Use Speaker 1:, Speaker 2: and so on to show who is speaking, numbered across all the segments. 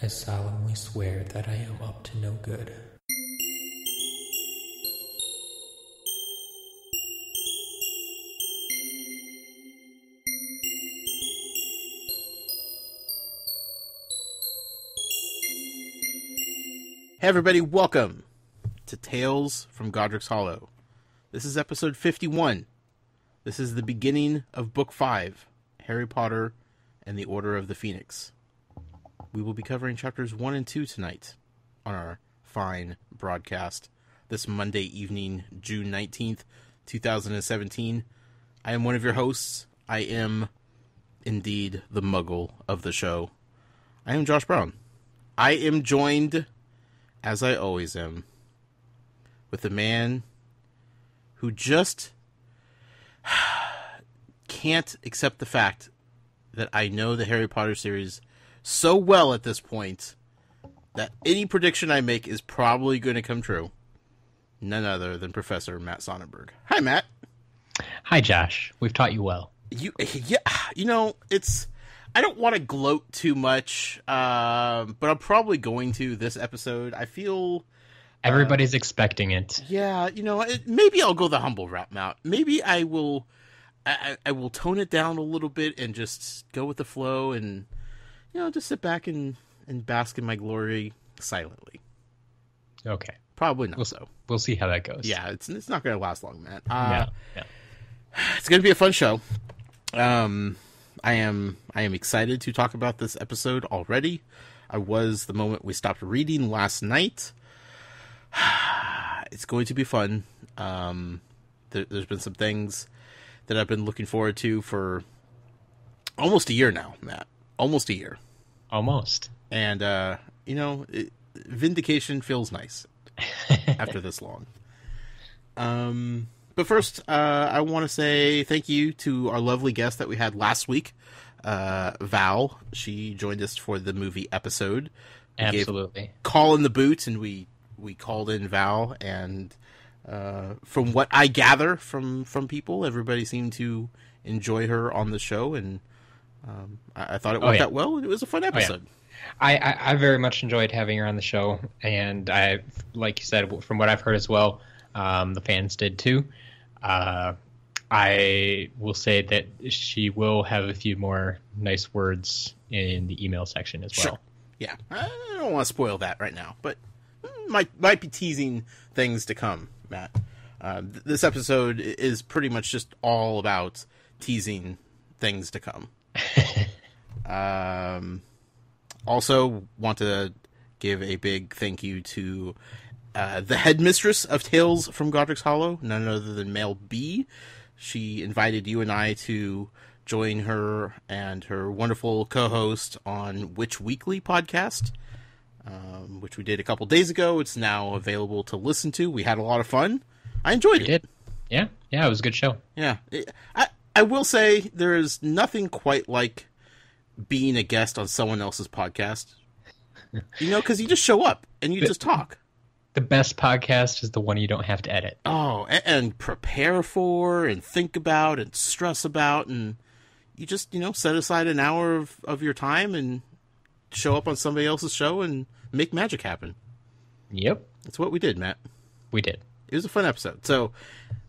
Speaker 1: I solemnly swear that I am up to no good.
Speaker 2: Hey everybody, welcome to Tales from Godric's Hollow. This is episode 51. This is the beginning of Book 5, Harry Potter and the Order of the Phoenix. We will be covering chapters 1 and 2 tonight on our fine broadcast this Monday evening, June 19th, 2017. I am one of your hosts. I am indeed the muggle of the show. I am Josh Brown. I am joined, as I always am, with a man who just can't accept the fact that I know the Harry Potter series so well at this point that any prediction I make is probably going to come true. None other than Professor Matt Sonnenberg. Hi, Matt.
Speaker 3: Hi, Josh. We've taught you well.
Speaker 2: It's... I don't want to gloat too much, but I'm probably going to this episode. I feel...
Speaker 3: Everybody's expecting it.
Speaker 2: Yeah, maybe I'll go the humble route, Matt. Maybe I will tone it down a little bit and just go with the flow and, just sit back and bask in my glory silently.
Speaker 3: Okay.
Speaker 2: Probably not so.
Speaker 3: We'll see how that goes.
Speaker 2: Yeah, it's not going to last long, Matt.
Speaker 3: Yeah.
Speaker 2: It's going to be a fun show. I am excited to talk about this episode already. I was the moment we stopped reading last night. It's going to be fun. There's been some things that I've been looking forward to for almost a year now, Matt. Almost a year.
Speaker 3: Almost.
Speaker 2: And, vindication feels nice after this long. But first, I want to say thank you to our lovely guest that we had last week, Val. She joined us for the movie episode.
Speaker 3: Absolutely.
Speaker 2: Call in the boot, and we called in Val, and from what I gather from people, everybody seemed to enjoy her on the show, and I thought it worked out well, and it was a fun episode.
Speaker 3: I very much enjoyed having her on the show, and I, like you said, from what I've heard as well, the fans did too. I will say that she will have a few more nice words in the email section as well.
Speaker 2: Sure. Yeah, I don't want to spoil that right now, but might be teasing things to come, Matt. This episode is pretty much just all about teasing things to come. Also, want to give a big thank you to the headmistress of Tales from Godric's Hollow, none other than Mel B. She invited you and I to join her and her wonderful co-host on Witch Weekly podcast, which we did a couple days ago. It's now available to listen to. We had a lot of fun. I enjoyed it.
Speaker 3: Did. Yeah, it was a good show.
Speaker 2: Yeah. I will say there is nothing quite like being a guest on someone else's podcast. Because you just show up and you just talk.
Speaker 3: The best podcast is the one you don't have to edit.
Speaker 2: Oh, and prepare for and think about and stress about, and you just, set aside an hour of your time and show up on somebody else's show and make magic happen.
Speaker 3: Yep.
Speaker 2: That's what we did, Matt.
Speaker 3: We did.
Speaker 2: It was a fun episode. So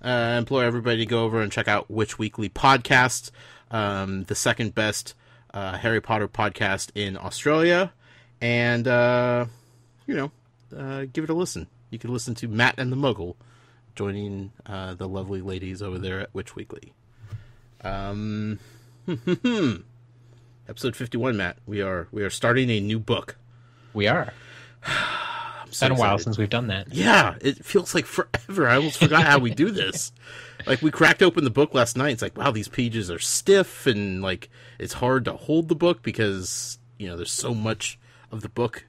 Speaker 2: I implore everybody to go over and check out Witch Weekly podcast, the second best Harry Potter podcast in Australia, and, give it a listen. You can listen to Matt and the Muggle joining the lovely ladies over there at Witch Weekly. Episode 51, Matt. We are starting a new book.
Speaker 3: We are. It's been a while since we've done that.
Speaker 2: Yeah, it feels like forever. I almost forgot how we do this. Like, we cracked open the book last night. It's like, wow, these pages are stiff, and, like, it's hard to hold the book because, there's so much of the book,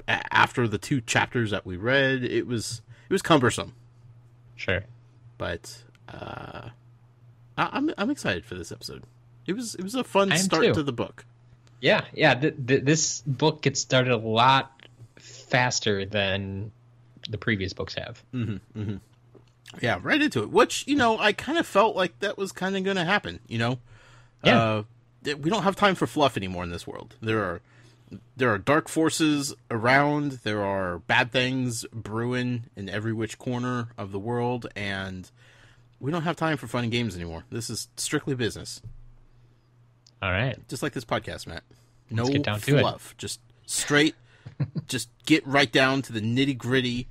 Speaker 2: after the 2 chapters that we read. It was cumbersome.
Speaker 3: Sure.
Speaker 2: But I'm excited for this episode. It was a fun start to the book.
Speaker 3: Yeah. This book gets started a lot faster than the previous books have.
Speaker 2: Mm-hmm, mm-hmm. Yeah, right into it. Which, I kind of felt like that was kind of going to happen,
Speaker 3: Yeah.
Speaker 2: We don't have time for fluff anymore in this world. There are there are dark forces around. There are bad things brewing in every which corner of the world, and we don't have time for fun and games anymore. This is strictly business.
Speaker 3: All right.
Speaker 2: Just like this podcast, Matt. No
Speaker 3: Let's get down to
Speaker 2: fluff. Just straight. Just get right down to the nitty gritty.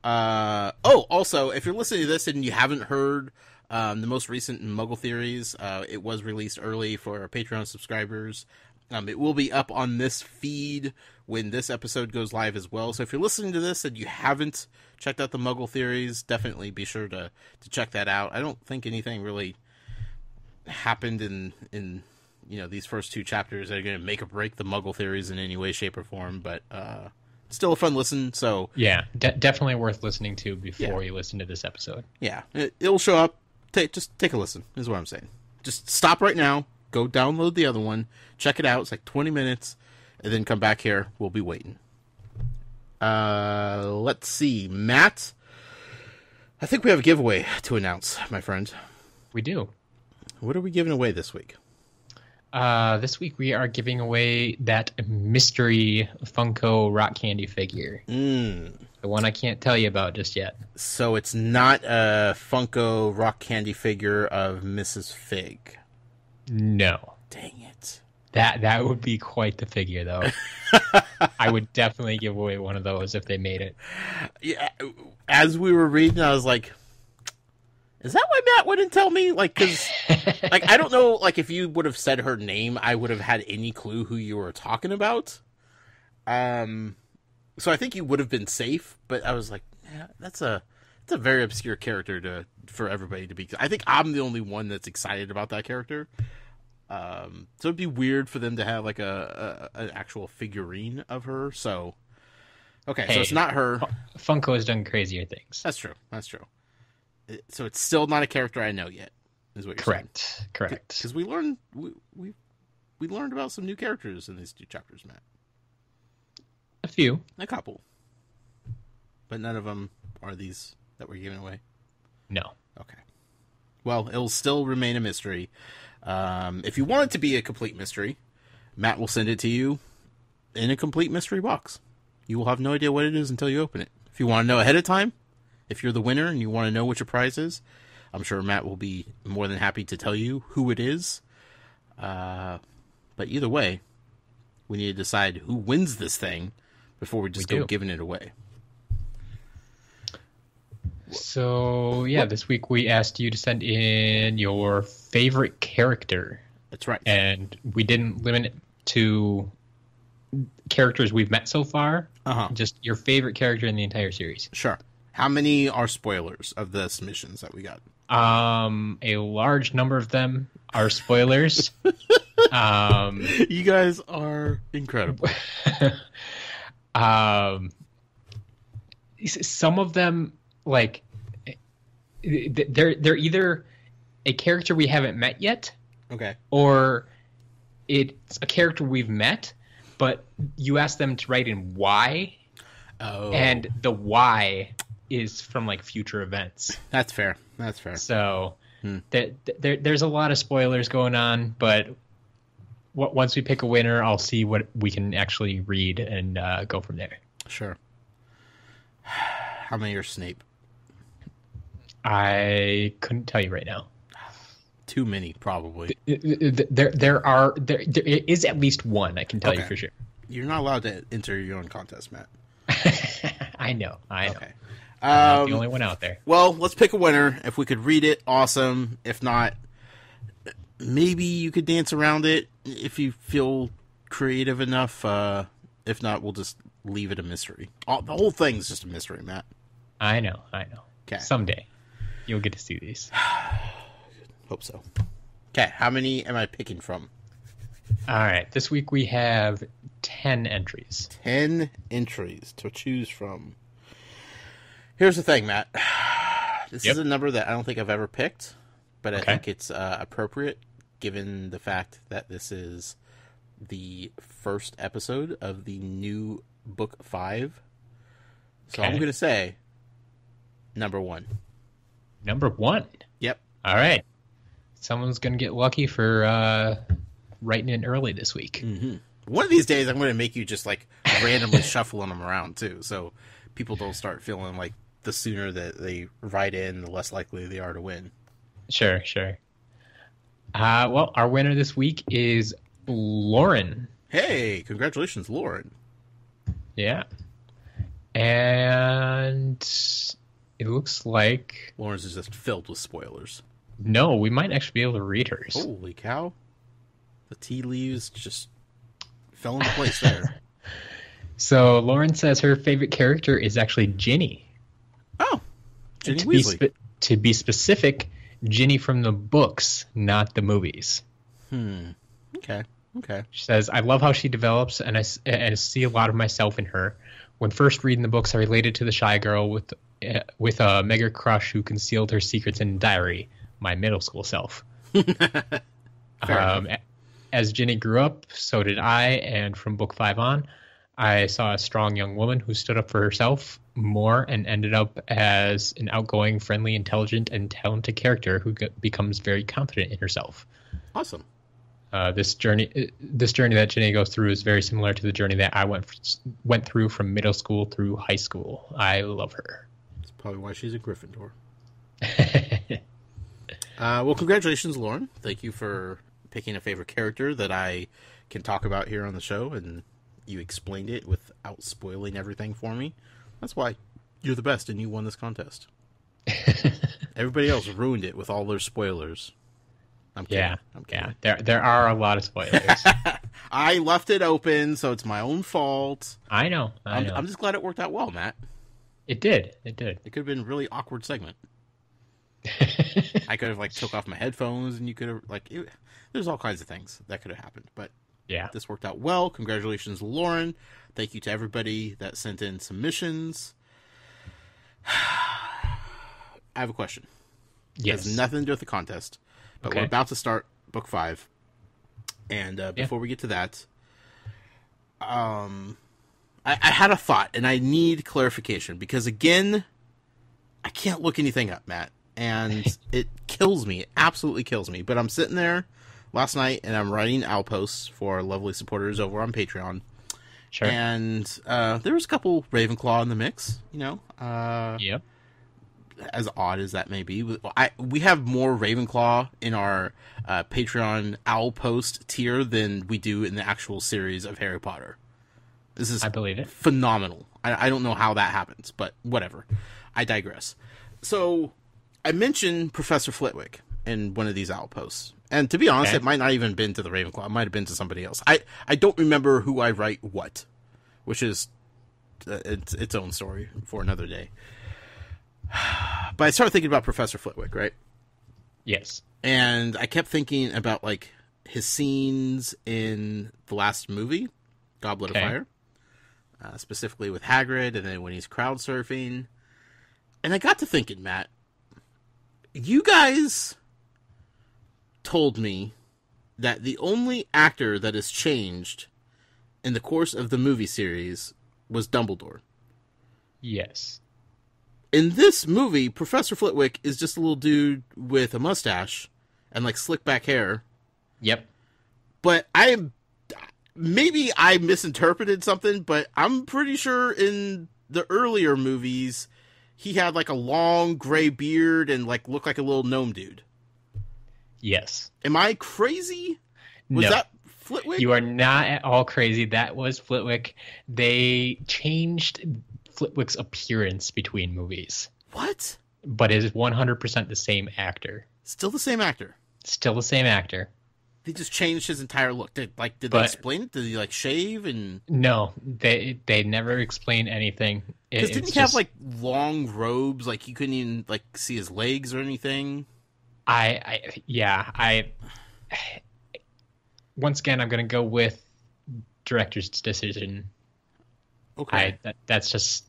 Speaker 2: Also, if you're listening to this and you haven't heard the most recent Muggle Theories, it was released early for our Patreon subscribers. It will be up on this feed when this episode goes live as well. So if you're listening to this and you haven't checked out the Muggle Theories, definitely be sure to check that out. I don't think anything really happened in these first 2 chapters that are going to make or break the Muggle Theories in any way, shape, or form. But still a fun listen. So
Speaker 3: yeah, definitely worth listening to before you listen to this episode.
Speaker 2: Yeah, it'll show up. Just take a listen, is what I'm saying. Just stop right now. Go download the other one. Check it out. It's like 20 minutes. And then come back here. We'll be waiting. Let's see. Matt, I think we have a giveaway to announce, my friend.
Speaker 3: We do.
Speaker 2: What are we giving away this week?
Speaker 3: This week we are giving away that mystery Funko rock candy figure. The one I can't tell you about just yet.
Speaker 2: So it's not a Funko rock candy figure of Mrs. Fig.
Speaker 3: No.
Speaker 2: Dang it.
Speaker 3: That would be quite the figure, though. I would definitely give away one of those if they made it.
Speaker 2: Yeah. As we were reading, I was like, is that why Matt wouldn't tell me? Like, because, like, I don't know, like, if you would have said her name, I would have had any clue who you were talking about. So I think you would have been safe, but I was like, yeah, that's a very obscure character for everybody to be. I think I'm the only one that's excited about that character. So it'd be weird for them to have like an actual figurine of her. So, okay, so it's not her.
Speaker 3: Funko has done crazier things.
Speaker 2: That's true. So it's still not a character I know yet, is what you're saying.
Speaker 3: Correct.
Speaker 2: Because we learned about some new characters in these 2 chapters, Matt.
Speaker 3: A few.
Speaker 2: A couple. But none of them are these that we're giving away?
Speaker 3: No.
Speaker 2: Okay. Well, it'll still remain a mystery. If you want it to be a complete mystery, Matt will send it to you in a complete mystery box. You will have no idea what it is until you open it. If you want to know ahead of time, if you're the winner and you want to know what your prize is, I'm sure Matt will be more than happy to tell you who it is. But either way, we need to decide who wins this thing before we just go giving it away.
Speaker 3: So, yeah, this week we asked you to send in your favorite character.
Speaker 2: That's right.
Speaker 3: And we didn't limit it to characters we've met so far. Just your favorite character in the entire series.
Speaker 2: Sure. How many are spoilers of the submissions that we got?
Speaker 3: A large number of them are spoilers.
Speaker 2: You guys are incredible.
Speaker 3: Some of them, like, they're either a character we haven't met yet,
Speaker 2: okay,
Speaker 3: or it's a character we've met, but you ask them to write in why, and the why is from like future events.
Speaker 2: That's fair.
Speaker 3: So there's a lot of spoilers going on, but once we pick a winner, I'll see what we can actually read and go from there.
Speaker 2: Sure. How many are Snape?
Speaker 3: I couldn't tell you right now.
Speaker 2: Too many, probably.
Speaker 3: There is at least one, I can tell you for sure.
Speaker 2: You're not allowed to enter your own contest, Matt.
Speaker 3: I know.
Speaker 2: Okay.
Speaker 3: I'm not the only one out there.
Speaker 2: Well, let's pick a winner. If we could read it, awesome. If not, maybe you could dance around it if you feel creative enough. If not, we'll just leave it a mystery. The whole thing's just a mystery, Matt.
Speaker 3: I know.
Speaker 2: Okay.
Speaker 3: Someday, you'll get to see these.
Speaker 2: Hope so. Okay, how many am I picking from?
Speaker 3: All right, this week we have 10 entries.
Speaker 2: 10 entries to choose from. Here's the thing, Matt. This is a number that I don't think I've ever picked, but I think it's appropriate given the fact that this is the first episode of the new book 5. So I'm going to say number 1.
Speaker 3: Number 1?
Speaker 2: Yep.
Speaker 3: All right. Someone's going to get lucky for writing in early this week.
Speaker 2: Mm-hmm. One of these days, I'm going to make you just like randomly shuffling them around too, so people don't start feeling like the sooner that they write in, the less likely they are to win.
Speaker 3: Sure. Well, our winner this week is Lauren.
Speaker 2: Hey, congratulations, Lauren.
Speaker 3: Yeah. And it looks like...
Speaker 2: Lauren's is just filled with spoilers.
Speaker 3: No, we might actually be able to read hers.
Speaker 2: Holy cow. The tea leaves just fell into place there.
Speaker 3: So Lauren says her favorite character is actually Ginny.
Speaker 2: Oh, Ginny Weasley.
Speaker 3: To be specific, Ginny from the books, not the movies.
Speaker 2: Okay.
Speaker 3: She says, I love how she develops, and I see a lot of myself in her. When first reading the books, I related to the shy girl with a mega crush who concealed her secrets in a diary, my middle school self. As Ginny grew up, so did I, and from book 5 on, I saw a strong young woman who stood up for herself more and ended up as an outgoing, friendly, intelligent, and talented character who becomes very confident in herself.
Speaker 2: Awesome.
Speaker 3: This journey that Ginny goes through is very similar to the journey that I went through from middle school through high school. I love her.
Speaker 2: That's probably why she's a Gryffindor. Well, congratulations, Lauren. Thank you for picking a favorite character that I can talk about here on the show, and you explained it without spoiling everything for me. That's why you're the best, and you won this contest. Everybody else ruined it with all their spoilers. I'm kidding.
Speaker 3: Yeah. There are a lot of spoilers.
Speaker 2: I left it open, so it's my own fault.
Speaker 3: I know.
Speaker 2: I'm just glad it worked out well, Matt.
Speaker 3: It did.
Speaker 2: It could have been a really awkward segment. I could have took off my headphones, and you could have there's all kinds of things that could have happened, but
Speaker 3: yeah,
Speaker 2: this worked out well. Congratulations, Lauren. Thank you to everybody that sent in submissions. I have a question.
Speaker 3: Yes.
Speaker 2: It has nothing to do with the contest, but we're about to start book 5, and before we get to that, I had a thought, and I need clarification because again, I can't look anything up, Matt. And it kills me. It absolutely kills me. But I'm sitting there last night, and I'm writing owl posts for our lovely supporters over on Patreon.
Speaker 3: Sure.
Speaker 2: And there was a couple Ravenclaw in the mix,
Speaker 3: Yep.
Speaker 2: As odd as that may be. We have more Ravenclaw in our Patreon owl post tier than we do in the actual series of Harry Potter. This is
Speaker 3: I believe it.
Speaker 2: Phenomenal. I don't know how that happens, but whatever. I digress. So I mentioned Professor Flitwick in one of these owl posts. And to be honest, it might not even been to the Ravenclaw. It might have been to somebody else. I don't remember who I write what, which is its own story for another day. But I started thinking about Professor Flitwick, right?
Speaker 3: Yes.
Speaker 2: And I kept thinking about his scenes in the last movie, Goblet of Fire, specifically with Hagrid, and then when he's crowd surfing. And I got to thinking, Matt, you guys told me that the only actor that has changed in the course of the movie series was Dumbledore.
Speaker 3: Yes.
Speaker 2: In this movie, Professor Flitwick is just a little dude with a mustache and slick back hair.
Speaker 3: Yep.
Speaker 2: But maybe I misinterpreted something, but I'm pretty sure in the earlier movies he had a long gray beard and looked like a little gnome dude.
Speaker 3: Yes.
Speaker 2: Am I crazy? Was that Flitwick?
Speaker 3: You are not at all crazy. That was Flitwick. They changed Flitwick's appearance between movies.
Speaker 2: What?
Speaker 3: But it is 100% the same actor.
Speaker 2: Still the same actor?
Speaker 3: Still the same actor.
Speaker 2: They just changed his entire look. Did they explain it? Did he shave and?
Speaker 3: No, they never explain anything.
Speaker 2: Because didn't he have long robes? You couldn't even see his legs or anything.
Speaker 3: Once again, I'm gonna go with director's decision.
Speaker 2: Okay.
Speaker 3: That's just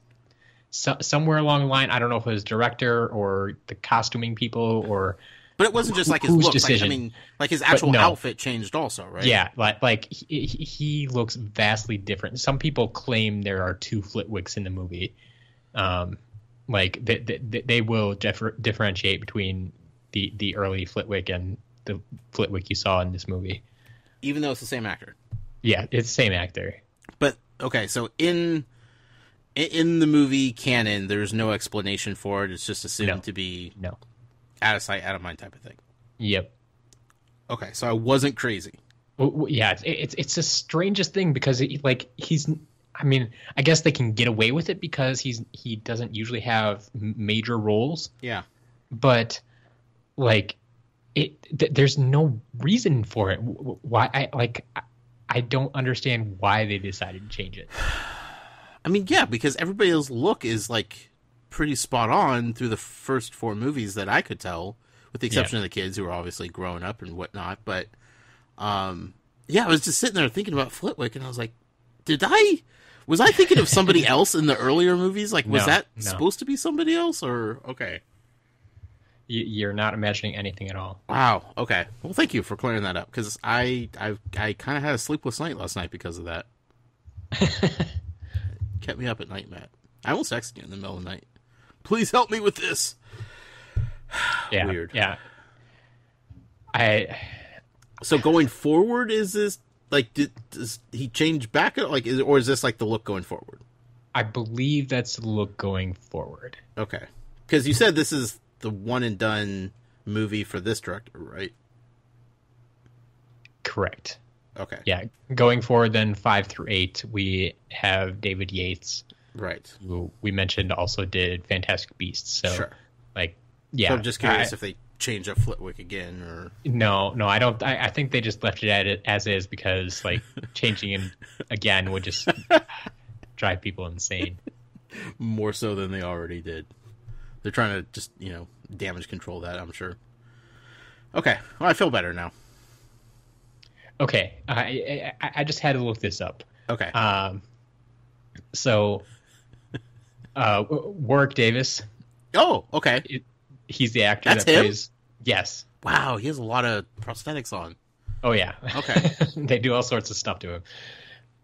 Speaker 3: somewhere along the line. I don't know if it was director or the costuming people or.
Speaker 2: But it wasn't just his look.
Speaker 3: Decision.
Speaker 2: His actual outfit changed also, right?
Speaker 3: Yeah, he looks vastly different. Some people claim there are two Flitwicks in the movie. They will differentiate between the early Flitwick and the Flitwick you saw in this movie.
Speaker 2: Even though it's the same actor.
Speaker 3: Yeah, it's the same actor.
Speaker 2: But okay, so in the movie canon, there's no explanation for it. It's just assumed to be out of sight, out of mind type of thing.
Speaker 3: Yep.
Speaker 2: Okay, so I wasn't crazy.
Speaker 3: Well, yeah, it's the strangest thing because he's. I mean, I guess they can get away with it because he doesn't usually have major roles.
Speaker 2: Yeah.
Speaker 3: But there's no reason for it. Why I don't understand why they decided to change it.
Speaker 2: I mean, yeah, because everybody's look is like pretty spot on through the first 4 movies that I could tell, with the exception of the kids who are obviously growing up and whatnot. But yeah, I was just sitting there thinking about Flitwick, and I was like, was I thinking of somebody else in the earlier movies? Like, was that supposed to be somebody else, or okay?
Speaker 3: You're not imagining anything at all.
Speaker 2: Wow. Okay. Well, thank you for clearing that up, because I kind of had a sleepless night last night because of that. Kept me up at night, Matt. I almost texted you in the middle of the night. Please help me with this.
Speaker 3: Yeah.
Speaker 2: Weird.
Speaker 3: Yeah.
Speaker 2: So going forward, is this like does he change back? Like, or is this like the look going forward?
Speaker 3: I believe that's the look going forward.
Speaker 2: Okay, because you said this is the one and done movie for this director, right?
Speaker 3: Correct.
Speaker 2: Okay.
Speaker 3: Yeah, going forward, then 5 through 8, we have David Yates,
Speaker 2: right?
Speaker 3: Who we mentioned also did Fantastic Beasts. So,
Speaker 2: sure.
Speaker 3: Yeah.
Speaker 2: So I'm just curious if they change up Flitwick again, or
Speaker 3: no, I don't. I think they just left it as is because changing him again would just drive people insane.
Speaker 2: More so than they already did. They're trying to just damage control that, I'm sure. Okay, well, I feel better now.
Speaker 3: Okay, I just had to look this up.
Speaker 2: Okay.
Speaker 3: So, Warwick Davis.
Speaker 2: Oh, okay.
Speaker 3: He's the actor
Speaker 2: that
Speaker 3: plays. Yes.
Speaker 2: Wow, he has a lot of prosthetics on.
Speaker 3: Oh yeah.
Speaker 2: Okay.
Speaker 3: They do all sorts of stuff to him,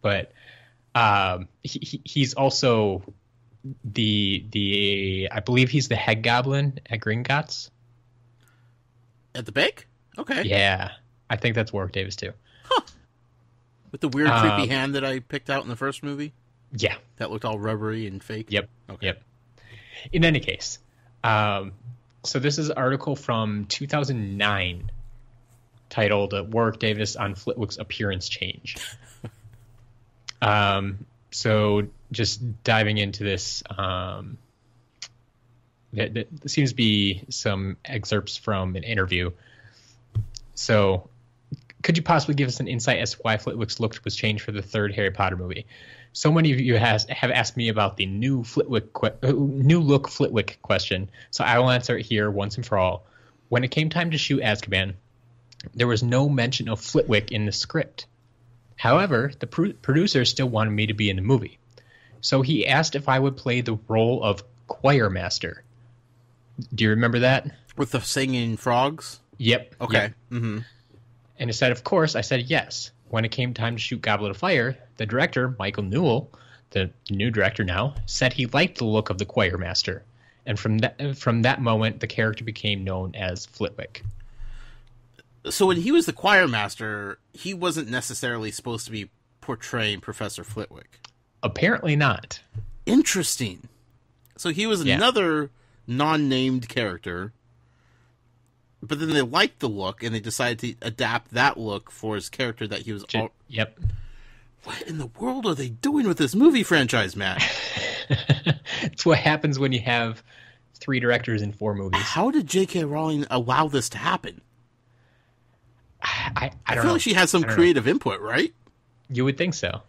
Speaker 3: but he's also the I believe he's the head goblin at Gringotts.
Speaker 2: At the Bank? Okay.
Speaker 3: Yeah, I think that's Warwick Davis too.
Speaker 2: Huh. With the weird, creepy hand that I picked out in the first movie?
Speaker 3: Yeah.
Speaker 2: That looked all rubbery and fake?
Speaker 3: Yep.
Speaker 2: Okay.
Speaker 3: Yep. In any case, so this is an article from 2009 titled Warwick Davis on Flitwick's Appearance Change. So just diving into this, there seems to be some excerpts from an interview. So could you possibly give us an insight as to why Flitwick's look was changed for the third Harry Potter movie? So many of you have asked me about the new look Flitwick question, so I will answer it here once and for all. When it came time to shoot Azkaban, there was no mention of Flitwick in the script. However, the producer still wanted me to be in the movie, so he asked if I would play the role of choir master. Do you remember that?
Speaker 2: With the singing frogs?
Speaker 3: Yep.
Speaker 2: Okay.
Speaker 3: Yep.
Speaker 2: Mm-hmm.
Speaker 3: And instead, of course, I said yes. When it came time to shoot Goblet of Fire, the director, Michael Newell, the new director now, said he liked the look of the choir master. And from that moment, the character became known as Flitwick.
Speaker 2: So when he was the choir master, he wasn't necessarily supposed to be portraying Professor Flitwick.
Speaker 3: Apparently not.
Speaker 2: Interesting. So he was another non-named character, but then they liked the look, and they decided to adapt that look for his character that he was...
Speaker 3: Yep.
Speaker 2: What in the world are they doing with this movie franchise, Matt?
Speaker 3: It's what happens when you have 3 directors in 4 movies.
Speaker 2: How did J.K. Rowling allow this to happen?
Speaker 3: I
Speaker 2: feel like she has some creative input, right?
Speaker 3: You would think so.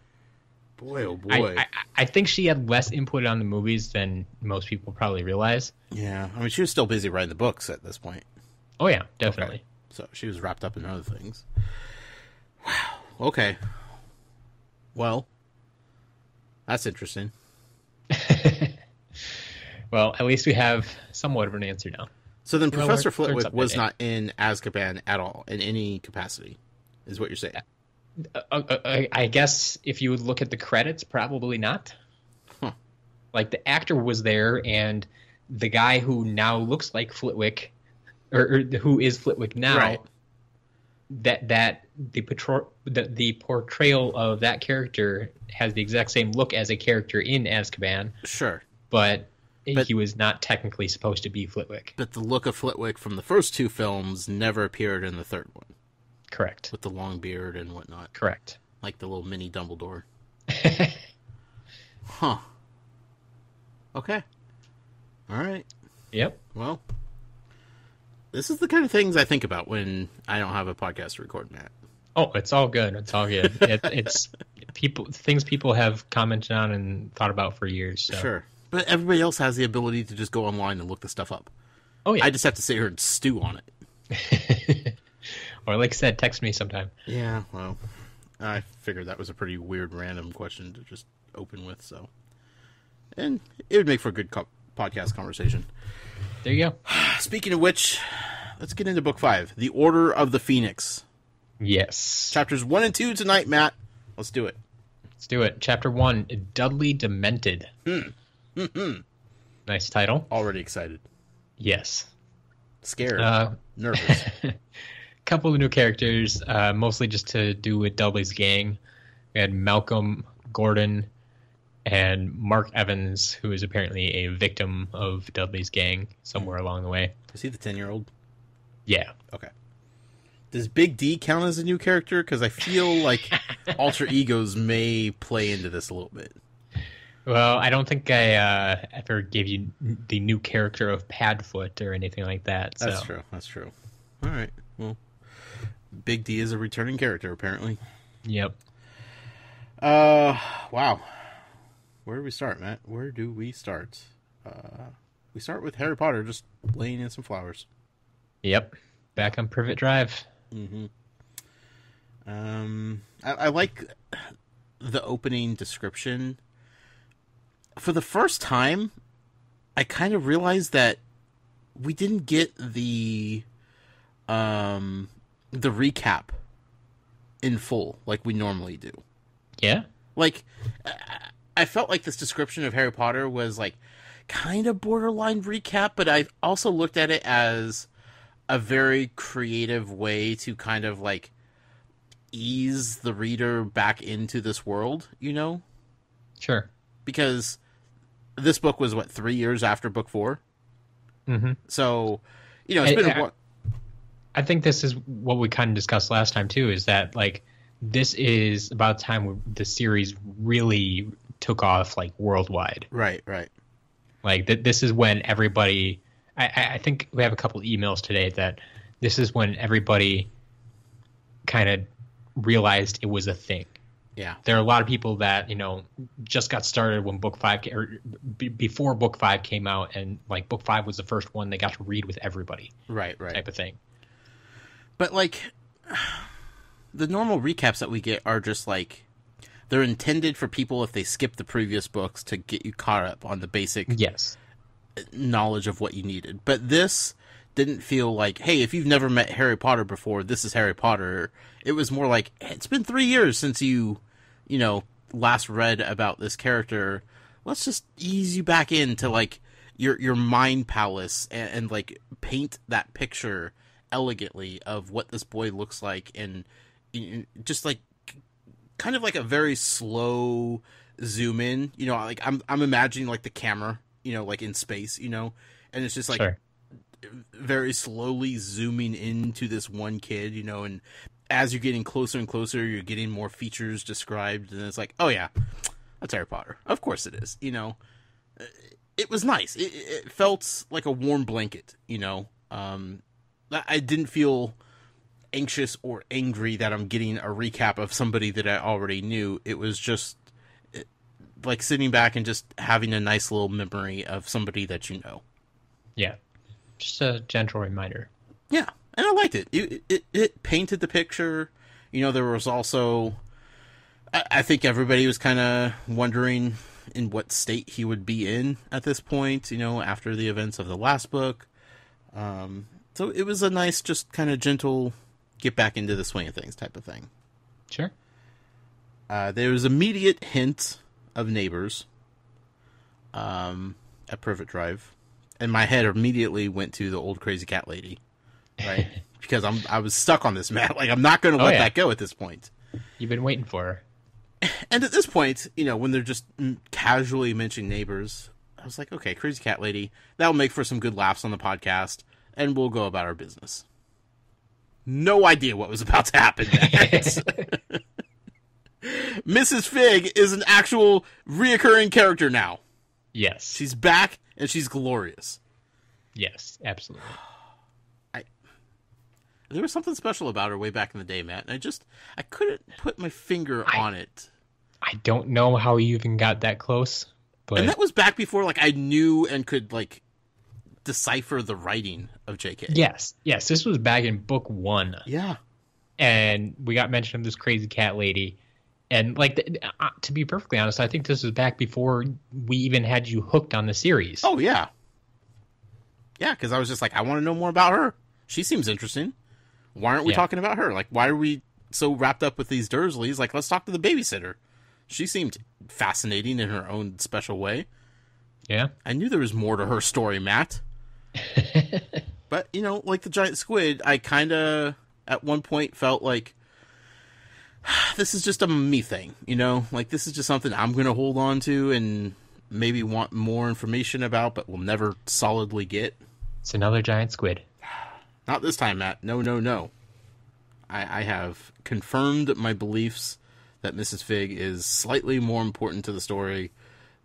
Speaker 2: Boy, oh boy.
Speaker 3: I think she had less input on the movies than most people probably realize.
Speaker 2: Yeah, I mean, she was still busy writing the books at this point.
Speaker 3: Oh, yeah, definitely.
Speaker 2: Okay. So she was wrapped up in other things. Wow. Okay. Well, that's interesting.
Speaker 3: Well, at least we have somewhat of an answer now.
Speaker 2: So then Professor Flitwick was not in Azkaban at all, in any capacity, is what you're saying?
Speaker 3: I guess if you would look at the credits, probably not.
Speaker 2: Huh.
Speaker 3: Like, the actor was there, and the guy who now looks like Flitwick, or who is Flitwick now,
Speaker 2: right.
Speaker 3: that the portrayal of that character has the exact same look as a character in Azkaban.
Speaker 2: Sure.
Speaker 3: But he was not technically supposed to be Flitwick.
Speaker 2: But the look of Flitwick from the first two films never appeared in the third one.
Speaker 3: Correct.
Speaker 2: With the long beard and whatnot.
Speaker 3: Correct.
Speaker 2: Like the little mini Dumbledore. Huh. Okay. All right.
Speaker 3: Yep.
Speaker 2: Well, this is the kind of things I think about when I don't have a podcast to record, Matt.
Speaker 3: Oh, it's all good. It's all good. It's things people have commented on and thought about for years. So.
Speaker 2: Sure. But everybody else has the ability to just go online and look the stuff up.
Speaker 3: Oh, yeah.
Speaker 2: I just have to sit here and stew on it.
Speaker 3: Or like I said, text me sometime.
Speaker 2: Yeah, well, I figured that was a pretty weird random question to just open with, so. And it would make for a good podcast conversation.
Speaker 3: There you go.
Speaker 2: Speaking of which, let's get into Book 5, The Order of the Phoenix.
Speaker 3: Yes.
Speaker 2: Chapters 1 and 2 tonight, Matt. Let's do it.
Speaker 3: Let's do it. Chapter 1, Dudley Demented. Nice title.
Speaker 2: Already excited.
Speaker 3: Yes.
Speaker 2: Scared. Nervous.
Speaker 3: Couple of new characters, mostly just to do with Dudley's gang. We had Malcolm Gordon and Mark Evans, who is apparently a victim of Dudley's gang somewhere along the way.
Speaker 2: Is he the 10-year-old?
Speaker 3: Yeah.
Speaker 2: Okay. Does Big D count as a new character? Because I feel like alter egos may play into this a little bit.
Speaker 3: Well, I don't think I ever gave you the new character of Padfoot or anything like that. So.
Speaker 2: That's true. All right. Well, Big D is a returning character, apparently.
Speaker 3: Yep.
Speaker 2: Wow. Where do we start, Matt? Where do we start? We start with Harry Potter just laying in some flowers.
Speaker 3: Yep. Back on Privet Drive.
Speaker 2: Mm-hmm. I like the opening description. For the first time, I kind of realized that we didn't get the recap in full like we normally do.
Speaker 3: Yeah?
Speaker 2: Like, I felt like this description of Harry Potter was like kind of borderline recap, but I also looked at it as a very creative way to kind of like ease the reader back into this world, you know?
Speaker 3: Sure.
Speaker 2: Because this book was, 3 years after book 4?
Speaker 3: Mm-hmm.
Speaker 2: So, you know, it's been
Speaker 3: I think this is what we kind of discussed last time, too, is that, like, this is about the time where the series really took off, like, worldwide.
Speaker 2: Right.
Speaker 3: Like, this is when everybody... I think we have a couple emails today that this is when everybody kind of realized it was a thing.
Speaker 2: Yeah.
Speaker 3: There are a lot of people that, you know, just got started when book 5 before book 5 came out, and like book 5 was the first one they got to read with everybody.
Speaker 2: Right.
Speaker 3: Type of thing.
Speaker 2: But like the normal recaps that we get are just like they're intended for people if they skip the previous books to get you caught up on the basic knowledge of what you needed. But this didn't feel like, hey, if you've never met Harry Potter before, this is Harry Potter. It was more like, hey, it's been 3 years since you know, last read about this character. Let's just ease you back into like your mind palace and like paint that picture elegantly of what this boy looks like, and just like kind of like a very slow zoom in, you know, like I'm imagining like the camera, you know, like in space, you know, and it's just like very slowly zooming into this one kid, you know, and as you're getting closer and closer, you're getting more features described, and it's like, oh yeah, that's Harry Potter. Of course it is, you know. It was nice. It felt like a warm blanket, you know. I didn't feel anxious or angry that I'm getting a recap of somebody that I already knew. It was just like sitting back and just having a nice little memory of somebody that you know.
Speaker 3: Yeah. Just a gentle reminder.
Speaker 2: Yeah. And I liked it. It painted the picture. You know, there was also... I think everybody was kind of wondering in what state he would be in at this point, you know, after the events of the last book. So it was a nice, just kind of gentle, get back into the swing of things type of thing.
Speaker 3: Sure.
Speaker 2: There was immediate hint of neighbors at Privet Drive. And my head immediately went to the old crazy cat lady, right? because I was stuck on this, Matt. Like, I'm not going to let that go at this point.
Speaker 3: You've been waiting for her.
Speaker 2: And at this point, when they're just casually mentioning neighbors, I was like, okay, crazy cat lady, that'll make for some good laughs on the podcast, and we'll go about our business. No idea what was about to happen next. Mrs. Fig is an actual reoccurring character now.
Speaker 3: Yes.
Speaker 2: She's back, and she's glorious.
Speaker 3: Yes, absolutely.
Speaker 2: There was something special about her way back in the day, Matt, and I couldn't put my finger on it.
Speaker 3: I don't know how you even got that close. But...
Speaker 2: And that was back before, I knew and could, decipher the writing of J.K.
Speaker 3: Yes, this was back in book 1.
Speaker 2: Yeah.
Speaker 3: And we got mention of this crazy cat lady. And, to be perfectly honest, I think this was back before we even had you hooked on the series.
Speaker 2: Oh, yeah. Yeah, because I was just I want to know more about her. She seems interesting. Why aren't we talking about her? Why are we so wrapped up with these Dursleys? Let's talk to the babysitter. She seemed fascinating in her own special way.
Speaker 3: Yeah.
Speaker 2: I knew there was more to her story, Matt. But, like the giant squid, I kind of, at one point, felt like, this is just a me thing, This is just something I'm going to hold on to and maybe want more information about, but will never solidly get.
Speaker 3: It's another giant squid.
Speaker 2: Not this time, Matt. No. I have confirmed my beliefs that Mrs. Fig is slightly more important to the story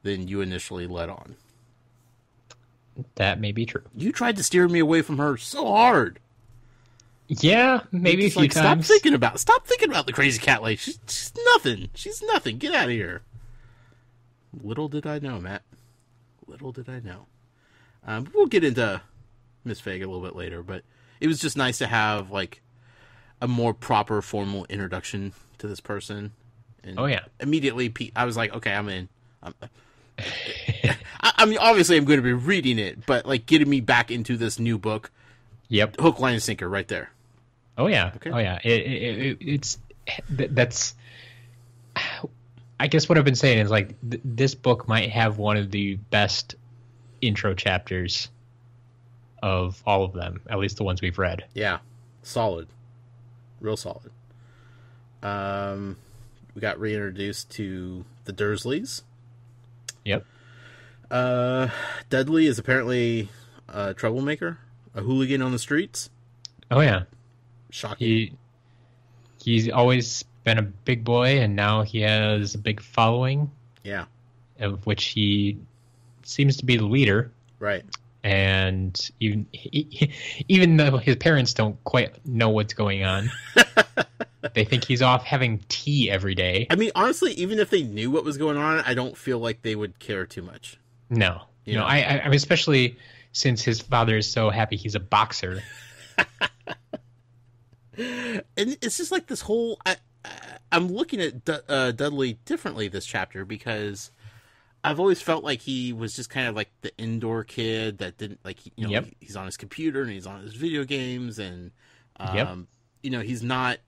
Speaker 2: than you initially let on.
Speaker 3: That may be true.
Speaker 2: You tried to steer me away from her so hard.
Speaker 3: Yeah, maybe a few times.
Speaker 2: Stop thinking about the crazy cat lady. She's nothing. She's nothing. Get out of here. Little did I know, Matt. Little did I know. We'll get into Miss Fig a little bit later, but it was just nice to have a more proper formal introduction to this person. And immediately I was like, okay, I'm in. I mean, obviously I'm going to be reading it, but getting me back into this new book.
Speaker 3: Yep.
Speaker 2: Hook, line, and sinker right there.
Speaker 3: Oh yeah.
Speaker 2: Okay.
Speaker 3: Oh yeah. That's. I guess what I've been saying is this book might have one of the best intro chapters of all of them, at least the ones we've read.
Speaker 2: Yeah, solid, real solid. We got reintroduced to the Dursleys.
Speaker 3: Yep.
Speaker 2: Dudley is apparently a troublemaker, a hooligan on the streets.
Speaker 3: Oh yeah,
Speaker 2: shocking.
Speaker 3: He's always been a big boy, and now he has a big following.
Speaker 2: Yeah,
Speaker 3: of which he seems to be the leader.
Speaker 2: Right.
Speaker 3: And even though his parents don't quite know what's going on, they think he's off having tea every day.
Speaker 2: I mean, honestly, even if they knew what was going on, I don't feel like they would care too much.
Speaker 3: No. I mean, especially since his father is so happy he's a boxer.
Speaker 2: And it's just this whole... I'm looking at Dudley differently this chapter because... I've always felt like he was just kind of the indoor kid that didn't he's on his computer and he's on his video games and he's not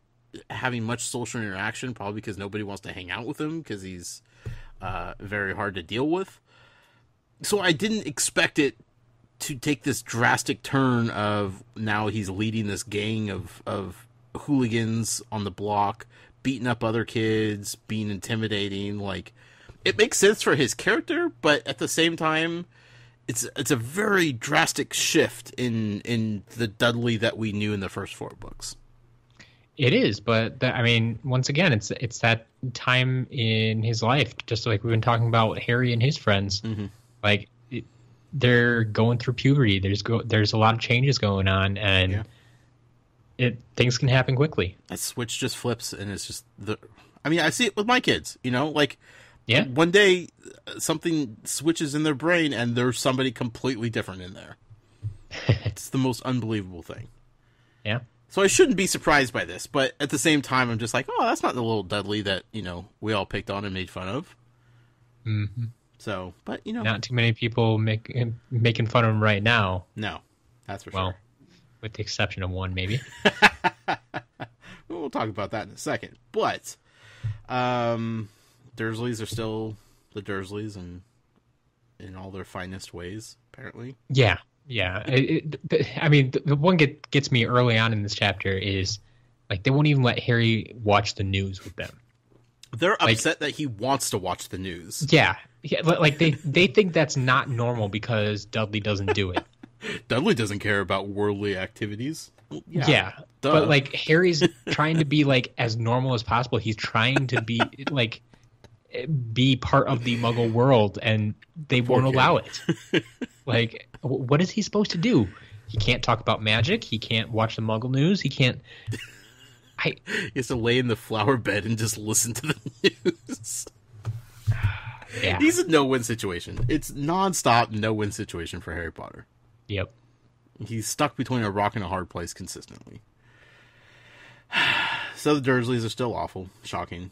Speaker 2: having much social interaction, probably because nobody wants to hang out with him because he's very hard to deal with. So I didn't expect it to take this drastic turn of now he's leading this gang of hooligans on the block, beating up other kids, being intimidating, It makes sense for his character, but at the same time, it's a very drastic shift in the Dudley that we knew in the first 4 books.
Speaker 3: It is, but I mean, once again, it's that time in his life, just like we've been talking about Harry and his friends. Mm-hmm. They're going through puberty. There's a lot of changes going on, and things can happen quickly.
Speaker 2: That switch just flips, and it's just I mean, I see it with my kids.
Speaker 3: Yeah.
Speaker 2: One day, something switches in their brain, and there's somebody completely different in there. It's the most unbelievable thing.
Speaker 3: Yeah.
Speaker 2: So I shouldn't be surprised by this, but at the same time, I'm just oh, that's not the little Dudley that, we all picked on and made fun of.
Speaker 3: Mm-hmm.
Speaker 2: So, but,
Speaker 3: Not too many people making fun of him right now.
Speaker 2: No, that's for
Speaker 3: sure.
Speaker 2: Well,
Speaker 3: with the exception of one, maybe.
Speaker 2: We'll talk about that in a second. But, Dursleys are still the Dursleys and in all their finest ways, apparently.
Speaker 3: Yeah. Yeah, I mean, the one gets me early on in this chapter is like they won't even let Harry watch the news with them.
Speaker 2: They're
Speaker 3: Like,
Speaker 2: upset that he wants to watch the news.
Speaker 3: yeah, like they think that's not normal because Dudley doesn't do it.
Speaker 2: Dudley doesn't care about worldly activities. Well,
Speaker 3: Yeah,
Speaker 2: duh.
Speaker 3: but like Harry's trying to be like as normal as possible. He's trying to be part of the Muggle world, and they won't allow it. Like, what is he supposed to do? He can't talk about magic. He can't watch the Muggle news. He can't.
Speaker 2: He has to lay in the flower bed and just listen to the news.
Speaker 3: Yeah.
Speaker 2: He's a no-win situation. It's non-stop no-win situation for Harry Potter.
Speaker 3: Yep.
Speaker 2: He's stuck between a rock and a hard place consistently. So the Dursleys are still awful. Shocking.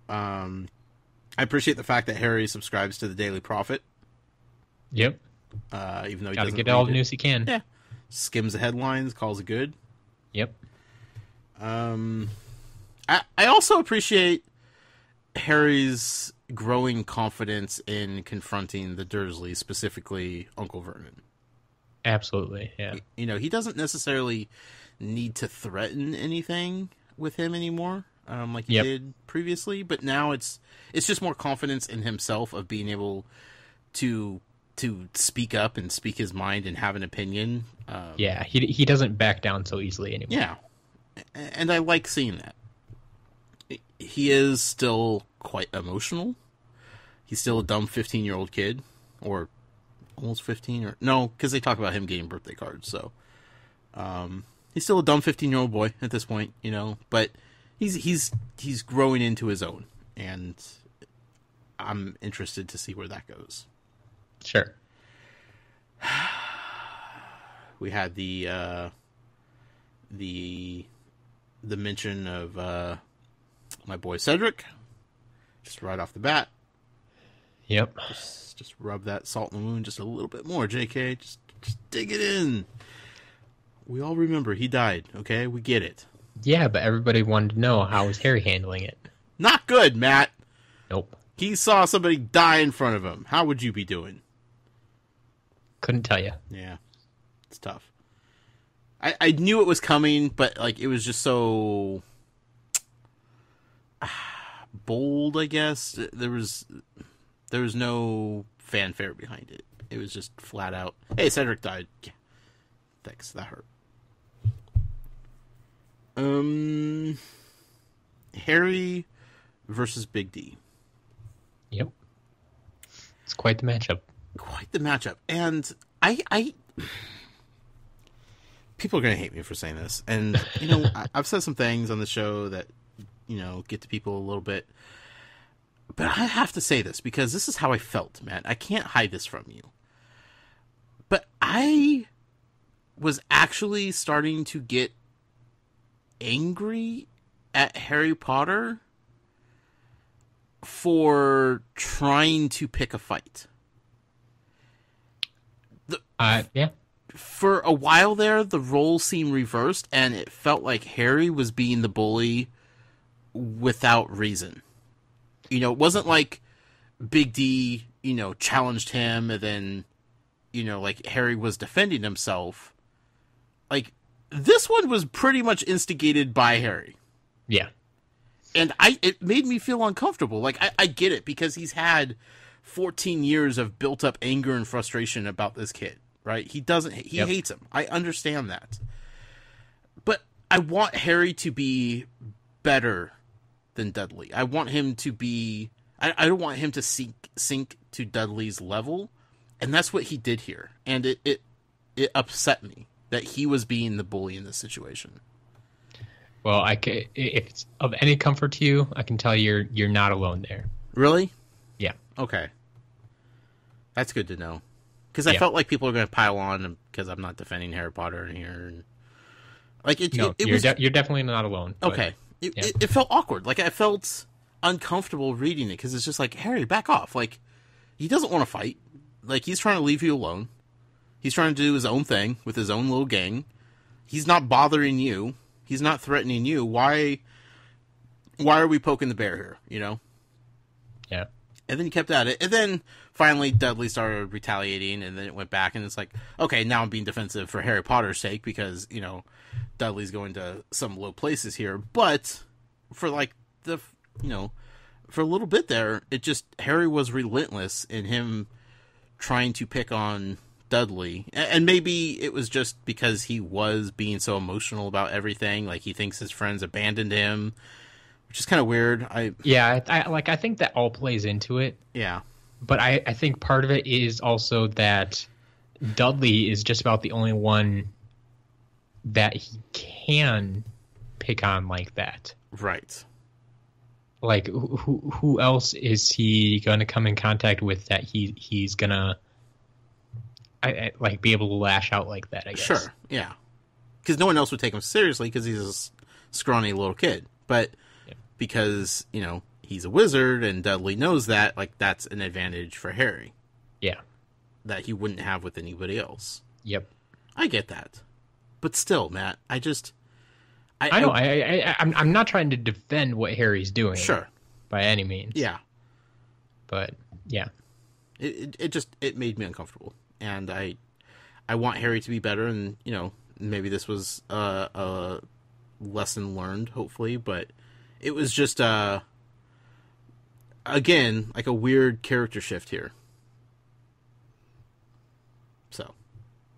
Speaker 2: I appreciate the fact that Harry subscribes to the Daily Prophet.
Speaker 3: Yep.
Speaker 2: Even though he
Speaker 3: Gotta
Speaker 2: doesn't
Speaker 3: get all
Speaker 2: read
Speaker 3: the
Speaker 2: it.
Speaker 3: news he can.
Speaker 2: Yeah. Skims the headlines, calls it good.
Speaker 3: Yep.
Speaker 2: I also appreciate Harry's growing confidence in confronting the Dursleys, specifically Uncle Vernon.
Speaker 3: Absolutely. Yeah.
Speaker 2: You know, he doesn't necessarily need to threaten anything with him anymore, like he did previously. But now it's just more confidence in himself of being able to speak up and speak his mind and have an opinion.
Speaker 3: Yeah. He doesn't back down so easily anymore.
Speaker 2: Yeah, and I like seeing that. He is still quite emotional. He's still a dumb 15-year-old kid, or almost 15, or no, because they talk about him getting birthday cards. So, he's still a dumb 15-year-old boy at this point, you know. But he's growing into his own, and I'm interested to see where that goes.
Speaker 3: Sure.
Speaker 2: We had the mention of my boy Cedric, just right off the bat.
Speaker 3: Yep.
Speaker 2: Just rub that salt in the wound just a little bit more, JK. Just dig it in. We all remember he died, okay? We get it.
Speaker 3: Yeah, but everybody wanted to know how was Harry handling it.
Speaker 2: Not good, Matt.
Speaker 3: Nope.
Speaker 2: He saw somebody die in front of him. How would you be doing?
Speaker 3: Couldn't tell you.
Speaker 2: Yeah. It's tough. I knew it was coming, but like it was just so bold, I guess. There was no fanfare behind it. It was just flat out, hey, Cedric died. Yeah. Thanks, that hurt. Harry versus Big D.
Speaker 3: Yep. It's quite the matchup.
Speaker 2: Quite the matchup. And I people are going to hate me for saying this. And, you know, I've said some things on the show that, you know, get to people a little bit. But I have to say this because this is how I felt, man. I can't hide this from you. But I was actually starting to get angry at Harry Potter for trying to pick a fight.
Speaker 3: Yeah.
Speaker 2: For a while there, the roles seemed reversed, and it felt like Harry was being the bully without reason. You know, it wasn't like Big D, you know, challenged him, and then, you know, like Harry was defending himself. Like, this one was pretty much instigated by Harry.
Speaker 3: Yeah.
Speaker 2: And it made me feel uncomfortable. Like, I get it, because he's had 14 years of built-up anger and frustration about this kid. Right? He hates him. I understand that. But I want Harry to be better than Dudley. I want him to be... I don't want him to sink to Dudley's level. And that's what he did here. And it upset me that he was being the bully in this situation.
Speaker 3: Well, if it's of any comfort to you, I can tell you you're not alone there.
Speaker 2: Really?
Speaker 3: Yeah.
Speaker 2: Okay. That's good to know. Because I felt like people are going to pile on because I'm not defending Harry Potter in here. And, like
Speaker 3: you're definitely not alone.
Speaker 2: Okay. It felt awkward. Like, I felt uncomfortable reading it because it's just like, Harry, back off. Like, he doesn't want to fight. Like, he's trying to leave you alone. He's trying to do his own thing with his own little gang. He's not bothering you. He's not threatening you. Why are we poking the bear here, you know?
Speaker 3: Yeah.
Speaker 2: And then he kept at it. And then finally Dudley started retaliating, and then it went back, and it's like, okay, now I'm being defensive for Harry Potter's sake because, you know, Dudley's going to some low places here. But for like the, you know, for a little bit there, it just, Harry was relentless in him trying to pick on Dudley. And maybe it was just because he was being so emotional about everything. Like, he thinks his friends abandoned him, which is kind of weird. I
Speaker 3: think that all plays into it.
Speaker 2: Yeah.
Speaker 3: But I think part of it is also that Dudley is just about the only one that he can pick on like that.
Speaker 2: Right.
Speaker 3: Like, who else is he going to come in contact with that he's going to like be able to lash out like that, I guess.
Speaker 2: Sure, yeah. Because no one else would take him seriously because he's a scrawny little kid. But because, you know, he's a wizard and Dudley knows that, like, that's an advantage for Harry.
Speaker 3: Yeah.
Speaker 2: That he wouldn't have with anybody else.
Speaker 3: Yep.
Speaker 2: I get that. But still, Matt, I know.
Speaker 3: I'm not trying to defend what Harry's doing.
Speaker 2: Sure.
Speaker 3: By any means.
Speaker 2: Yeah.
Speaker 3: But, yeah.
Speaker 2: It made me uncomfortable. And I want Harry to be better, and, you know, maybe this was a lesson learned, hopefully, but it was just, again, like a weird character shift here. So,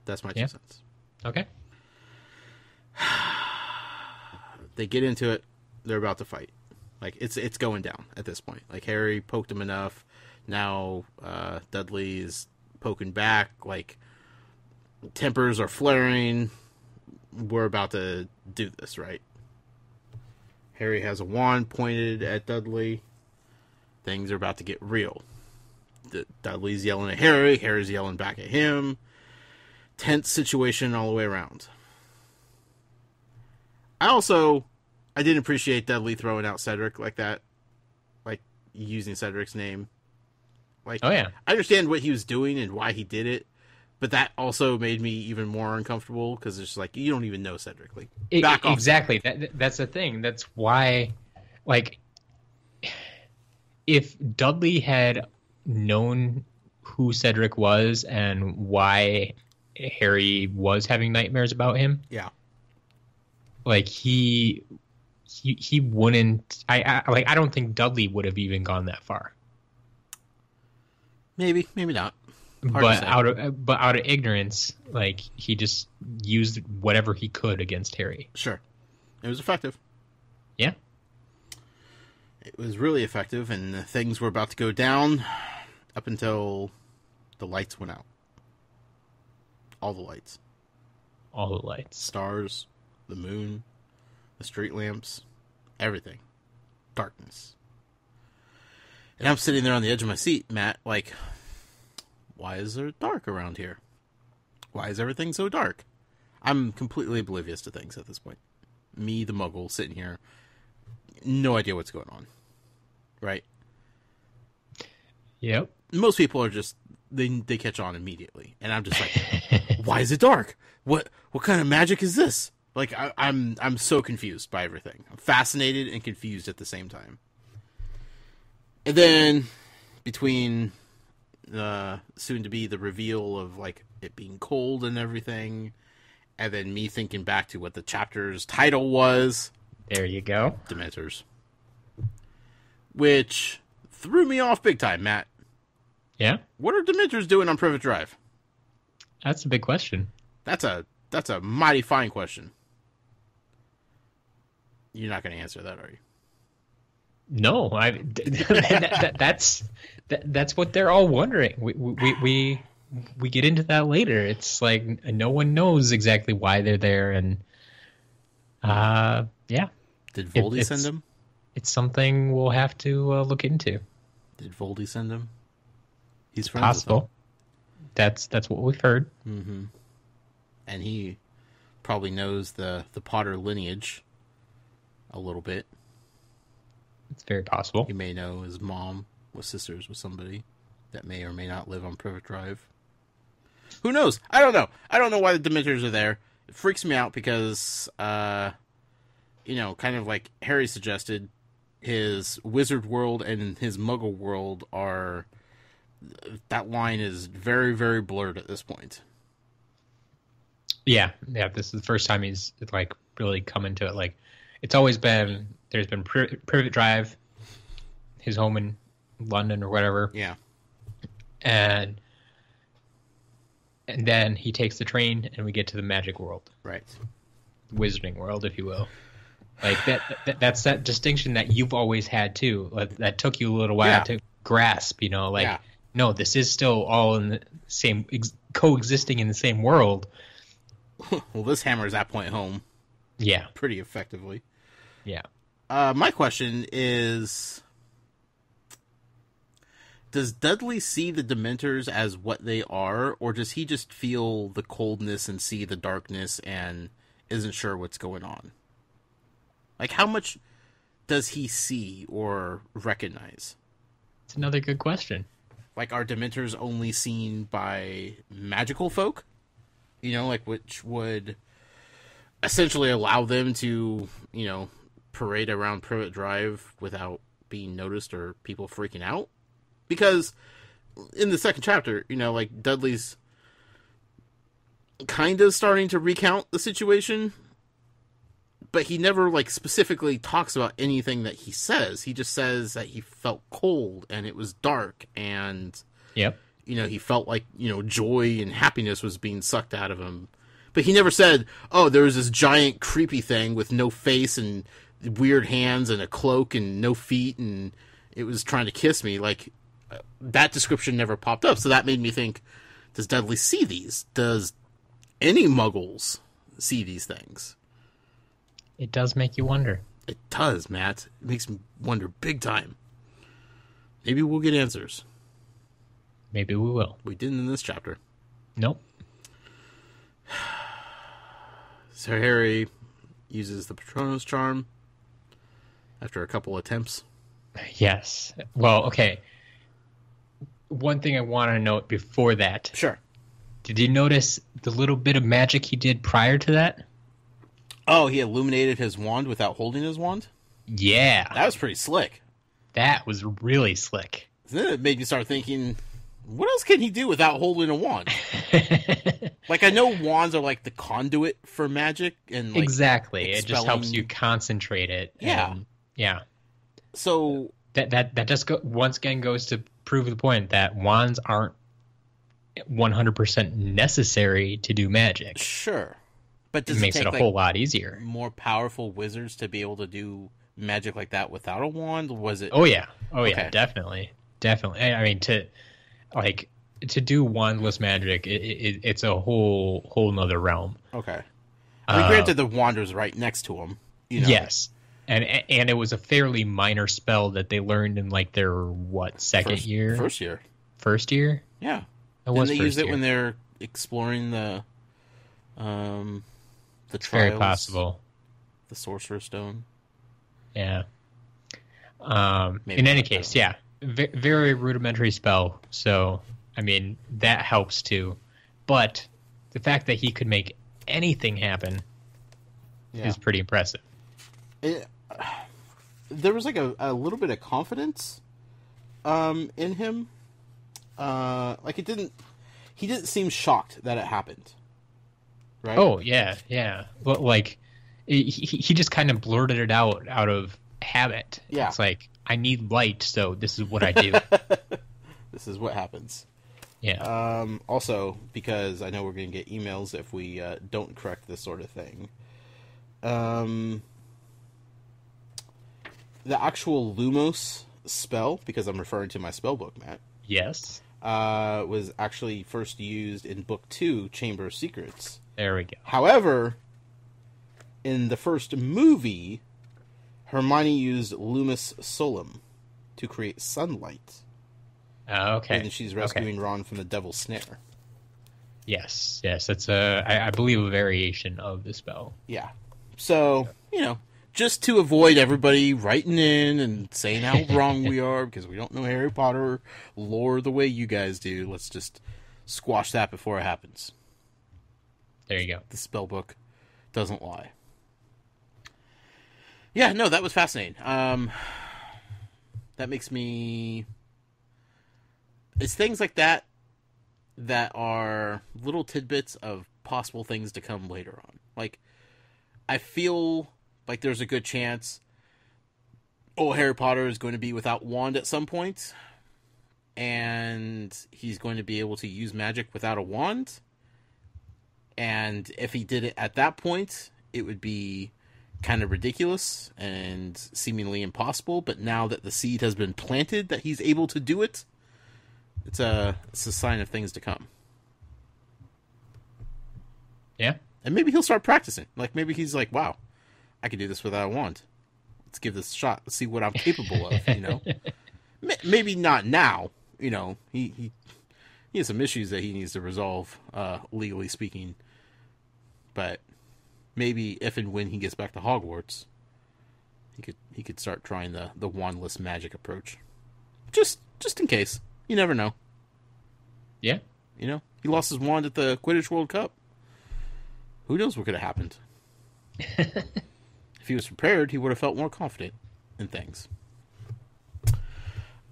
Speaker 2: that's my 2 cents.
Speaker 3: Okay.
Speaker 2: They get into it. They're about to fight. Like, it's going down at this point. Like, Harry poked him enough. Now, Dudley is poking back. Like, tempers are flaring. We're about to do this, right? Harry has a wand pointed at Dudley. Things are about to get real. Dudley's yelling at Harry. Harry's yelling back at him. Tense situation all the way around. I didn't appreciate Dudley throwing out Cedric like that. Like, using Cedric's name. Like,
Speaker 3: oh, yeah.
Speaker 2: I understand what he was doing and why he did it, but that also made me even more uncomfortable because it's just like, you don't even know Cedric. Like, back off.
Speaker 3: Exactly. That's the thing. That's why, like, if Dudley had known who Cedric was and why Harry was having nightmares about him,
Speaker 2: yeah,
Speaker 3: like, he wouldn't. I don't think Dudley would have even gone that far.
Speaker 2: Maybe not.
Speaker 3: But out of ignorance, like, he just used whatever he could against Harry.
Speaker 2: Sure, it was effective.
Speaker 3: Yeah,
Speaker 2: it was really effective, and things were about to go down up until the lights went out. All the lights.
Speaker 3: All the lights.
Speaker 2: Stars, the moon, the street lamps, everything. Darkness. And I'm sitting there on the edge of my seat, Matt, like, why is there dark around here? Why is everything so dark? I'm completely oblivious to things at this point. Me, the muggle, sitting here, no idea what's going on. Right?
Speaker 3: Yep.
Speaker 2: Most people are just, they catch on immediately. And I'm just like, why is it dark? What kind of magic is this? Like, I'm so confused by everything. I'm fascinated and confused at the same time. And then, between soon to be the reveal of, like, it being cold and everything, and then me thinking back to what the chapter's title was.
Speaker 3: There you go.
Speaker 2: Dementors. Which threw me off big time, Matt.
Speaker 3: Yeah?
Speaker 2: What are Dementors doing on Privet Drive?
Speaker 3: That's a big question.
Speaker 2: That's a mighty fine question. You're not going to answer that, are you?
Speaker 3: No, that's what they're all wondering. We get into that later. It's like no one knows exactly why they're there, and yeah.
Speaker 2: Did Voldy send them?
Speaker 3: It's something we'll have to look into.
Speaker 2: Did Voldy send them? He's friends
Speaker 3: possible. That's what we've heard.
Speaker 2: Mm-hmm. And he probably knows the Potter lineage a little bit.
Speaker 3: It's very possible.
Speaker 2: He may know his mom was sisters with somebody that may or may not live on Privet Drive. Who knows? I don't know. I don't know why the Dementors are there. It freaks me out because, kind of like Harry suggested, his wizard world and his muggle world are... That line is very, very blurred at this point.
Speaker 3: Yeah. This is the first time he's like really come into it. Like, it's always been, there's been Privet Drive, his home in London or whatever.
Speaker 2: Yeah.
Speaker 3: And then he takes the train and we get to the magic world.
Speaker 2: Right.
Speaker 3: Wizarding world, if you will. Like that's that distinction that you've always had too. Like, that took you a little while to grasp, you know, like, no, this is still all in the same, coexisting in the same world.
Speaker 2: Well, this hammers that point home.
Speaker 3: Yeah.
Speaker 2: Pretty effectively.
Speaker 3: Yeah.
Speaker 2: My question is, does Dudley see the Dementors as what they are, or does he just feel the coldness and see the darkness and isn't sure what's going on? Like, how much does he see or recognize?
Speaker 3: It's another good question.
Speaker 2: Like, are Dementors only seen by magical folk? You know, like, which would essentially allow them to, you know, parade around Privet Drive without being noticed or people freaking out? Because in the second chapter, you know, like, Dudley's kind of starting to recount the situation, but he never, like, specifically talks about anything that he says. He just says that he felt cold and it was dark and, you know, he felt like, you know, joy and happiness was being sucked out of him. But he never said, oh, there was this giant creepy thing with no face and weird hands and a cloak and no feet and it was trying to kiss me. Like, that description never popped up. So that made me think, does Dudley see these? Does any muggles see these things?
Speaker 3: It does make you wonder.
Speaker 2: It does, Matt. It makes me wonder big time. Maybe we'll get answers.
Speaker 3: Maybe we will.
Speaker 2: We didn't in this chapter.
Speaker 3: Nope.
Speaker 2: So Harry uses the Patronus charm after a couple attempts.
Speaker 3: Yes. Well, okay. One thing I want to note before that.
Speaker 2: Sure.
Speaker 3: Did you notice the little bit of magic he did prior to that?
Speaker 2: Oh, he illuminated his wand without holding his wand?
Speaker 3: Yeah.
Speaker 2: That was pretty slick.
Speaker 3: That was really slick.
Speaker 2: Then it made me start thinking, what else can he do without holding a wand? Like, I know wands are like the conduit for magic. And like,
Speaker 3: exactly. It just helps you concentrate it.
Speaker 2: Yeah.
Speaker 3: Yeah.
Speaker 2: So...
Speaker 3: That just once again goes to prove the point that wands aren't 100% necessary to do magic.
Speaker 2: Sure. But does
Speaker 3: it makes it a whole lot easier.
Speaker 2: More powerful wizards to be able to do magic like that without a wand? Was it?
Speaker 3: Oh yeah, yeah, definitely. I mean, to do wandless magic, it's a whole nother realm.
Speaker 2: Okay. I mean, granted, the wand was right next to him. You know?
Speaker 3: Yes, and it was a fairly minor spell that they learned in like their second year?
Speaker 2: First year.
Speaker 3: First year?
Speaker 2: Yeah.
Speaker 3: And
Speaker 2: they use it when they're exploring the
Speaker 3: it's
Speaker 2: trials,
Speaker 3: very possible.
Speaker 2: The Sorcerer's Stone.
Speaker 3: Yeah. In any case, yeah. Very rudimentary spell. So, I mean, that helps too. But the fact that he could make anything happen is pretty impressive.
Speaker 2: There was like a little bit of confidence in him. Like he didn't seem shocked that it happened. Right?
Speaker 3: Oh, yeah. Well, like, he just kind of blurted it out of habit.
Speaker 2: Yeah.
Speaker 3: It's like, I need light, so this is what I do.
Speaker 2: This is what happens.
Speaker 3: Yeah.
Speaker 2: Also, because I know we're going to get emails if we don't correct this sort of thing. The actual Lumos spell, because I'm referring to my spell book, Matt.
Speaker 3: Yes.
Speaker 2: Was actually first used in Book 2, Chamber of Secrets.
Speaker 3: There we go.
Speaker 2: However, in the first movie, Hermione used Lumis Solum to create sunlight.
Speaker 3: Okay.
Speaker 2: And she's rescuing Ron from the Devil's Snare.
Speaker 3: Yes. That's I believe a variation of the spell.
Speaker 2: Yeah. So, you know, just to avoid everybody writing in and saying how wrong we are because we don't know Harry Potter lore the way you guys do, let's just squash that before it happens.
Speaker 3: There you go.
Speaker 2: The spell book doesn't lie. Yeah, no, that was fascinating. That makes me... It's things like that that are little tidbits of possible things to come later on. Like, I feel like there's a good chance Harry Potter is going to be without wand at some point, and he's going to be able to use magic without a wand. And if he did it at that point, it would be kind of ridiculous and seemingly impossible. But now that the seed has been planted that he's able to do it, it's a sign of things to come.
Speaker 3: Yeah.
Speaker 2: And maybe he'll start practicing. Like, maybe he's like, wow, I can do this without a wand. Let's give this a shot. Let's see what I'm capable of, you know? Maybe not now, you know. He has some issues that he needs to resolve, legally speaking. But maybe if and when he gets back to Hogwarts, he could start trying the wandless magic approach. Just in case. You never know.
Speaker 3: Yeah.
Speaker 2: You know, he lost his wand at the Quidditch World Cup. Who knows what could have happened? If he was prepared, he would have felt more confident in things.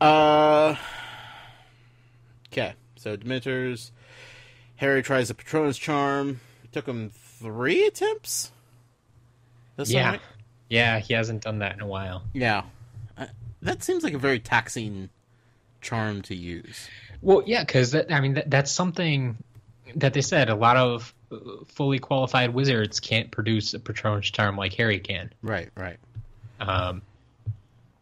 Speaker 2: Okay, so Dementors. Harry tries the Patronus charm. It took him 3 attempts?
Speaker 3: Yeah.
Speaker 2: Right?
Speaker 3: Yeah, he hasn't done that in a while.
Speaker 2: Yeah. That seems like a very taxing charm to use.
Speaker 3: Well, yeah, because that's something that they said a lot of fully qualified wizards can't produce a Patronus charm like Harry can.
Speaker 2: Right.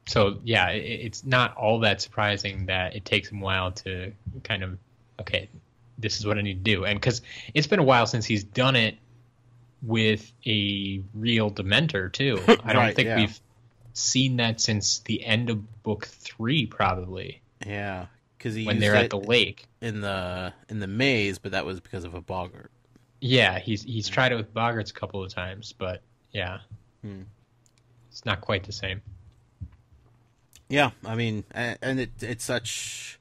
Speaker 3: So, yeah, it's not all that surprising that it takes him a while to kind of, okay, this is what I need to do. And because it's been a while since he's done it with a real Dementor, too. I don't think we've seen that since the end of book 3, probably.
Speaker 2: Yeah, because
Speaker 3: when they're at the lake
Speaker 2: in the maze, but that was because of a boggart.
Speaker 3: Yeah, he's tried it with boggarts a couple of times, but yeah, it's not quite the same.
Speaker 2: Yeah, I mean, and it's such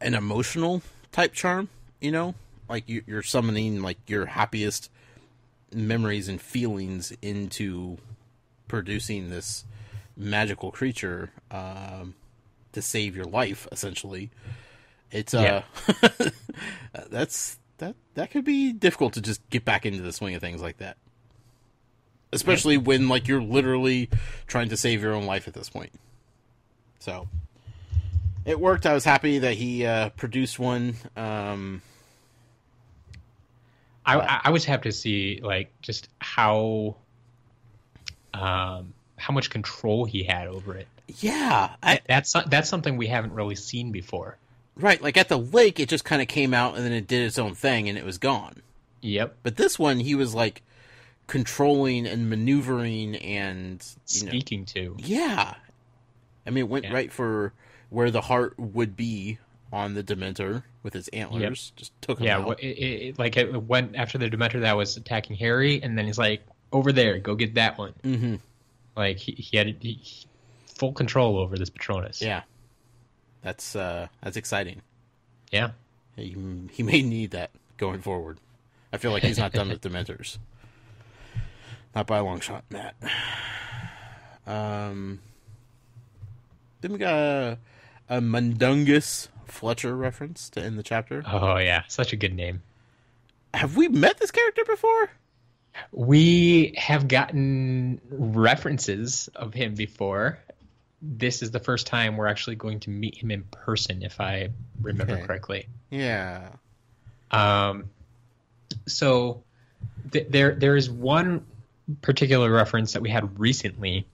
Speaker 2: an emotional type charm, you know, like you're summoning like your happiest memories and feelings into producing this magical creature to save your life, essentially. It's that could be difficult to just get back into the swing of things like that, especially when like you're literally trying to save your own life at this point. So it worked. I was happy that he produced one.
Speaker 3: I was happy to see like just how much control he had over it.
Speaker 2: Yeah,
Speaker 3: that's something we haven't really seen before.
Speaker 2: Right, like at the lake, it just kind of came out and then it did its own thing and it was gone.
Speaker 3: Yep.
Speaker 2: But this one, he was like controlling and maneuvering and
Speaker 3: speaking to.
Speaker 2: Yeah, I mean, it went right for where the heart would be on the Dementor with its antlers. Yep. Just took him out.
Speaker 3: It went after the Dementor that was attacking Harry, and then he's like, "Over there, go get that one."
Speaker 2: Mm-hmm.
Speaker 3: Like he had full control over this Patronus.
Speaker 2: Yeah, that's exciting.
Speaker 3: Yeah,
Speaker 2: he may need that going forward. I feel like he's not done with Dementors. Not by a long shot, Matt. Then we got a Mundungus Fletcher reference to end the chapter.
Speaker 3: Oh yeah, such a good name.
Speaker 2: Have we met this character before?
Speaker 3: We have gotten references of him before. This is the first time we're actually going to meet him in person, if I remember correctly.
Speaker 2: Yeah.
Speaker 3: So there is one particular reference that we had recently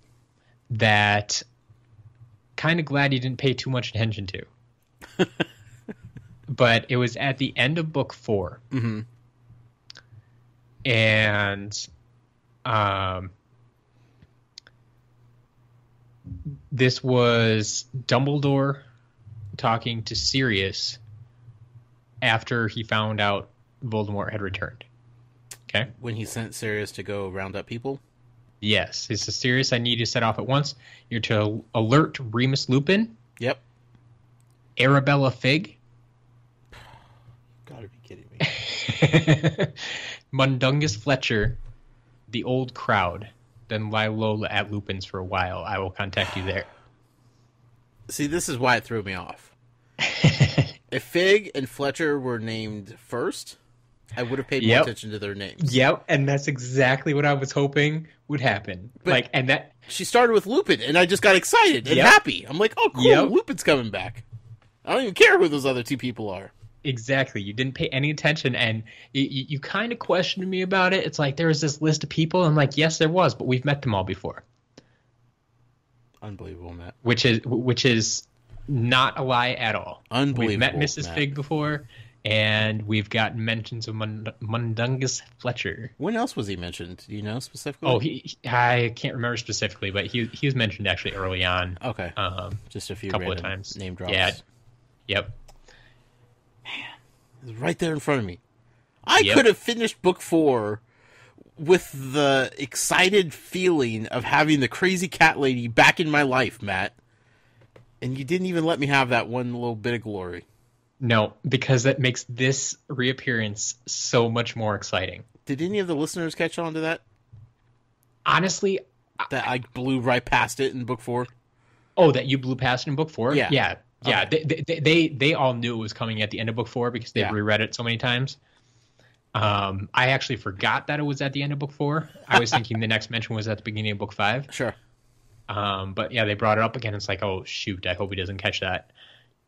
Speaker 3: that kind of glad you didn't pay too much attention to. But it was at the end of book 4.
Speaker 2: Mm-hmm.
Speaker 3: And this was Dumbledore talking to Sirius after he found out Voldemort had returned. Okay?
Speaker 2: When he sent Sirius to go round up people?
Speaker 3: Yes. He says, Sirius, I need you to set off at once. You're to alert Remus Lupin.
Speaker 2: Yep.
Speaker 3: Arabella Figg.
Speaker 2: Gotta be kidding me.
Speaker 3: Mundungus Fletcher, the old crowd. Then lie low at Lupin's for a while. I will contact you there.
Speaker 2: See, this is why it threw me off. If Fig and Fletcher were named first, I would have paid more attention to their names.
Speaker 3: Yep, and that's exactly what I was hoping would happen.
Speaker 2: But she started with Lupin, and I just got excited and happy. I'm like, oh, cool, Lupin's coming back. I don't even care who those other two people are.
Speaker 3: Exactly. You didn't pay any attention, and you kind of questioned me about it. It's like, there was this list of people. I'm like, yes, there was, but we've met them all before.
Speaker 2: Unbelievable, Matt.
Speaker 3: Which is not a lie at all.
Speaker 2: Unbelievable.
Speaker 3: We've met Mrs. Fig before, and we've gotten mentions of Mundungus Fletcher.
Speaker 2: When else was he mentioned? Do you know specifically?
Speaker 3: Oh, I can't remember specifically, but he was mentioned actually early on.
Speaker 2: Okay. Just a few
Speaker 3: couple of times.
Speaker 2: Name drops.
Speaker 3: Yeah. Yep.
Speaker 2: Man, it's right there in front of me. I could have finished book 4 with the excited feeling of having the crazy cat lady back in my life, Matt. And you didn't even let me have that one little bit of glory.
Speaker 3: No, because that makes this reappearance so much more exciting.
Speaker 2: Did any of the listeners catch on to that?
Speaker 3: Honestly,
Speaker 2: that I blew right past it in book 4?
Speaker 3: Oh, that you blew past it in book 4?
Speaker 2: Yeah.
Speaker 3: Yeah.
Speaker 2: Okay.
Speaker 3: They all knew it was coming at the end of book 4 because they've reread it so many times. I actually forgot that it was at the end of book 4. I was thinking the next mention was at the beginning of book 5.
Speaker 2: Sure.
Speaker 3: But yeah, they brought it up again. It's like, oh shoot, I hope he doesn't catch that.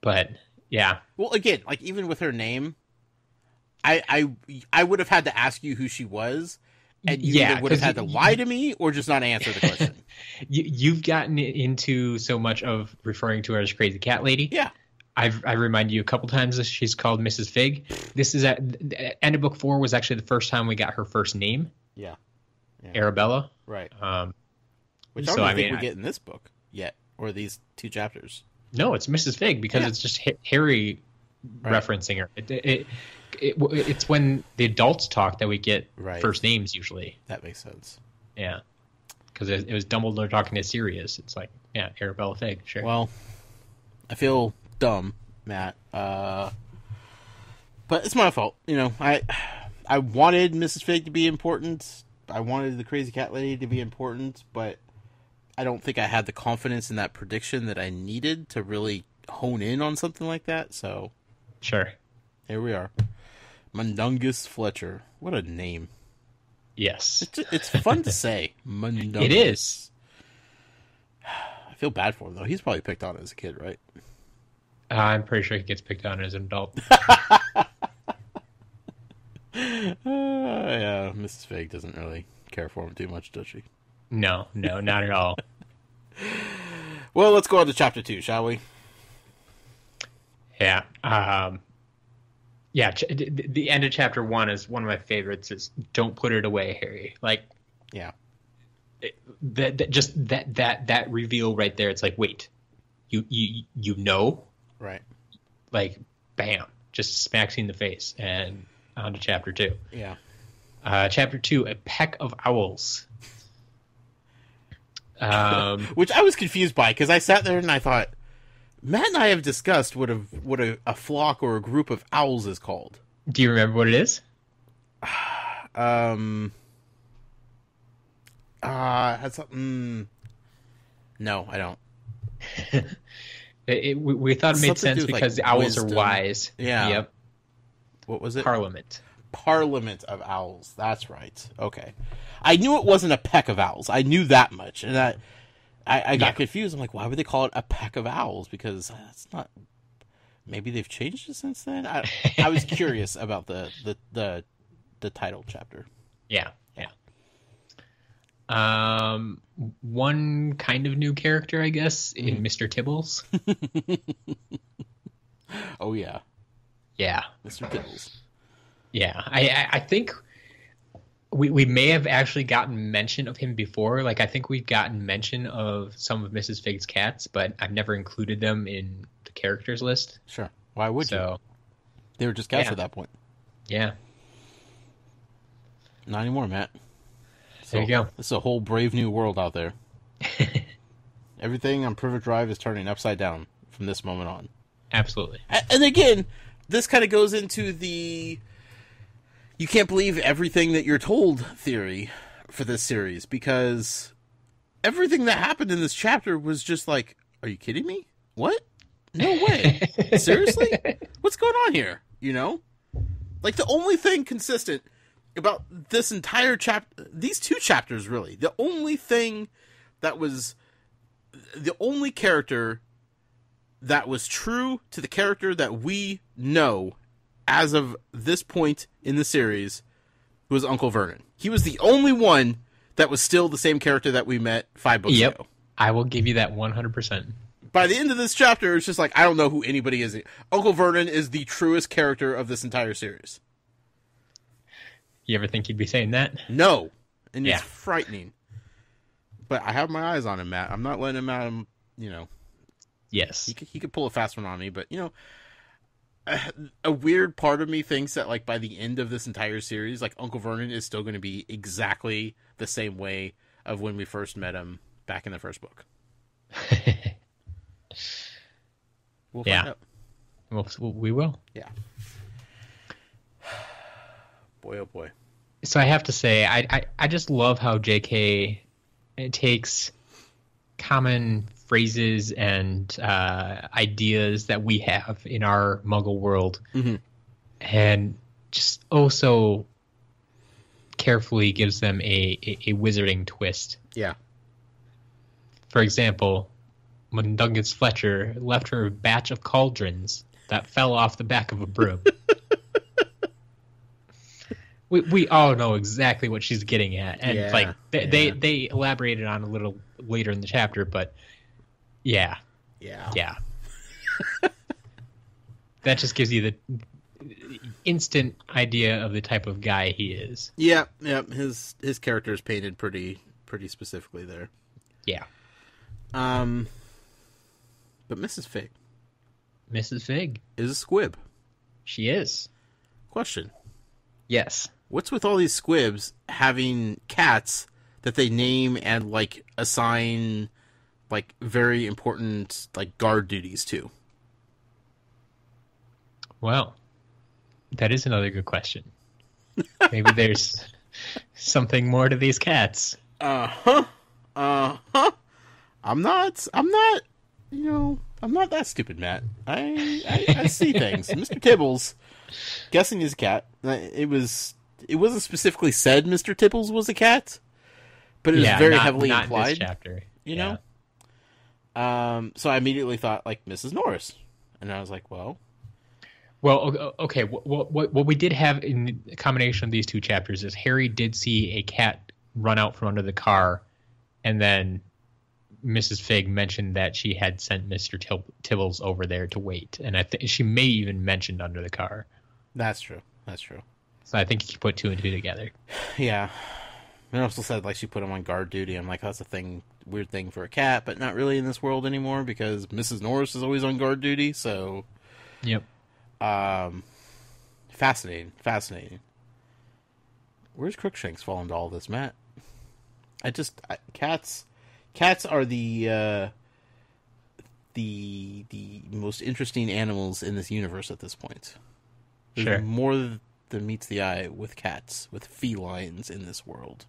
Speaker 3: But yeah.
Speaker 2: Well, again, like even with her name, I would have had to ask you who she was, and you either would have had to lie to me or just not answer the question.
Speaker 3: You've gotten into so much of referring to her as Crazy Cat Lady.
Speaker 2: Yeah.
Speaker 3: I reminded you a couple times that she's called Mrs. Fig. This is at the end of book 4 was actually the first time we got her first name.
Speaker 2: Yeah.
Speaker 3: Arabella.
Speaker 2: Right. Which
Speaker 3: so,
Speaker 2: I don't think we get in this book yet, or these 2 chapters.
Speaker 3: No, it's Mrs. Fig because it's just Harry referencing her. It's when the adults talk that we get first names usually.
Speaker 2: That makes sense.
Speaker 3: Yeah. Because it was Dumbledore talking to Sirius. It's like, yeah, Arabella Fig, sure.
Speaker 2: Well, I feel dumb, Matt. But it's my fault. You know, I wanted Mrs. Fig to be important. I wanted the Crazy Cat Lady to be important, but I don't think I had the confidence in that prediction that I needed to really hone in on something like that. So,
Speaker 3: sure.
Speaker 2: Here we are. Mundungus Fletcher. What a name.
Speaker 3: Yes.
Speaker 2: It's fun to say. Mundungus.
Speaker 3: It is.
Speaker 2: I feel bad for him, though. He's probably picked on as a kid, right?
Speaker 3: I'm pretty sure he gets picked on as an adult.
Speaker 2: Yeah, Mrs. Fig doesn't really care for him too much, does she?
Speaker 3: No, not at all.
Speaker 2: Well, let's go on to chapter 2, shall we?
Speaker 3: Yeah. The end of chapter 1 is one of my favorites. Is don't put it away, Harry. Like,
Speaker 2: yeah.
Speaker 3: That reveal right there. It's like, wait, you know,
Speaker 2: right?
Speaker 3: Like, bam, just smacks you in the face, and on to chapter 2.
Speaker 2: Yeah.
Speaker 3: Chapter 2, a Peck of Owls.
Speaker 2: Which I was confused by, because I sat there and I thought, Matt and I have discussed what a flock or a group of owls is called.
Speaker 3: Do you remember what it is?
Speaker 2: Had something. No, I don't.
Speaker 3: We thought it made sense because the owls are wise.
Speaker 2: Yeah.
Speaker 3: Yep.
Speaker 2: What was it?
Speaker 3: Parliament
Speaker 2: of Owls. That's right. Okay. I knew it wasn't a peck of owls. I knew that much. And I got confused. I'm like, why would they call it a peck of owls? Because that's not... Maybe they've changed it since then? I was curious about the title chapter.
Speaker 3: Yeah. One kind of new character, I guess, in Mr. Tibbles.
Speaker 2: Oh, yeah.
Speaker 3: Yeah.
Speaker 2: Mr. Tibbles.
Speaker 3: Yeah. I think we may have actually gotten mention of him before. Like, I think we've gotten mention of some of Mrs. Fig's cats, but I've never included them in the characters list.
Speaker 2: Sure. Why would you? They were just cats at that point.
Speaker 3: Yeah.
Speaker 2: Not anymore, Matt. So,
Speaker 3: there you go.
Speaker 2: This is a whole brave new world out there. Everything on Privet Drive is turning upside down from this moment on.
Speaker 3: Absolutely.
Speaker 2: And again, this kind of goes into the you can't believe everything that you're told theory for this series, because everything that happened in this chapter was just like, are you kidding me? what? No way. Seriously? What's going on here? You know? Like, the only thing consistent about this entire chapter, these two chapters, really, the only thing that was, the only character that was true to the character that we know as of this point in the series was Uncle Vernon. He was the only one that was still the same character that we met 5 books ago.
Speaker 3: I will give you that 100%.
Speaker 2: By the end of this chapter, it's just like, I don't know who anybody is. Uncle Vernon is the truest character of this entire series.
Speaker 3: You ever think you'd be saying that?
Speaker 2: No. And it's frightening. But I have my eyes on him, Matt. I'm not letting him out of, you know.
Speaker 3: Yes.
Speaker 2: He could pull a fast one on me, but, you know, a weird part of me thinks that, like, by the end of this entire series, like, Uncle Vernon is still going to be exactly the same way of when we first met him back in the first book. We'll find out.
Speaker 3: We will.
Speaker 2: Yeah. Boy, oh boy.
Speaker 3: So I have to say, I just love how J.K. takes common phrases and ideas that we have in our Muggle world, and just so carefully gives them a wizarding twist.
Speaker 2: Yeah.
Speaker 3: For example, Mundungus Fletcher left her a batch of cauldrons that fell off the back of a broom. We all know exactly what she's getting at, and they elaborated on a little later in the chapter, but yeah. That just gives you the instant idea of the type of guy he is.
Speaker 2: Yeah. His character is painted pretty specifically there.
Speaker 3: Yeah.
Speaker 2: But Mrs. Fig is a squib.
Speaker 3: She is.
Speaker 2: Question.
Speaker 3: Yes.
Speaker 2: What's with all these squibs having cats that they name and, like, assign, like, very important, like, guard duties to?
Speaker 3: Well, that is another good question. Maybe there's something more to these cats.
Speaker 2: I'm not, you know, I'm not that stupid, Matt. I see things. Mr. Tibbles, guessing he's a cat. It wasn't specifically said Mr. Tibbles was a cat, but it was very heavily
Speaker 3: not
Speaker 2: implied.
Speaker 3: In this chapter,
Speaker 2: you know. So I immediately thought, like, Mrs. Norris, and I was like, well,
Speaker 3: okay. What we did have in the combination of these two chapters is Harry did see a cat run out from under the car, and then Mrs. Fig mentioned that she had sent Mr. Tibbles over there to wait, and I think she may even mentioned under the car.
Speaker 2: That's true.
Speaker 3: So I think you put 2 and 2 together.
Speaker 2: Yeah. It also said, like, she put him on guard duty. I'm like, that's weird thing for a cat, but not really in this world anymore because Mrs. Norris is always on guard duty, so.
Speaker 3: Yep.
Speaker 2: Fascinating. Where's Crookshanks fall into all this, Matt? Cats are the most interesting animals in this universe at this point. There's more than meets the eye with cats, with felines in this world.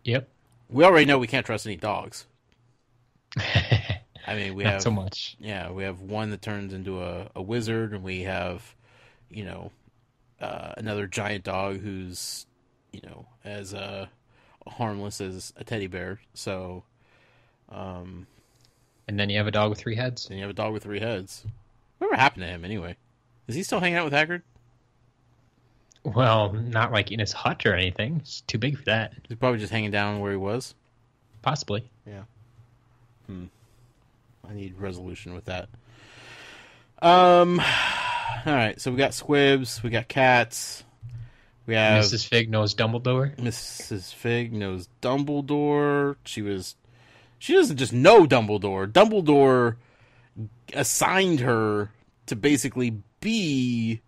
Speaker 3: Yep.
Speaker 2: We already know we can't trust any dogs. I mean, we
Speaker 3: Not
Speaker 2: have
Speaker 3: so much.
Speaker 2: Yeah, we have one that turns into a wizard, and we have, you know, another giant dog who's, you know, as harmless as a teddy bear. So,
Speaker 3: and then you have a dog with 3 heads.
Speaker 2: Whatever happened to him anyway? Is he still hanging out with Hagrid?
Speaker 3: Well, not like in his hut or anything. It's too big for that.
Speaker 2: He's probably just hanging down where he was.
Speaker 3: Possibly.
Speaker 2: Yeah. I need resolution with that. All right, so we got squibs, we got cats, we have
Speaker 3: Mrs. Fig knows Dumbledore.
Speaker 2: Mrs. Fig knows Dumbledore. She doesn't just know Dumbledore. Dumbledore assigned her to basically be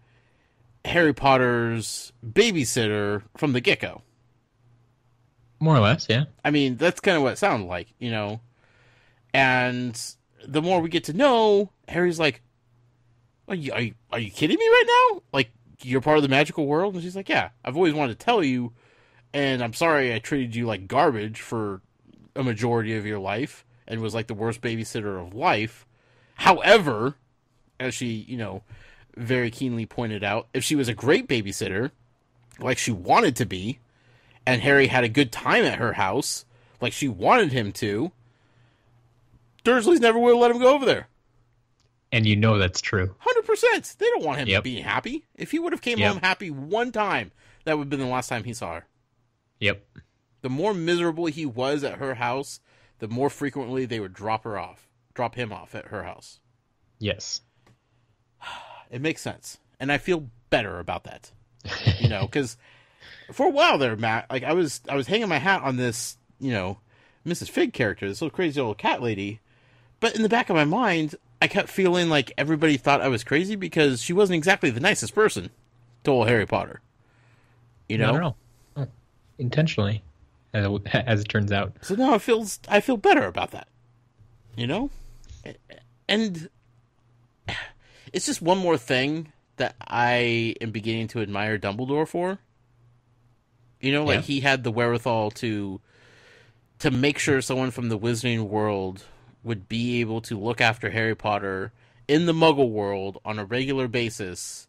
Speaker 2: Harry Potter's babysitter from the get-go.
Speaker 3: More or less, yeah.
Speaker 2: I mean, that's kind of what it sounded like, you know. And the more we get to know, Harry's like, are you kidding me right now? Like, you're part of the magical world? And she's like, yeah, I've always wanted to tell you, and I'm sorry I treated you like garbage for a majority of your life and was like the worst babysitter of life. However, as she, very keenly pointed out, if she was a great babysitter, like she wanted to be, and Harry had a good time at her house, like she wanted him to, Dursleys never would have let him go over there.
Speaker 3: And that's true.
Speaker 2: 100%. They don't want him to be happy. If he would have came home happy one time, that would have been the last time he saw her.
Speaker 3: Yep.
Speaker 2: The more miserable he was at her house, the more frequently they would drop him off at her house.
Speaker 3: Yes.
Speaker 2: It makes sense. And I feel better about that. Because for a while there, Matt, like I was hanging my hat on this, Mrs. Fig character, this little crazy little cat lady. But in the back of my mind, I kept feeling like everybody thought I was crazy because she wasn't exactly the nicest person to old Harry Potter.
Speaker 3: Not at all. Oh, intentionally, as it turns out.
Speaker 2: So now I feel better about that. And it's just one more thing that I am beginning to admire Dumbledore for. He had the wherewithal to make sure someone from the Wizarding world would be able to look after Harry Potter in the Muggle world on a regular basis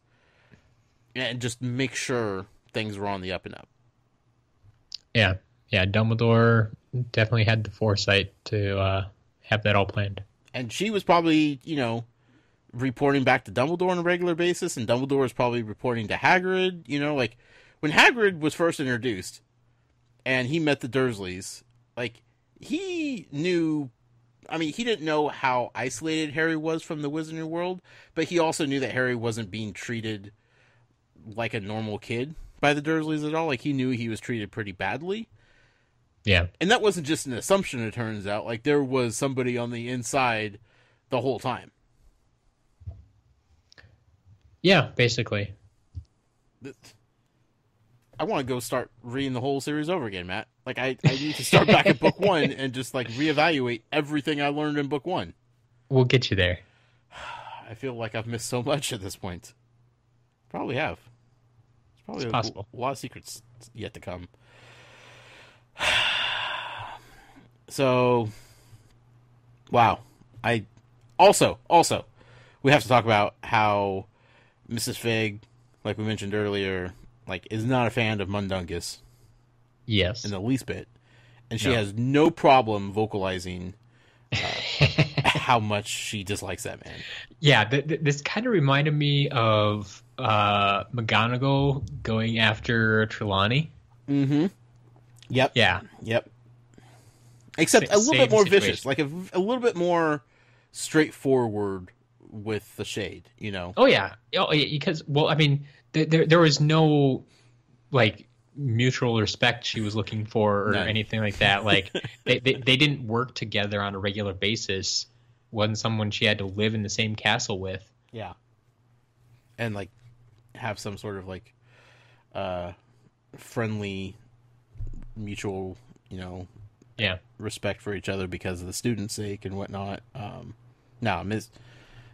Speaker 2: and just make sure things were on the up and up.
Speaker 3: Yeah. Yeah, Dumbledore definitely had the foresight to have that all planned.
Speaker 2: And she was probably, reporting back to Dumbledore on a regular basis, and Dumbledore was probably reporting to Hagrid, like when Hagrid was first introduced and he met the Dursleys, like he knew, he didn't know how isolated Harry was from the Wizarding world, but he also knew that Harry wasn't being treated like a normal kid by the Dursleys at all. Like he knew he was treated pretty badly.
Speaker 3: Yeah.
Speaker 2: And that wasn't just an assumption, it turns out. Like there was somebody on the inside the whole time.
Speaker 3: Yeah, basically.
Speaker 2: I want to go start reading the whole series over again, Matt. Like, I need to start back at book 1 and just, like, reevaluate everything I learned in book 1.
Speaker 3: We'll get you there.
Speaker 2: I feel like I've missed so much at this point. Probably have. There's probably
Speaker 3: possible.
Speaker 2: A lot of secrets yet to come. So, wow. Also, we have to talk about how Mrs. Fig, like we mentioned earlier, like is not a fan of Mundungus.
Speaker 3: Yes.
Speaker 2: In the least bit. And she has no problem vocalizing how much she dislikes that man.
Speaker 3: Yeah, this kind of reminded me of McGonagall going after Trelawney.
Speaker 2: Mm-hmm. Yep.
Speaker 3: Yeah.
Speaker 2: Yep. Except a little bit more vicious, like a little bit more straightforward with the shade,
Speaker 3: Oh yeah, because there was no like mutual respect she was looking for or anything like that. Like they didn't work together on a regular basis. Wasn't someone she had to live in the same castle with.
Speaker 2: Yeah, and like have some sort of like friendly, mutual, respect for each other because of the student's sake and whatnot. No,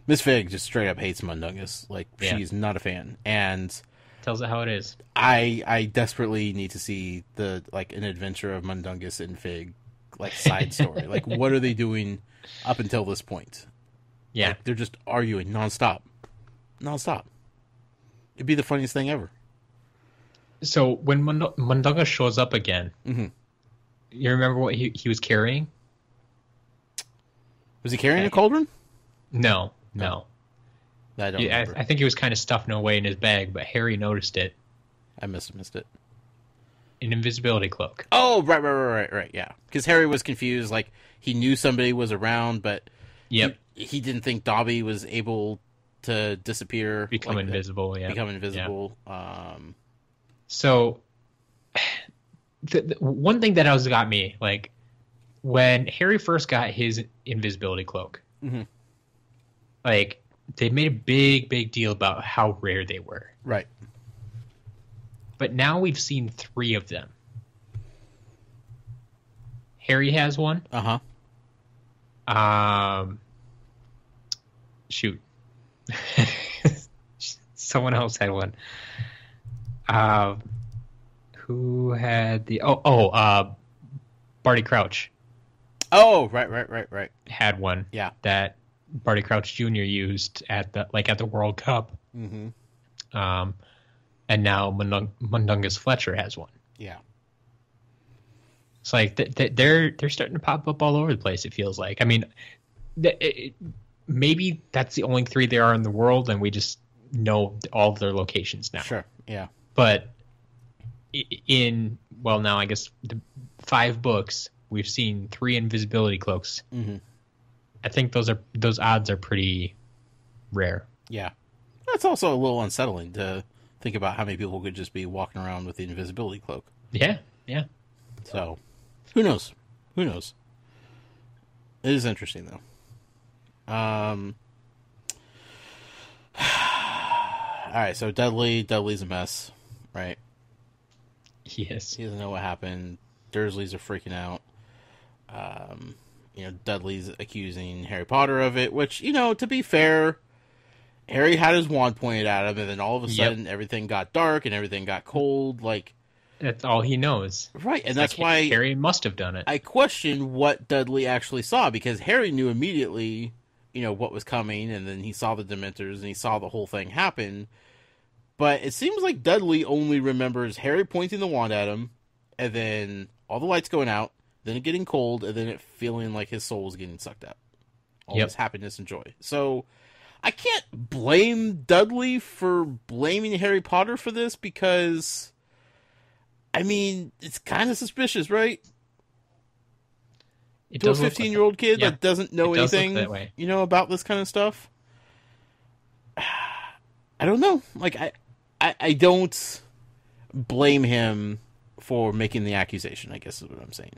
Speaker 2: Miss Fig just straight up hates Mundungus. Like she's not a fan, and
Speaker 3: tells it how it is.
Speaker 2: I desperately need to see an adventure of Mundungus and Fig, like side story. Like what are they doing up until this point?
Speaker 3: Yeah,
Speaker 2: like, they're just arguing nonstop. It'd be the funniest thing ever.
Speaker 3: So when Mundungus shows up again, you remember what he was carrying?
Speaker 2: Was he carrying a cauldron?
Speaker 3: No.
Speaker 2: I don't remember.
Speaker 3: I think he was kind of stuffing away in his bag, but Harry noticed it.
Speaker 2: I missed it.
Speaker 3: An invisibility cloak.
Speaker 2: Oh, right, yeah. Because Harry was confused. Like, he knew somebody was around, but he didn't think Dobby was able to disappear.
Speaker 3: Become invisible.
Speaker 2: Yeah.
Speaker 3: So, the one thing that always got me, like, when Harry first got his invisibility cloak, like, they made a big deal about how rare they were.
Speaker 2: Right.
Speaker 3: But now we've seen 3 of them. Harry has one. Shoot. Someone else had one. Who had the... Barty Crouch.
Speaker 2: Oh, right.
Speaker 3: Had one.
Speaker 2: Yeah.
Speaker 3: That Barty Crouch Jr. used at the World Cup.
Speaker 2: Mm-hmm.
Speaker 3: And now Mundungus Fletcher has one.
Speaker 2: Yeah.
Speaker 3: It's like they're starting to pop up all over the place, it feels like. I mean, maybe that's the only 3 there are in the world, and we just know all of their locations now.
Speaker 2: Sure, yeah.
Speaker 3: But now I guess the 5 books, we've seen 3 invisibility cloaks.
Speaker 2: Mm-hmm.
Speaker 3: I think those odds are pretty rare.
Speaker 2: Yeah. That's also a little unsettling to think about how many people could just be walking around with the invisibility cloak.
Speaker 3: Yeah, yeah.
Speaker 2: So, who knows? Who knows? It is interesting, though. All right, so Dudley's a mess, right?
Speaker 3: Yes.
Speaker 2: He doesn't know what happened. Dursleys are freaking out. Dudley's accusing Harry Potter of it, which, to be fair, Harry had his wand pointed at him, and then all of a sudden everything got dark and everything got cold. Like,
Speaker 3: that's all he knows.
Speaker 2: Right, and
Speaker 3: it's
Speaker 2: that's why
Speaker 3: Harry must have done it.
Speaker 2: I question what Dudley actually saw, because Harry knew immediately, what was coming, and then he saw the Dementors, and he saw the whole thing happen. But it seems like Dudley only remembers Harry pointing the wand at him, and then all the lights going out, then it getting cold, and then it feeling like his soul was getting sucked out. All this happiness and joy. So I can't blame Dudley for blaming Harry Potter for this, because, I mean, it's kind of suspicious, right? To a 15-year-old kid that doesn't know anything, about this kind of stuff. I don't know. Like, I don't blame him for making the accusation, I guess is what I'm saying.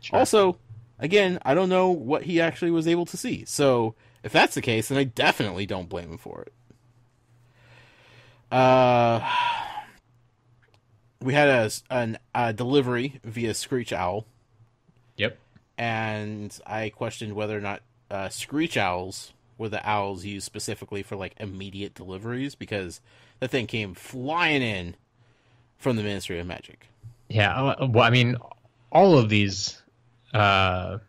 Speaker 2: Sure. Also, again, I don't know what he actually was able to see. So, if that's the case, then I definitely don't blame him for it. We had a delivery via Screech Owl.
Speaker 3: Yep.
Speaker 2: And I questioned whether or not Screech Owls were the owls used specifically for, like, immediate deliveries, because that thing came flying in from the Ministry of Magic.
Speaker 3: Yeah, well, I mean, all of these owls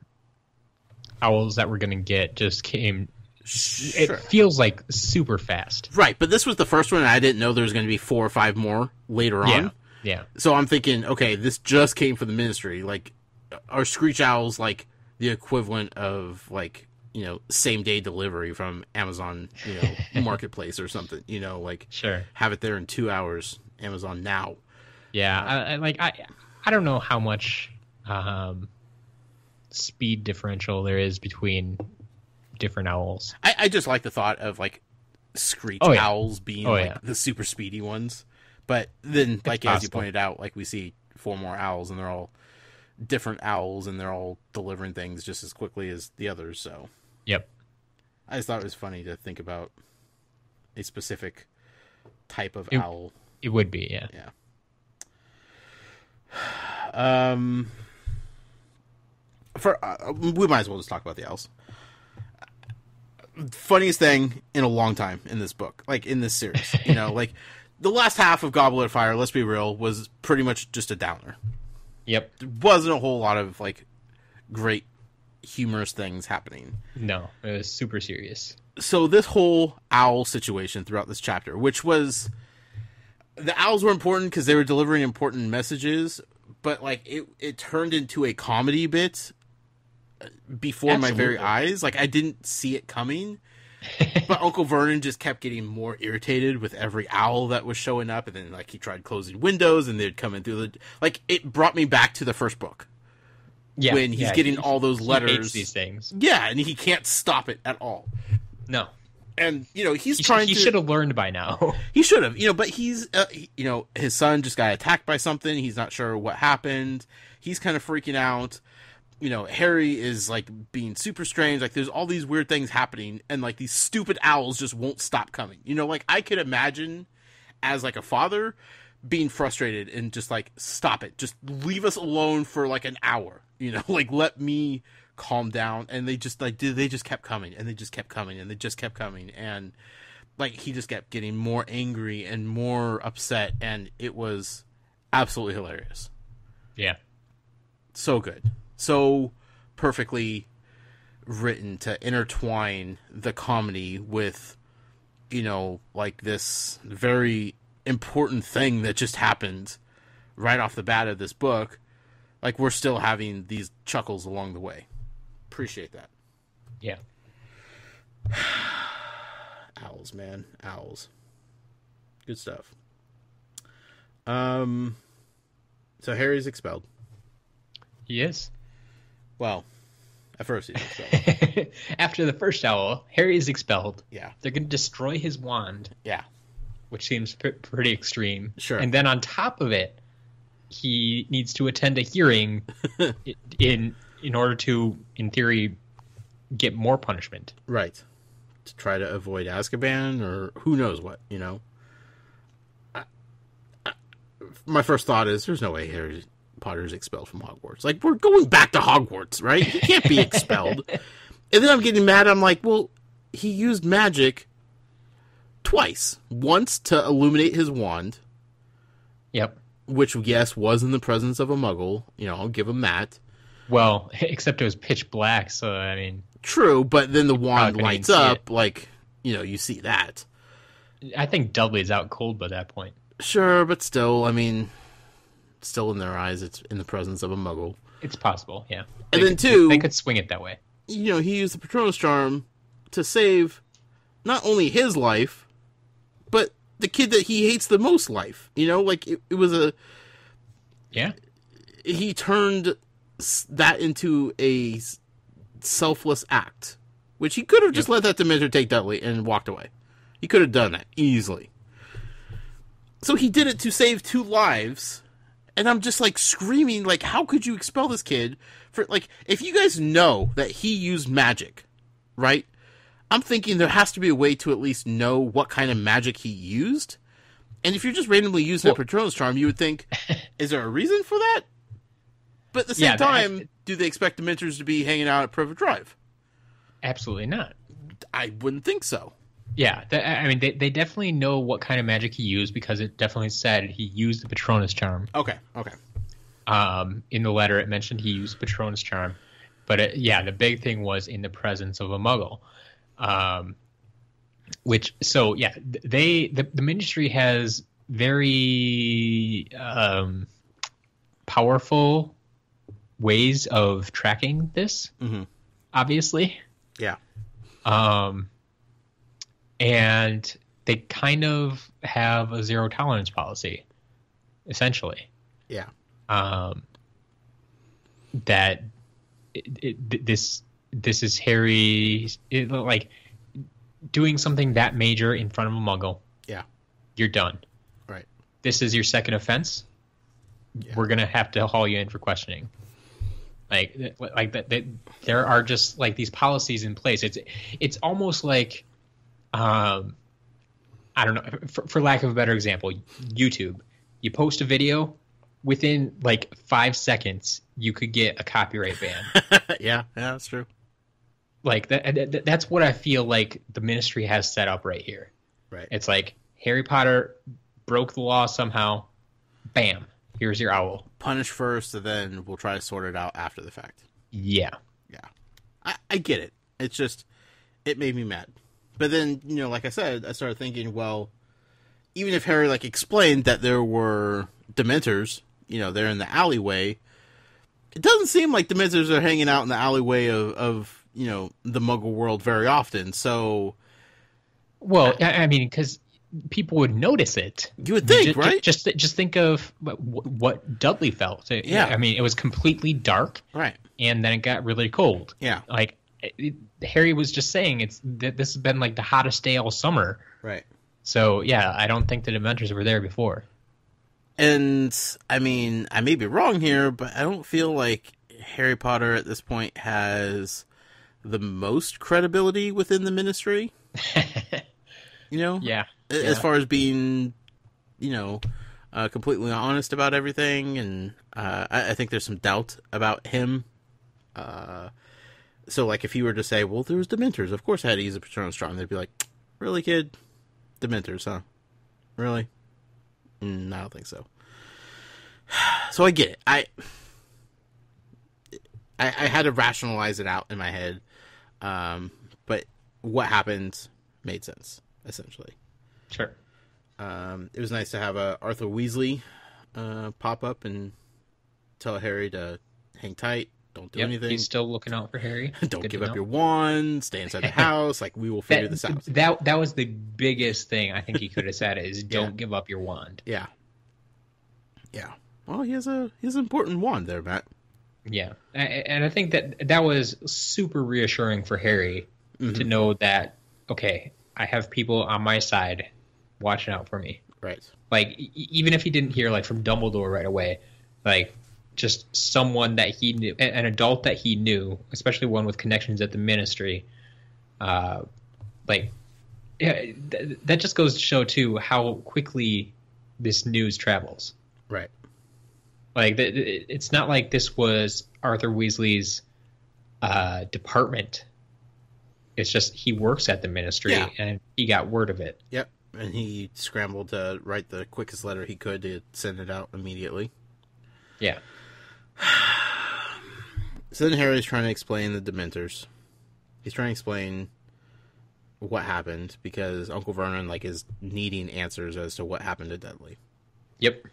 Speaker 3: that we're going to get just came... Sure. It feels like super fast.
Speaker 2: Right, but this was the first one, and I didn't know there was going to be 4 or 5 more later on.
Speaker 3: Yeah.
Speaker 2: So I'm thinking, okay, this just came from the Ministry. Like, are Screech Owls, like, the equivalent of, like, same-day delivery from Amazon, Marketplace or something, like,
Speaker 3: sure,
Speaker 2: have it there in 2 hours, Amazon now.
Speaker 3: Yeah, I don't know how much speed differential there is between different owls.
Speaker 2: I just like the thought of, like, Screech Owls being, the super speedy ones. But then, like, as you pointed out, like, we see 4 more owls, and they're all different owls, and they're all delivering things just as quickly as the others, so...
Speaker 3: Yep.
Speaker 2: I just thought it was funny to think about a specific type of owl.
Speaker 3: It would be, yeah.
Speaker 2: Yeah. We might as well just talk about the owls. Funniest thing in a long time in this book, like in this series, like the last half of Goblet of Fire, let's be real, was pretty much just a downer.
Speaker 3: Yep.
Speaker 2: There wasn't a whole lot of, like, great humorous things happening.
Speaker 3: No, it was super serious.
Speaker 2: So this whole owl situation throughout this chapter, which was, the owls were important because they were delivering important messages, but, like, it turned into a comedy bit before my very eyes. Like, I didn't see it coming, but Uncle Vernon just kept getting more irritated with every owl that was showing up, and then, like, he tried closing windows, and they'd come in through the... Like, it brought me back to the first book. Yeah, when he's getting all those letters.
Speaker 3: He hates these things.
Speaker 2: Yeah, and he can't stop it at all.
Speaker 3: No.
Speaker 2: And, he's trying to...
Speaker 3: He should have learned by now.
Speaker 2: He should have, but he's, his son just got attacked by something. He's not sure what happened. He's kind of freaking out. Harry is, like, being super strange. Like, there's all these weird things happening, and, like, these stupid owls just won't stop coming. Like, I could imagine, as, like, a father, being frustrated and just, like, stop it. Just leave us alone for, like, an hour. Like, let me calm down. And they just, like, they just kept coming, and they just kept coming, and they just kept coming. And, like, he just kept getting more angry and more upset, and it was absolutely hilarious.
Speaker 3: Yeah.
Speaker 2: So good. So perfectly written to intertwine the comedy with, you know, like this very important thing that just happened right off the bat of this book. Like, we're still having these chuckles along the way. Appreciate that.
Speaker 3: Yeah.
Speaker 2: Owls, man. Owls. Good stuff. So Harry's expelled.
Speaker 3: He is.
Speaker 2: Well, at first he's expelled.
Speaker 3: After the first owl, Harry is expelled.
Speaker 2: Yeah.
Speaker 3: They're going to destroy his wand.
Speaker 2: Yeah.
Speaker 3: Which seems pretty extreme.
Speaker 2: Sure.
Speaker 3: And then on top of it, he needs to attend a hearing in order to, in theory, get more punishment.
Speaker 2: Right. To try to avoid Azkaban or who knows what, you know. My first thought is there's no way Harry Potter is expelled from Hogwarts. Like, we're going back to Hogwarts, right? He can't be expelled. And then I'm getting mad. I'm like, well, he used magic twice. Once to illuminate his wand.
Speaker 3: Yep.
Speaker 2: Which, yes, was in the presence of a muggle. You know, I'll give him that.
Speaker 3: Well, except it was pitch black, so, I mean...
Speaker 2: True, but then the wand lights up,
Speaker 3: it.
Speaker 2: like, you know, you see that.
Speaker 3: I think Dudley's out cold by that point.
Speaker 2: Sure, but still, I mean, still in their eyes, it's in the presence of a muggle.
Speaker 3: It's possible, yeah.
Speaker 2: And then, too...
Speaker 3: They could swing it that way.
Speaker 2: You know, he used the Patronus Charm to save not only his life, but the kid that he hates the most life. You know, like, it was a...
Speaker 3: Yeah.
Speaker 2: He turned that into a selfless act, which he could have just let that Dementor take Dudley and walked away. He could have done that easily. So he did it to save 2 lives, and I'm just, like, screaming, like, how could you expel this kid for, like, if you guys know that he used magic, right? I'm thinking there has to be a way to at least know what kind of magic he used. And if you're just randomly using a Patronus Charm, you would think, is there a reason for that? But at the same time, do they expect Dementors to be hanging out at Privet Drive?
Speaker 3: Absolutely not.
Speaker 2: I wouldn't think so.
Speaker 3: Yeah, I mean, they definitely know what kind of magic he used because it definitely said he used the Patronus Charm.
Speaker 2: Okay.
Speaker 3: In the letter, it mentioned he used Patronus Charm. But, the big thing was in the presence of a muggle. The Ministry has very powerful ways of tracking this, obviously.
Speaker 2: Yeah.
Speaker 3: And they kind of have a zero tolerance policy, essentially.
Speaker 2: Yeah.
Speaker 3: That this is Harry, like, doing something that major in front of a muggle.
Speaker 2: Yeah.
Speaker 3: You're done.
Speaker 2: Right. This
Speaker 3: is your second offense. Yeah. We're going to have to haul you in for questioning. Like that, there are just, like, these policies in place. It's almost like, I don't know, for lack of a better example, YouTube. You post a video, within, like, 5 seconds, you could get a copyright ban.
Speaker 2: Yeah, that's true.
Speaker 3: Like, that's what I feel like the Ministry has set up right here.
Speaker 2: Right.
Speaker 3: It's like, Harry Potter broke the law somehow. Bam. Here's your owl.
Speaker 2: Punish first, and then we'll try to sort it out after the fact.
Speaker 3: Yeah.
Speaker 2: I get it. It's just, it made me mad. But then, you know, like I said, I started thinking, well, even if Harry, like, explained that there were Dementors, you know, they're in the alleyway, it doesn't seem like Dementors are hanging out in the alleyway of you know, the Muggle world very often, so...
Speaker 3: Well, I mean, because people would notice it.
Speaker 2: You would think, right?
Speaker 3: Just think of what Dudley felt.
Speaker 2: Yeah.
Speaker 3: I mean, it was completely dark.
Speaker 2: Right.
Speaker 3: And then it got really cold.
Speaker 2: Yeah.
Speaker 3: Like, Harry was just saying, this has been, like, the hottest day all summer.
Speaker 2: Right.
Speaker 3: So, yeah, I don't think the Dementors were there before.
Speaker 2: And, I mean, I may be wrong here, but I don't feel like Harry Potter at this point has the most credibility within the Ministry. You know?
Speaker 3: Yeah.
Speaker 2: As far as being, you know, completely honest about everything. And I think there's some doubt about him. So, like, if he were to say, well, there was Dementors, of course I had to use a Patronus Charm, they'd be like, really, kid? Dementors, huh? Really? I don't think so. So I get it. I had to rationalize it out in my head. But what happened made sense, essentially.
Speaker 3: Sure.
Speaker 2: It was nice to have Arthur Weasley pop up and tell Harry to hang tight, don't do anything.
Speaker 3: He's still looking out for Harry.
Speaker 2: Don't give up your wand, stay inside the house. Like, we will figure this out.
Speaker 3: That was the biggest thing I think he could have said is don't give up your wand.
Speaker 2: Yeah. Yeah. Well, he has an important wand there, Matt.
Speaker 3: Yeah. And I think that was super reassuring for Harry to know that, okay, I have people on my side watching out for me.
Speaker 2: Right.
Speaker 3: Like, even if he didn't hear, like, from Dumbledore right away, like, just someone that he knew, an adult that he knew, especially one with connections at the Ministry, that just goes to show, too, how quickly this news travels.
Speaker 2: Right.
Speaker 3: Like, it's not like this was Arthur Weasley's department. It's just he works at the Ministry, and he got word of it.
Speaker 2: Yep. And he scrambled to write the quickest letter he could to send it out immediately.
Speaker 3: Yeah.
Speaker 2: So then Harry's trying to explain the Dementors. He's trying to explain what happened because Uncle Vernon, like, is needing answers as to what happened to Dudley.
Speaker 3: Yep.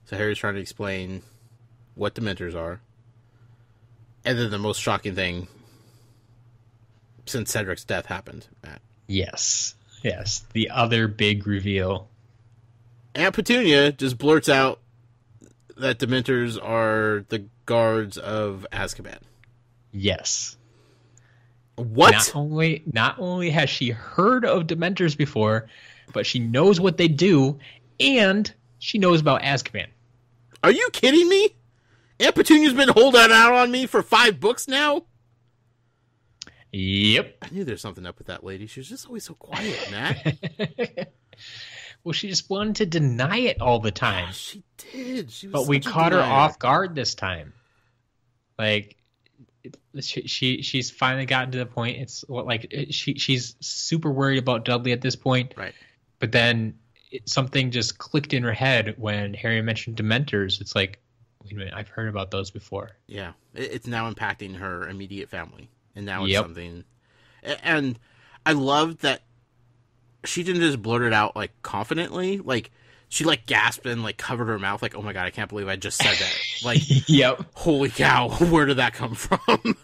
Speaker 2: So Harry's trying to explain what Dementors are. And then the most shocking thing since Cedric's death happened, Matt.
Speaker 3: Yes. The other big reveal.
Speaker 2: Aunt Petunia just blurts out that Dementors are the guards of Azkaban.
Speaker 3: Yes.
Speaker 2: What?
Speaker 3: Not only has she heard of Dementors before, but she knows what they do, and she knows about Azkaban.
Speaker 2: Are you kidding me? Aunt Petunia's been holding out on me for 5 books now?
Speaker 3: Yep.
Speaker 2: I knew there's something up with that lady. She was just always so quiet, Matt.
Speaker 3: Well, she just wanted to deny it all the time.
Speaker 2: She did. She was
Speaker 3: but we caught her off guard this time. Like, she's finally gotten to the point. It's she's super worried about Dudley at this point.
Speaker 2: Right.
Speaker 3: But then something just clicked in her head when Harry mentioned Dementors. It's like, wait a minute, I've heard about those before.
Speaker 2: Yeah, it's now impacting her immediate family, and now it's something. And I love that she didn't just blurt it out like confidently. Like, she like gasped and like covered her mouth. Like, oh my god, I can't believe I just said that. Like,
Speaker 3: yep.
Speaker 2: Holy cow, where did that come from?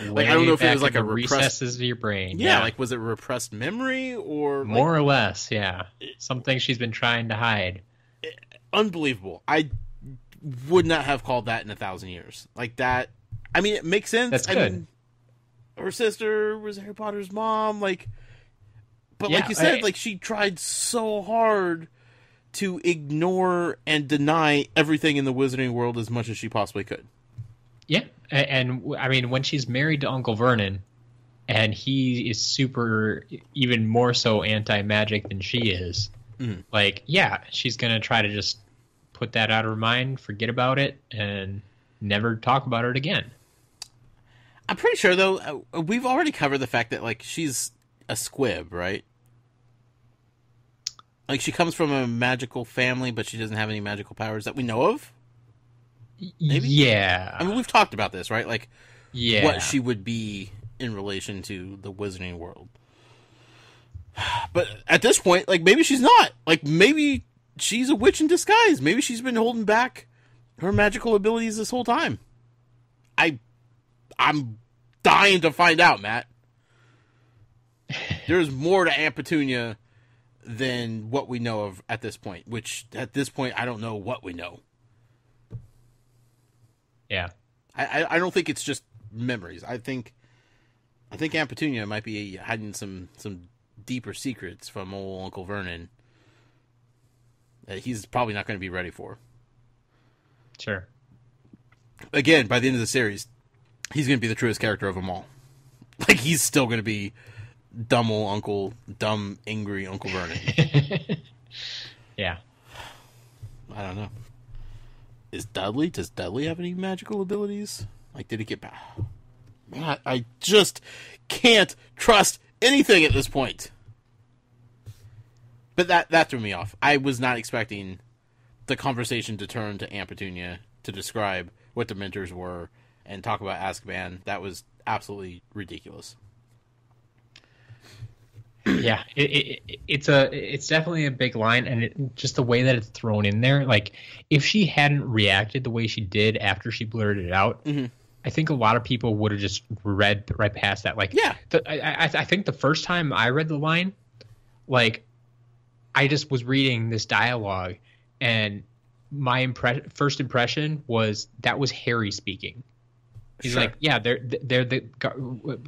Speaker 2: Like, I don't know if it was like a
Speaker 3: recesses of your brain.
Speaker 2: Yeah, like, was it repressed memory or
Speaker 3: more or less? Yeah, something she's been trying to hide.
Speaker 2: Unbelievable. I would not have called that in 1,000 years. Like that. I mean, it makes sense.
Speaker 3: That's good.
Speaker 2: I mean, her sister was Harry Potter's mom. Like, but like you said, like, she tried so hard to ignore and deny everything in the wizarding world as much as she possibly could.
Speaker 3: Yeah, and I mean, when she's married to Uncle Vernon, and he is super, even more so anti-magic than she is, like, yeah, she's going to try to just put that out of her mind, forget about it, and never talk about it again.
Speaker 2: I'm pretty sure, though, we've already covered the fact that, like, she's a squib, right? Like, she comes from a magical family, but she doesn't have any magical powers that we know of? Maybe?
Speaker 3: Yeah.
Speaker 2: I mean, we've talked about this, right? Like,
Speaker 3: yeah,
Speaker 2: what she would be in relation to the wizarding world. But at this point, like, maybe she's not. Like, maybe she's a witch in disguise. Maybe she's been holding back her magical abilities this whole time. I'm dying to find out, Matt. There's more to Aunt Petunia than what we know of at this point, which at this point, I don't know what we know.
Speaker 3: Yeah.
Speaker 2: I don't think it's just memories. I think Aunt Petunia might be hiding some deeper secrets from old Uncle Vernon that he's probably not going to be ready for.
Speaker 3: Sure.
Speaker 2: Again, by the end of the series, he's going to be the truest character of them all. Like, he's still going to be dumb, angry Uncle Vernon.
Speaker 3: Yeah.
Speaker 2: I don't know. Does Dudley have any magical abilities? Like, did he get back? Man, I just can't trust anything at this point. But that threw me off. I was not expecting the conversation to turn to Aunt Petunia to describe what Dementors were and talk about Azkaban. That was absolutely ridiculous.
Speaker 3: Yeah, it's definitely a big line, and just the way that it's thrown in there. Like, if she hadn't reacted the way she did after she blurted it out, I think a lot of people would have just read right past that. Like,
Speaker 2: yeah,
Speaker 3: I think the first time I read the line, like, I just was reading this dialogue, and my first impression was that was Harry speaking. He's like, yeah, they're the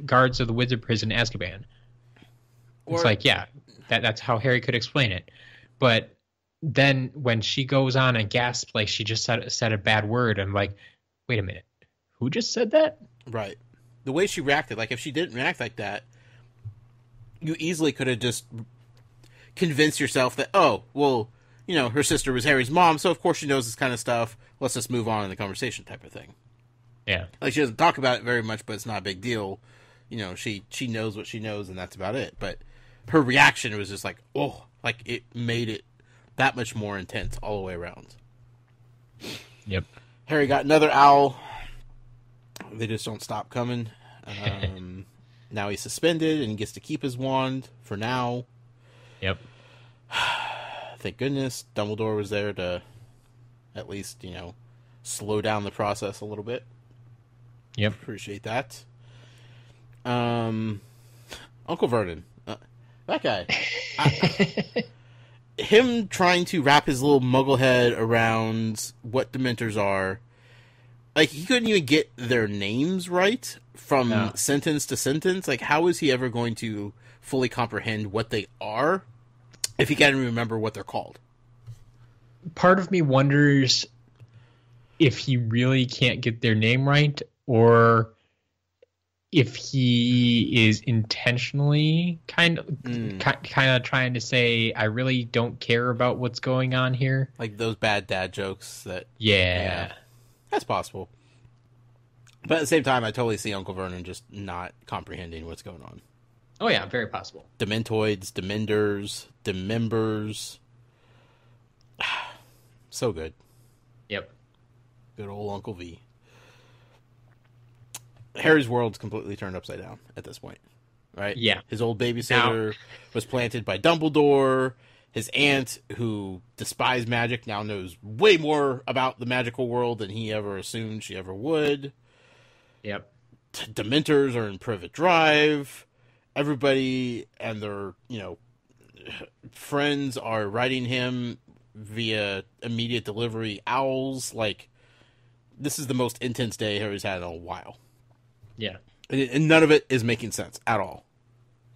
Speaker 3: guards of the Wizard Prison, Azkaban. It's like, yeah, that's how Harry could explain it. But then when she goes on and gasps, like she just said a bad word, I'm like, wait a minute, who just said that?
Speaker 2: Right. The way she reacted, like if she didn't react like that, you easily could have just convinced yourself that, oh, well, you know, her sister was Harry's mom, so of course she knows this kind of stuff. Let's just move on in the conversation type of thing.
Speaker 3: Yeah.
Speaker 2: Like she doesn't talk about it very much, but it's not a big deal. You know, she knows what she knows, and that's about it. But her reaction was just like, oh, like it made it that much more intense all the way around.
Speaker 3: Yep.
Speaker 2: Harry got another owl. They just don't stop coming. Now he's suspended and gets to keep his wand for now.
Speaker 3: Yep.
Speaker 2: Thank goodness Dumbledore was there to at least, you know, slow down the process a little bit.
Speaker 3: Yep.
Speaker 2: Appreciate that. Uncle Vernon. That guy. Him trying to wrap his little muggle head around what Dementors are. Like, he couldn't even get their names right from sentence to sentence. Like, how is he ever going to fully comprehend what they are if he can't even remember what they're called?
Speaker 3: Part of me wonders if he really can't get their name right, or if he is intentionally kind of trying to say, I really don't care about what's going on here.
Speaker 2: Like those bad dad jokes that...
Speaker 3: Yeah.
Speaker 2: That's possible. But at the same time, I totally see Uncle Vernon just not comprehending what's going on.
Speaker 3: Oh yeah, very possible.
Speaker 2: Dementoids, Demenders, Demembers. So good.
Speaker 3: Yep.
Speaker 2: Good old Uncle V. Harry's world's completely turned upside down at this point, right?
Speaker 3: Yeah.
Speaker 2: His old babysitter was planted by Dumbledore. His aunt, who despised magic, now knows way more about the magical world than he ever assumed she ever would.
Speaker 3: Yep.
Speaker 2: Dementors are in Privet Drive. Everybody and their, you know, friends are writing him via immediate delivery owls. Like, this is the most intense day Harry's had in a while.
Speaker 3: Yeah.
Speaker 2: And none of it is making sense at all.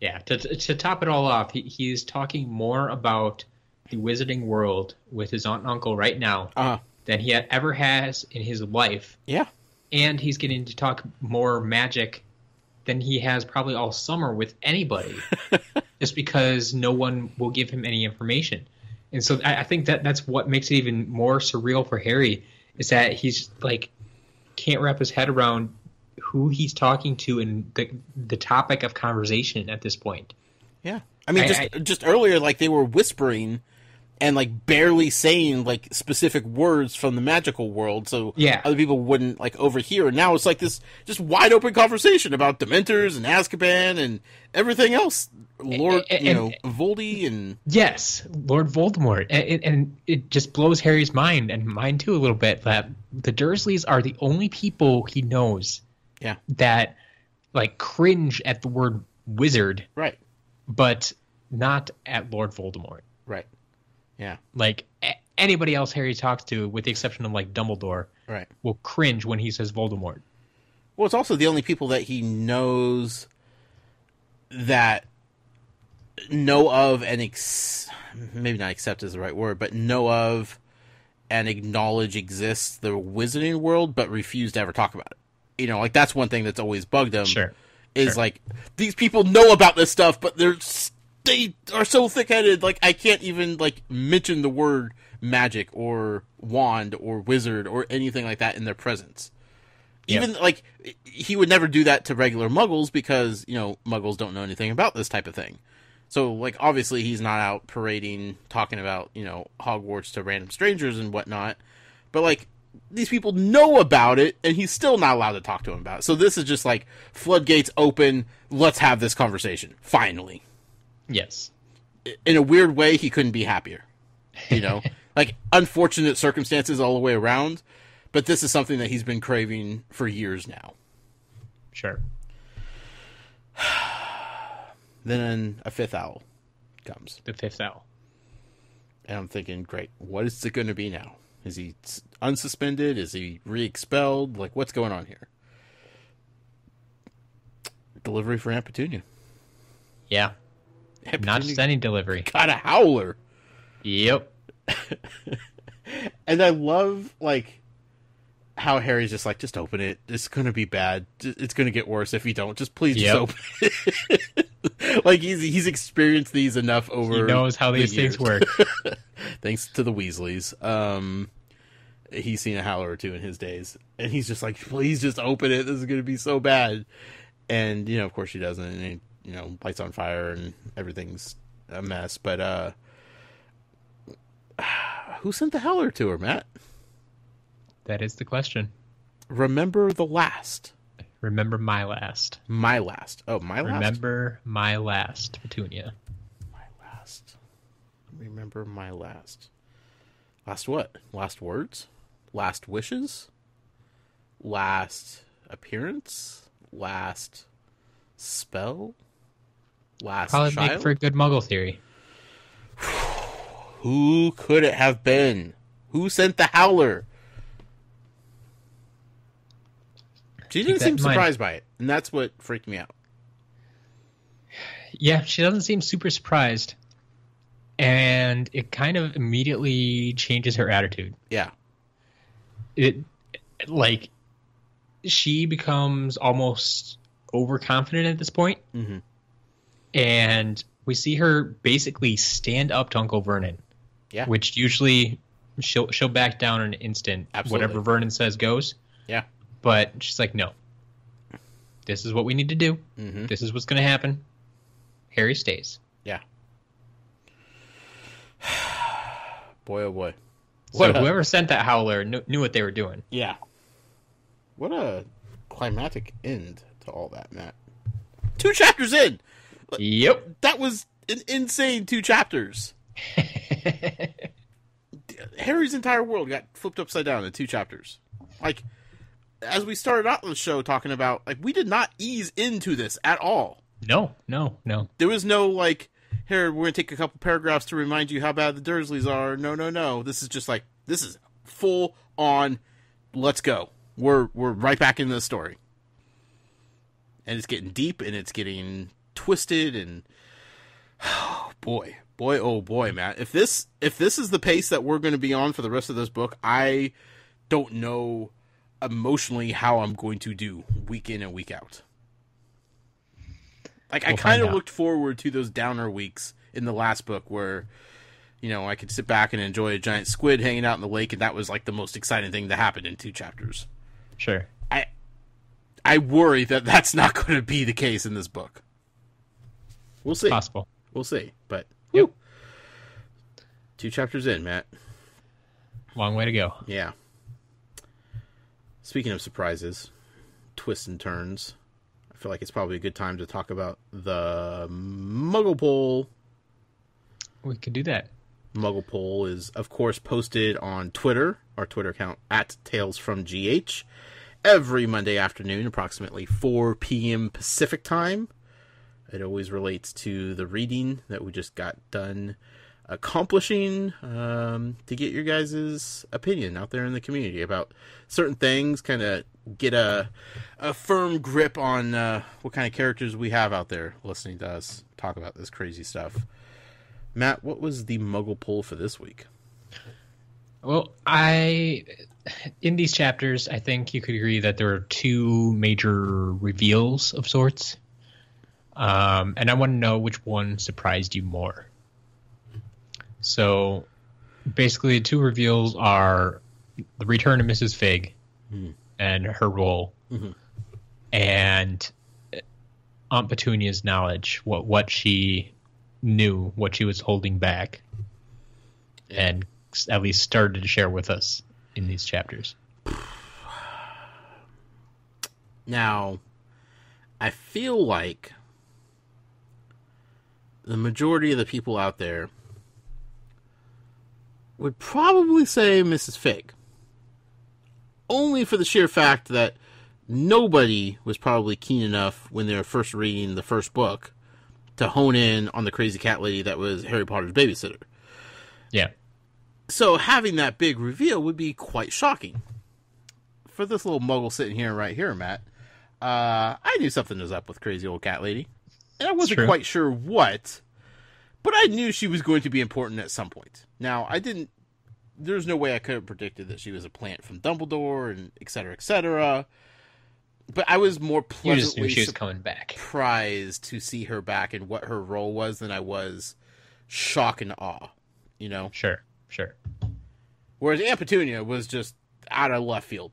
Speaker 3: Yeah, to top it all off, he's talking more about the wizarding world with his aunt and uncle right now than he ever has in his life.
Speaker 2: Yeah.
Speaker 3: And he's getting to talk more magic than he has probably all summer with anybody, just because no one will give him any information. And so I think that's what makes it even more surreal for Harry, is that he's like can't wrap his head around who he's talking to and the topic of conversation at this point.
Speaker 2: Yeah. I mean, just earlier, like, they were whispering and, like, barely saying, like, specific words from the magical world so other people wouldn't, like, overhear. And now it's like this just wide open conversation about Dementors and Azkaban and everything else. Lord, Voldy and...
Speaker 3: Yes, Lord Voldemort. And it just blows Harry's mind, and mine too a little bit, that the Dursleys are the only people he knows that, like, cringe at the word wizard.
Speaker 2: Right.
Speaker 3: But not at Lord Voldemort.
Speaker 2: Right. Yeah.
Speaker 3: Like, anybody else Harry talks to, with the exception of, like, Dumbledore, will cringe when he says Voldemort.
Speaker 2: Well, it's also the only people that he knows that know of and maybe not accept is the right word, but know of and acknowledge exists the wizarding world, but refuse to ever talk about it. You know, like, that's one thing that's always bugged him. Like, these people know about this stuff, but they are so thick-headed, like, I can't even, like, mention the word magic or wand or wizard or anything like that in their presence. Even, like, he would never do that to regular muggles because, you know, muggles don't know anything about this type of thing. So, like, obviously he's not out parading, talking about, you know, Hogwarts to random strangers and whatnot. But, like, these people know about it, and he's still not allowed to talk to him about it. So this is just like, floodgates open, let's have this conversation, finally.
Speaker 3: Yes.
Speaker 2: In a weird way, he couldn't be happier. You know? Like, unfortunate circumstances all the way around, but this is something that he's been craving for years now.
Speaker 3: Sure.
Speaker 2: Then a fifth owl comes.
Speaker 3: The fifth owl.
Speaker 2: And I'm thinking, great, what is it going to be now? Is he unsuspended? Is he re-expelled? Like, what's going on here? Delivery for Aunt Petunia.
Speaker 3: Yeah.
Speaker 2: Aunt
Speaker 3: Not
Speaker 2: Petunia
Speaker 3: just any delivery.
Speaker 2: got a howler.
Speaker 3: Yep.
Speaker 2: And I love, like, how Harry's just like, just open it. It's going to be bad. It's going to get worse if you don't. Just please just open it. Like, he's experienced these enough over.
Speaker 3: He knows how these things work.
Speaker 2: Thanks to the Weasleys. He's seen a howler or two in his days. And he's just like, please just open it. This is going to be so bad. And, you know, of course she doesn't. And, he, you know, lights on fire and everything's a mess. But, who sent the howler to her, Matt?
Speaker 3: That is the question.
Speaker 2: Remember the last.
Speaker 3: Remember my last.
Speaker 2: My last. Oh, my last?
Speaker 3: Remember my last, Petunia.
Speaker 2: My last. Remember my last. Last what? Last words? Last wishes? Last appearance? Last spell? Last
Speaker 3: Probably
Speaker 2: child?
Speaker 3: make for a good Muggle theory.
Speaker 2: Who could it have been? Who sent the howler? She didn't seem surprised by it, and that's what freaked me out.
Speaker 3: Yeah, she doesn't seem super surprised, and it kind of immediately changes her attitude.
Speaker 2: Yeah.
Speaker 3: Like, she becomes almost overconfident at this point, and we see her basically stand up to Uncle Vernon.
Speaker 2: Yeah.
Speaker 3: Which usually she'll back down in an instant.
Speaker 2: Absolutely.
Speaker 3: Whatever Vernon says goes.
Speaker 2: Yeah.
Speaker 3: But she's like, no. This is what we need to do. This is what's going to happen. Harry stays.
Speaker 2: Yeah. Boy, oh boy.
Speaker 3: So whoever sent that howler knew what they were doing.
Speaker 2: Yeah. What a climatic end to all that, Matt. 2 chapters in!
Speaker 3: Yep.
Speaker 2: That was an insane 2 chapters. Harry's entire world got flipped upside down in 2 chapters. Like, as we started out the show talking about, like, we did not ease into this at all.
Speaker 3: No.
Speaker 2: There was no, like, here, we're going to take a couple paragraphs to remind you how bad the Dursleys are. No. This is just like, this is full on, let's go. We're right back into the story. And it's getting deep, and it's getting twisted, and oh boy, Matt. If this is the pace that we're going to be on for the rest of this book, I don't know emotionally how I'm going to do week in and week out. Like, I kind of looked forward to those downer weeks in the last book where, you know, I could sit back and enjoy a giant squid hanging out in the lake, and that was like the most exciting thing that happened in 2 chapters.
Speaker 3: Sure.
Speaker 2: I worry that that's not going to be the case in this book. We'll see.
Speaker 3: Possible.
Speaker 2: We'll see. But,
Speaker 3: yep.
Speaker 2: 2 chapters in, Matt.
Speaker 3: Long way to go.
Speaker 2: Yeah. Speaking of surprises, twists and turns, I feel like it's probably a good time to talk about the Muggle Poll.
Speaker 3: We could do that.
Speaker 2: Muggle Poll is, of course, posted on Twitter, our Twitter account, @TalesFromGH, every Monday afternoon, approximately 4 p.m. Pacific time. It always relates to the reading that we just got done accomplishing, to get your guys' opinion out there in the community about certain things, kind of get a firm grip on what kind of characters we have out there listening to us talk about this crazy stuff. Matt, what was the Muggle Poll for this week?
Speaker 3: Well, in these chapters, I think you could agree that there are 2 major reveals of sorts. And I want to know which one surprised you more. So, basically, the 2 reveals are the return of Mrs. Fig and her role, and Aunt Petunia's knowledge, what she knew, what she was holding back, and at least started to share with us in these chapters.
Speaker 2: Now, I feel like the majority of the people out there would probably say Mrs. Fig. Only for the sheer fact that nobody was probably keen enough when they were first reading the first book to hone in on the crazy cat lady that was Harry Potter's babysitter.
Speaker 3: Yeah.
Speaker 2: So having that big reveal would be quite shocking. For this little muggle sitting here right here, Matt, I knew something was up with crazy old cat lady. And I wasn't quite sure what, but I knew she was going to be important at some point. Now, there's no way I could have predicted that she was a plant from Dumbledore and et cetera, et cetera. But I was more pleasantly
Speaker 3: she was coming back.
Speaker 2: Surprised to see her back and what her role was than I was shock and awe, you know?
Speaker 3: Sure.
Speaker 2: Whereas Aunt Petunia was just out of left field.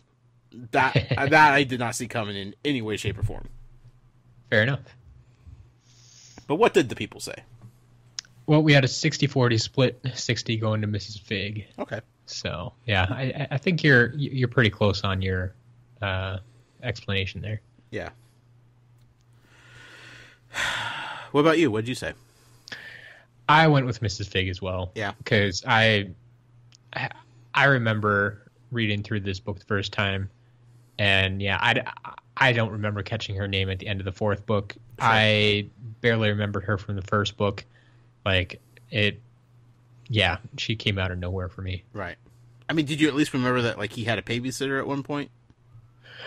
Speaker 2: That I did not see coming in any way, shape, or form.
Speaker 3: Fair enough.
Speaker 2: But what did the people say?
Speaker 3: Well, we had a 60-40 split, 60 going to Mrs. Fig.
Speaker 2: Okay.
Speaker 3: So, yeah, I think you're pretty close on your explanation there.
Speaker 2: Yeah. What about you? What did you say?
Speaker 3: I went with Mrs. Fig as well.
Speaker 2: Yeah.
Speaker 3: Because I remember reading through this book the first time, and yeah, I don't remember catching her name at the end of the fourth book. Sure. I barely remembered her from the first book. She came out of nowhere for me.
Speaker 2: Right. I mean, did you at least remember that, like, he had a babysitter at one point?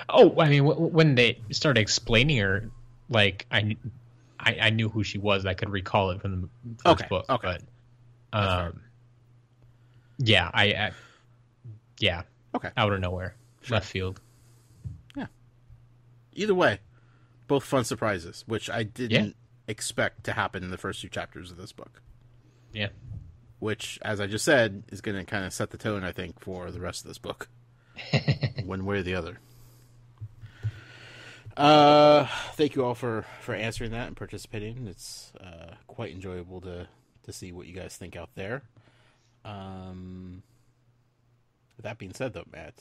Speaker 3: Oh, I mean, when they started explaining her, like, I knew who she was. I could recall it from the first book.
Speaker 2: Okay.
Speaker 3: But, out of nowhere. Sure. Left field.
Speaker 2: Yeah. Either way, both fun surprises, which I didn't expect to happen in the first two chapters of this book.
Speaker 3: Yeah.
Speaker 2: Which, as I just said, is going to kind of set the tone, I think, for the rest of this book. One way or the other. Thank you all for answering that and participating. It's quite enjoyable to see what you guys think out there. With that being said, though, Matt,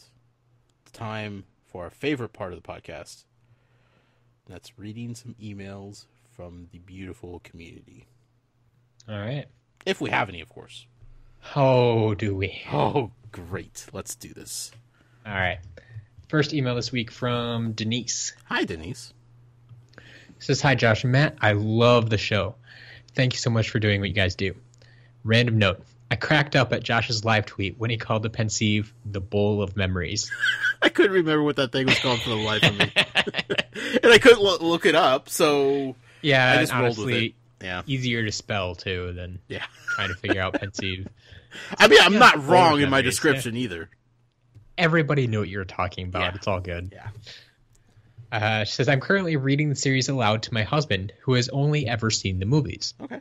Speaker 2: it's time for our favorite part of the podcast. That's reading some emails from the beautiful community.
Speaker 3: All right.
Speaker 2: If we have any, of course.
Speaker 3: Oh, do we?
Speaker 2: Oh, great. Let's do this.
Speaker 3: All right. First email this week from Denise.
Speaker 2: Hi, Denise.
Speaker 3: Says, hi, Josh and Matt. I love the show. Thank you so much for doing what you guys do. Random note. I cracked up at Josh's live tweet when he called the pensieve the bowl of memories.
Speaker 2: I couldn't remember what that thing was called for the life of me. And I couldn't look it up, so
Speaker 3: yeah,
Speaker 2: I just rolled
Speaker 3: honestly,
Speaker 2: with it. Yeah.
Speaker 3: Easier to spell, too, than trying to figure out pensieve.
Speaker 2: I mean, I'm not wrong in my description either.
Speaker 3: Everybody knew what you were talking about.
Speaker 2: Yeah.
Speaker 3: It's all good.
Speaker 2: Yeah.
Speaker 3: She says, I'm currently reading the series aloud to my husband, who has only ever seen the movies.
Speaker 2: Okay.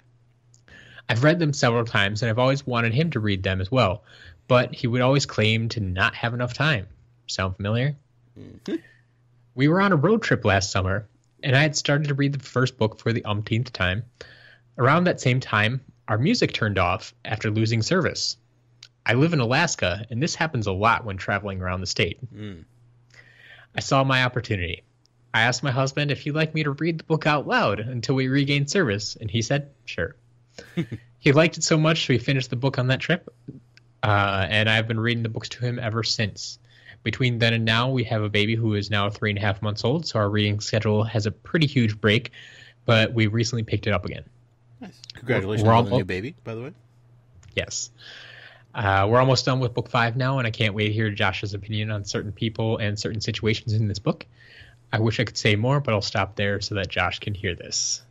Speaker 3: I've read them several times, and I've always wanted him to read them as well, but he would always claim to not have enough time. Sound familiar?
Speaker 2: Mm-hmm.
Speaker 3: We were on a road trip last summer, and I had started to read the first book for the umpteenth time. Around that same time, our music turned off after losing service. I live in Alaska, and this happens a lot when traveling around the state. I saw my opportunity. I asked my husband if he'd like me to read the book out loud until we regained service, and he said, sure. He liked it so much, so he finished the book on that trip, and I've been reading the books to him ever since. Between then and now, we have a baby who is now 3.5 months old, so our reading schedule has a pretty huge break, but we recently picked it up again.
Speaker 2: Nice. Congratulations on the new baby, by the way.
Speaker 3: Yes. We're almost done with book 5 now, and I can't wait to hear Josh's opinion on certain people and certain situations in this book. I wish I could say more, but I'll stop there so that Josh can hear this.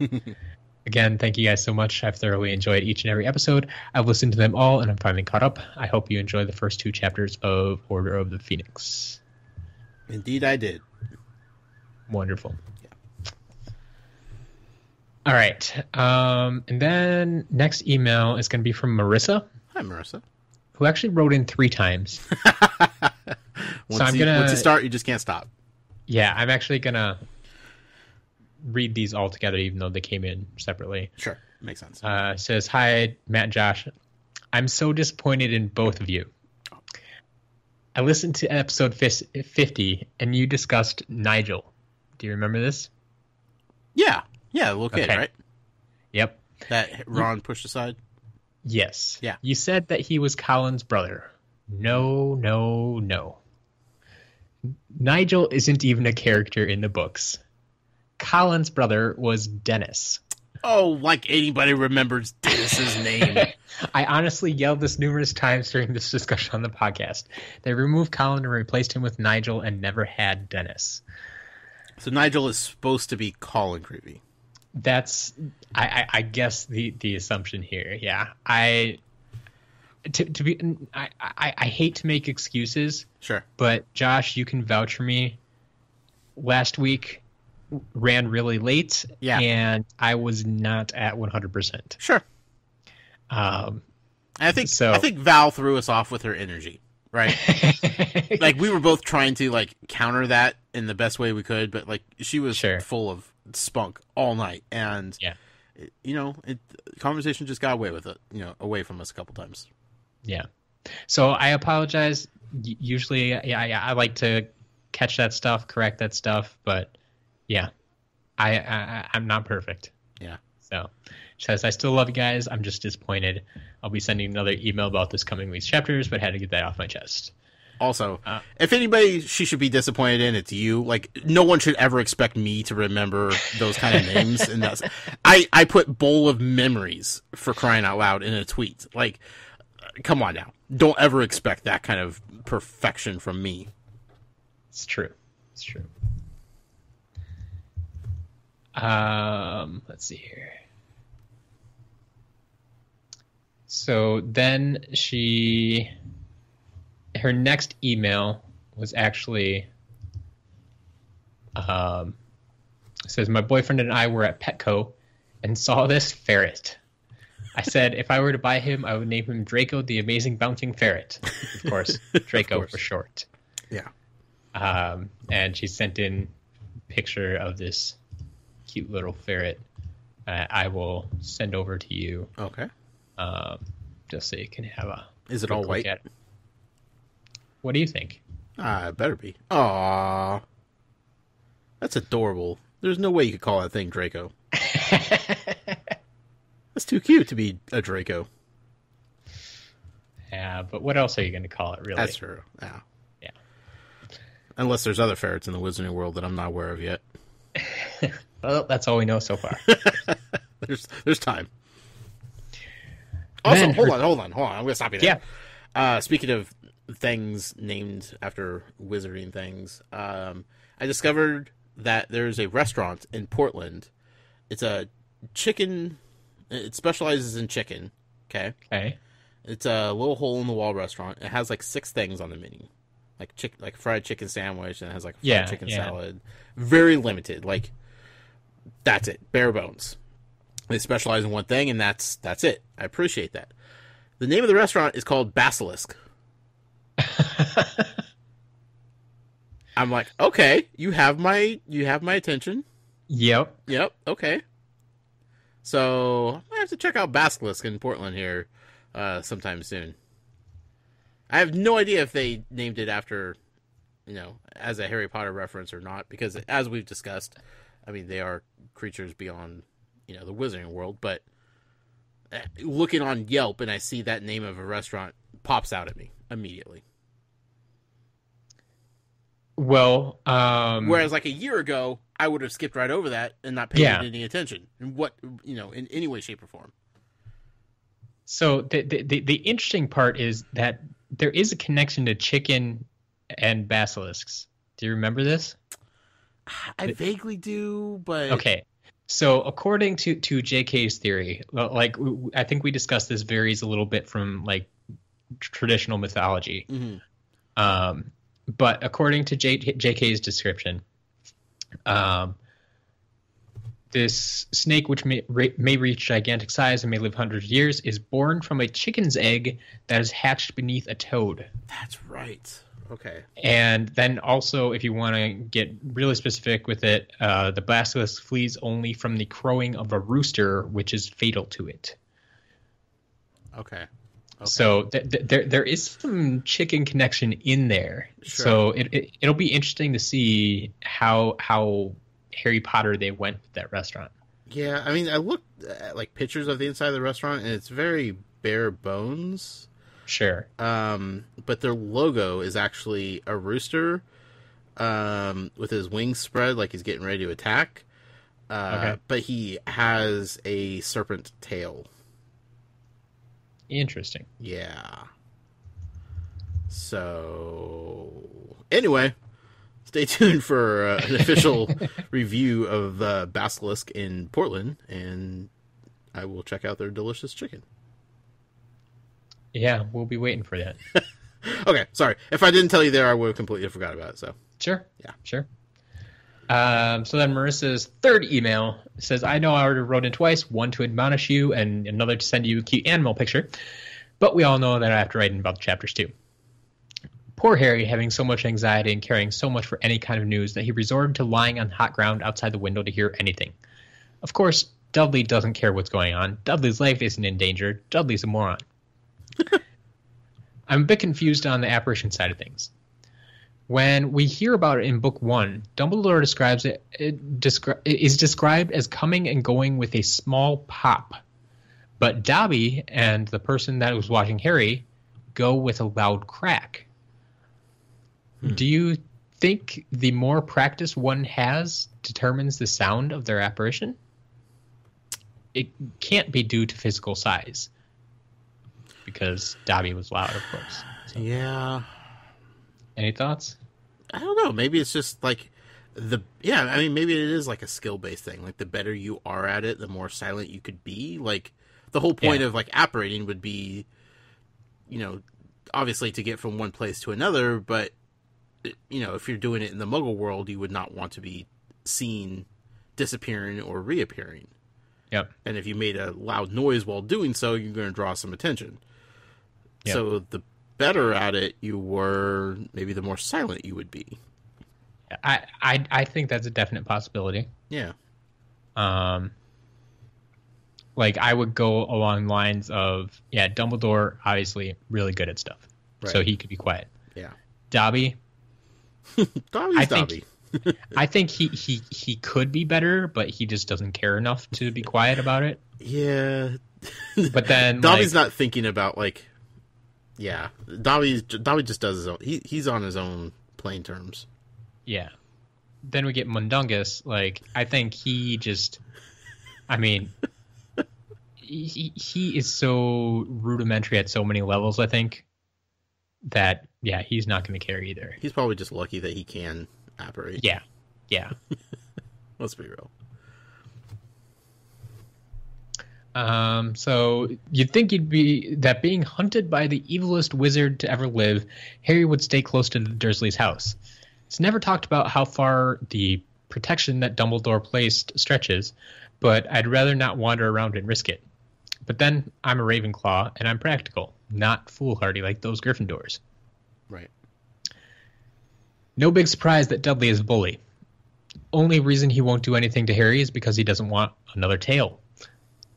Speaker 3: Again, thank you guys so much. I've thoroughly enjoyed each and every episode. I've listened to them all, and I'm finally caught up. I hope you enjoy the first 2 chapters of Order of the Phoenix.
Speaker 2: Indeed, I did.
Speaker 3: Wonderful. Yeah. All right. And then next email is going to be from Marissa.
Speaker 2: Hi, Marissa.
Speaker 3: Who actually wrote in 3 times.
Speaker 2: Once you start, you just can't stop.
Speaker 3: Yeah, I'm actually going to read these all together, even though they came in separately.
Speaker 2: Sure. Makes sense.
Speaker 3: Says, hi, Matt and Josh. I'm so disappointed in both of you. I listened to episode 50, and you discussed Nigel. Do you remember this?
Speaker 2: Yeah. Yeah, the little kid,
Speaker 3: Okay.
Speaker 2: right?
Speaker 3: Yep.
Speaker 2: That Ron pushed aside?
Speaker 3: Yes.
Speaker 2: Yeah.
Speaker 3: You said that he was Colin's brother. No, no, no. Nigel isn't even a character in the books. Colin's brother was Dennis.
Speaker 2: Oh, like anybody remembers Dennis's name.
Speaker 3: I honestly yelled this numerous times during this discussion on the podcast. They removed Colin and replaced him with Nigel and never had Dennis.
Speaker 2: So Nigel is supposed to be Colin Creevy.
Speaker 3: That's, I guess, the assumption here. Yeah. I hate to make excuses.
Speaker 2: Sure.
Speaker 3: But Josh, you can vouch for me. Last week ran really late, and I was not at 100%.
Speaker 2: Sure. I think Val threw us off with her energy, right? Like we were both trying to like counter that in the best way we could, but like she was full of spunk all night, and conversation just got away with it, away from us a couple times.
Speaker 3: Yeah. So I apologize. Usually, I like to catch that stuff, correct that stuff, but yeah, I'm not perfect.
Speaker 2: Yeah.
Speaker 3: So, says I still love you guys. I'm just disappointed. I'll be sending another email about this coming week's chapters, but had to get that off my chest.
Speaker 2: Also, if anybody she should be disappointed in, it's you. Like, no one should ever expect me to remember those kind of names. And that's, I put bowl of memories, for crying out loud, in a tweet. Like, come on now. Don't ever expect that kind of perfection from me.
Speaker 3: It's true. It's true. Let's see here. So then her next email was actually, says, my boyfriend and I were at Petco and saw this ferret. I said, if I were to buy him, I would name him Draco, the amazing bouncing ferret. Of course, Draco for short.
Speaker 2: Yeah.
Speaker 3: And she sent in a picture of this cute little ferret. I will send over to you.
Speaker 2: Okay.
Speaker 3: Just so you can have a.
Speaker 2: Is it all white?
Speaker 3: What do you think?
Speaker 2: It better be. Aww. That's adorable. There's no way you could call that thing Draco. That's too cute to be a Draco.
Speaker 3: Yeah, but what else are you going to call it, really?
Speaker 2: That's true. Yeah.
Speaker 3: Yeah.
Speaker 2: Unless there's other ferrets in the Wizarding world that I'm not aware of yet.
Speaker 3: Well, that's all we know so far.
Speaker 2: There's time. Also,
Speaker 3: Man,
Speaker 2: hold on. I'm going to stop you there.
Speaker 3: Yeah.
Speaker 2: Speaking of things named after wizarding things, I discovered that there's a restaurant in Portland. It's a chicken. It specializes in chicken. Okay. It's a little hole in the wall restaurant. It has like 6 things on the menu, like fried chicken sandwich, and it has like fried chicken salad. Very limited. Like that's it, bare bones. They specialize in one thing, and that's it. I appreciate that. The name of the restaurant is called Basilisk. I'm like, okay, you have my attention.
Speaker 3: Yep.
Speaker 2: Okay. So I have to check out Basilisk in Portland here sometime soon. I have no idea if they named it after, as a Harry Potter reference or not, because as we've discussed, I mean, they are creatures beyond, the wizarding world, but looking on Yelp and I see that name of a restaurant pops out at me immediately.
Speaker 3: Well,
Speaker 2: whereas like a year ago, I would have skipped right over that and not paid it any attention in any way, shape, or form.
Speaker 3: So the interesting part is that there is a connection to chicken and basilisks. Do you remember this?
Speaker 2: I vaguely do, but
Speaker 3: okay. So according to JK's theory, like I think we discussed, this varies a little bit from like traditional mythology.
Speaker 2: Mm-hmm.
Speaker 3: But according to JK's description, this snake, which may reach gigantic size and may live hundreds of years, is born from a chicken's egg that is hatched beneath a toad.
Speaker 2: That's right. Okay.
Speaker 3: And then also, if you want to get really specific with it, the basilisk flees only from the crowing of a rooster, which is fatal to it.
Speaker 2: Okay.
Speaker 3: So there is some chicken connection in there.
Speaker 2: Sure.
Speaker 3: So it'll be interesting to see how Harry Potter they went with that restaurant.
Speaker 2: Yeah, I mean, I looked at like pictures of the inside of the restaurant, and it's very bare bones.
Speaker 3: Sure.
Speaker 2: But their logo is actually a rooster, with his wings spread like he's getting ready to attack.
Speaker 3: Okay.
Speaker 2: But he has a serpent tail.
Speaker 3: Interesting.
Speaker 2: Yeah. So, anyway, stay tuned for an official review of Basilisk in Portland, and I will check out their delicious chicken.
Speaker 3: Yeah, we'll be waiting for that.
Speaker 2: Okay, sorry. If I didn't tell you there, I would have completely forgot about it. So
Speaker 3: Sure.
Speaker 2: Yeah.
Speaker 3: Sure. So then Marissa's third email says, I know I already wrote in twice, one to admonish you and another to send you a cute animal picture, but we all know that I have to write in about the chapters too. Poor Harry, having so much anxiety and caring so much for any kind of news that he resorted to lying on hot ground outside the window to hear anything. Of course, Dudley doesn't care what's going on. Dudley's life isn't in danger. Dudley's a moron. I'm a bit confused on the apparition side of things. When we hear about it in Book 1, Dumbledore is described as coming and going with a small pop. But Dobby and the person that was watching Harry go with a loud crack. Do you think the more practice one has determines the sound of their apparition? It can't be due to physical size. Because Dobby was loud, of course. So.
Speaker 2: Yeah.
Speaker 3: Any thoughts?
Speaker 2: I don't know. Maybe it's just like maybe it is like a skill-based thing. Like the better you are at it, the more silent you could be. Like the whole point of like apparating would be, obviously to get from one place to another, but if you're doing it in the Muggle world, you would not want to be seen disappearing or reappearing.
Speaker 3: Yep.
Speaker 2: And if you made a loud noise while doing so, you're going to draw some attention. Yep. So the better at it you were, maybe the more silent you would be.
Speaker 3: I think that's a definite possibility.
Speaker 2: Yeah.
Speaker 3: Like I would go along lines of, Dumbledore obviously really good at stuff, right. So he could be quiet.
Speaker 2: Yeah.
Speaker 3: Dobby.
Speaker 2: Dobby's Dobby.
Speaker 3: I think he could be better, but he just doesn't care enough to be quiet about it.
Speaker 2: Yeah.
Speaker 3: But then
Speaker 2: Dobby's not thinking about Dobby just does his own. He's on his own playing terms.
Speaker 3: Yeah. Then we get Mundungus. I think he just. I mean, he is so rudimentary at so many levels. I think that he's not going to care either.
Speaker 2: He's probably just lucky that he can apparate.
Speaker 3: Yeah.
Speaker 2: Let's be real.
Speaker 3: So you'd think being hunted by the evilest wizard to ever live, Harry would stay close to the Dursleys' house. It's never talked about how far the protection that Dumbledore placed stretches, but I'd rather not wander around and risk it. But then I'm a Ravenclaw, and I'm practical, not foolhardy like those Gryffindors.
Speaker 2: Right.
Speaker 3: No big surprise that Dudley is a bully. Only reason he won't do anything to Harry is because he doesn't want another tail.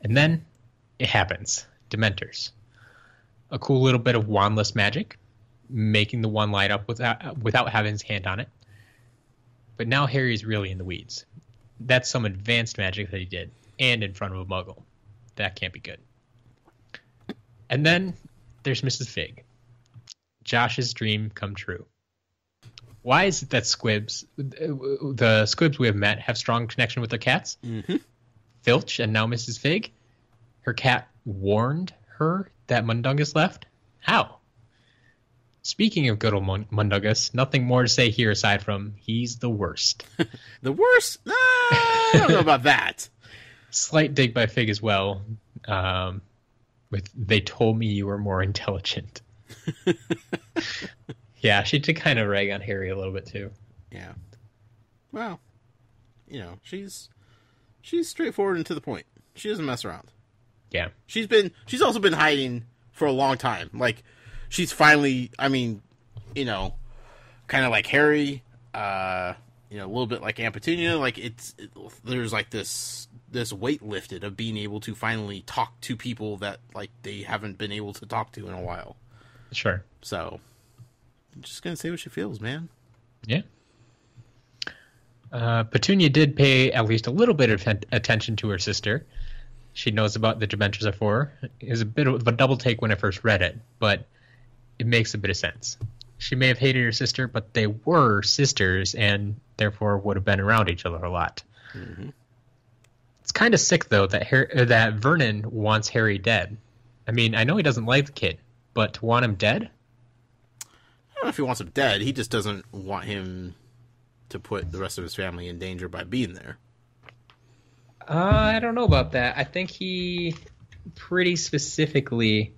Speaker 3: And then it happens. Dementors. A cool little bit of wandless magic, making the wand light up without having his hand on it. But now Harry's really in the weeds. That's some advanced magic that he did, and in front of a Muggle. That can't be good. And then there's Mrs. Fig. Josh's dream come true. Why is it that the squibs we have met, have strong connection with their cats?
Speaker 2: Mm-hmm.
Speaker 3: Filch and now Mrs. Fig? Her cat warned her that Mundungus left? How? Speaking of good old Mundungus, nothing more to say here aside from he's the worst.
Speaker 2: The worst? I don't know about that.
Speaker 3: Slight dig by Fig as well. With they told me you were more intelligent. Yeah, she did kind of rag on Harry a little bit too.
Speaker 2: Yeah. Well, she's straightforward and to the point. She doesn't mess around.
Speaker 3: Yeah.
Speaker 2: She's also been hiding for a long time. She's finally, kind of like Harry, a little bit like Aunt Petunia. There's this weight lifted of being able to finally talk to people that they haven't been able to talk to in a while.
Speaker 3: Sure.
Speaker 2: So, I'm just gonna say what she feels, man.
Speaker 3: Yeah. Petunia did pay at least a little bit of attention to her sister. She knows about the Dementors are for her. It was a bit of a double take when I first read it, but it makes a bit of sense. She may have hated her sister, but they were sisters and therefore would have been around each other a lot. Mm-hmm. It's kind of sick, though, that Vernon wants Harry dead. I mean, I know he doesn't like the kid, but to want him dead?
Speaker 2: I don't know if he wants him dead. He just doesn't want him to put the rest of his family in danger by being there.
Speaker 3: I don't know about that. I think he pretty specifically,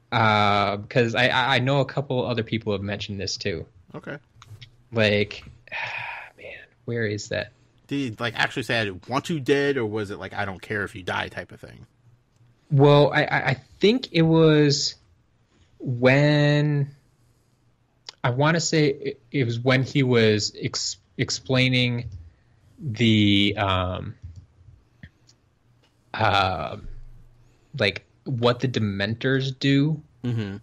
Speaker 3: because I know a couple other people have mentioned this too.
Speaker 2: Okay.
Speaker 3: Like, man, where is that?
Speaker 2: Did he actually say I want you dead, or was it I don't care if you die type of thing?
Speaker 3: Well, I think it was when, I want to say it was when he was explaining the what the Dementors do.
Speaker 2: Mm-hmm.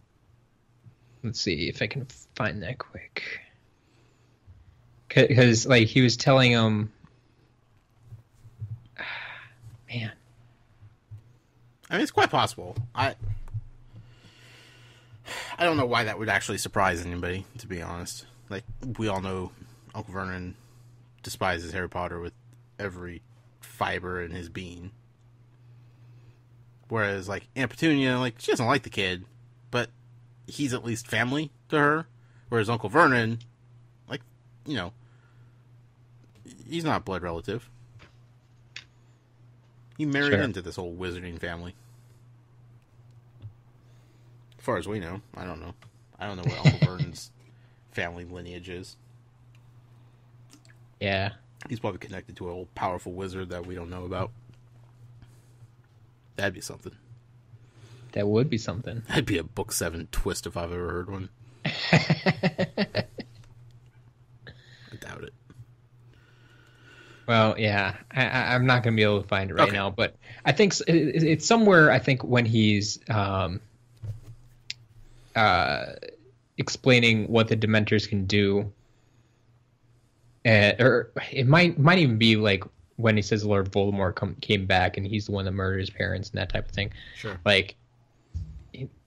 Speaker 3: Let's see if I can find that quick. Because he was telling him, man.
Speaker 2: I mean, it's quite possible. I don't know why that would actually surprise anybody, to be honest. We all know Uncle Vernon despises Harry Potter with every fiber in his being. Whereas, Aunt Petunia, she doesn't like the kid, but he's at least family to her. Whereas Uncle Vernon, he's not a blood relative. He married into this whole wizarding family. As far as we know. I don't know. I don't know what Uncle Vernon's family lineage is.
Speaker 3: Yeah.
Speaker 2: He's probably connected to an old powerful wizard that we don't know about. That'd be something.
Speaker 3: That would be something.
Speaker 2: That'd be a Book 7 twist if I've ever heard one. I doubt it.
Speaker 3: Well, yeah. I'm not going to be able to find it right now, but I think it's somewhere, I think, when he's explaining what the Dementors can do. Or it might even be when he says Lord Voldemort came back and he's the one that murdered his parents and that type of thing.
Speaker 2: Sure.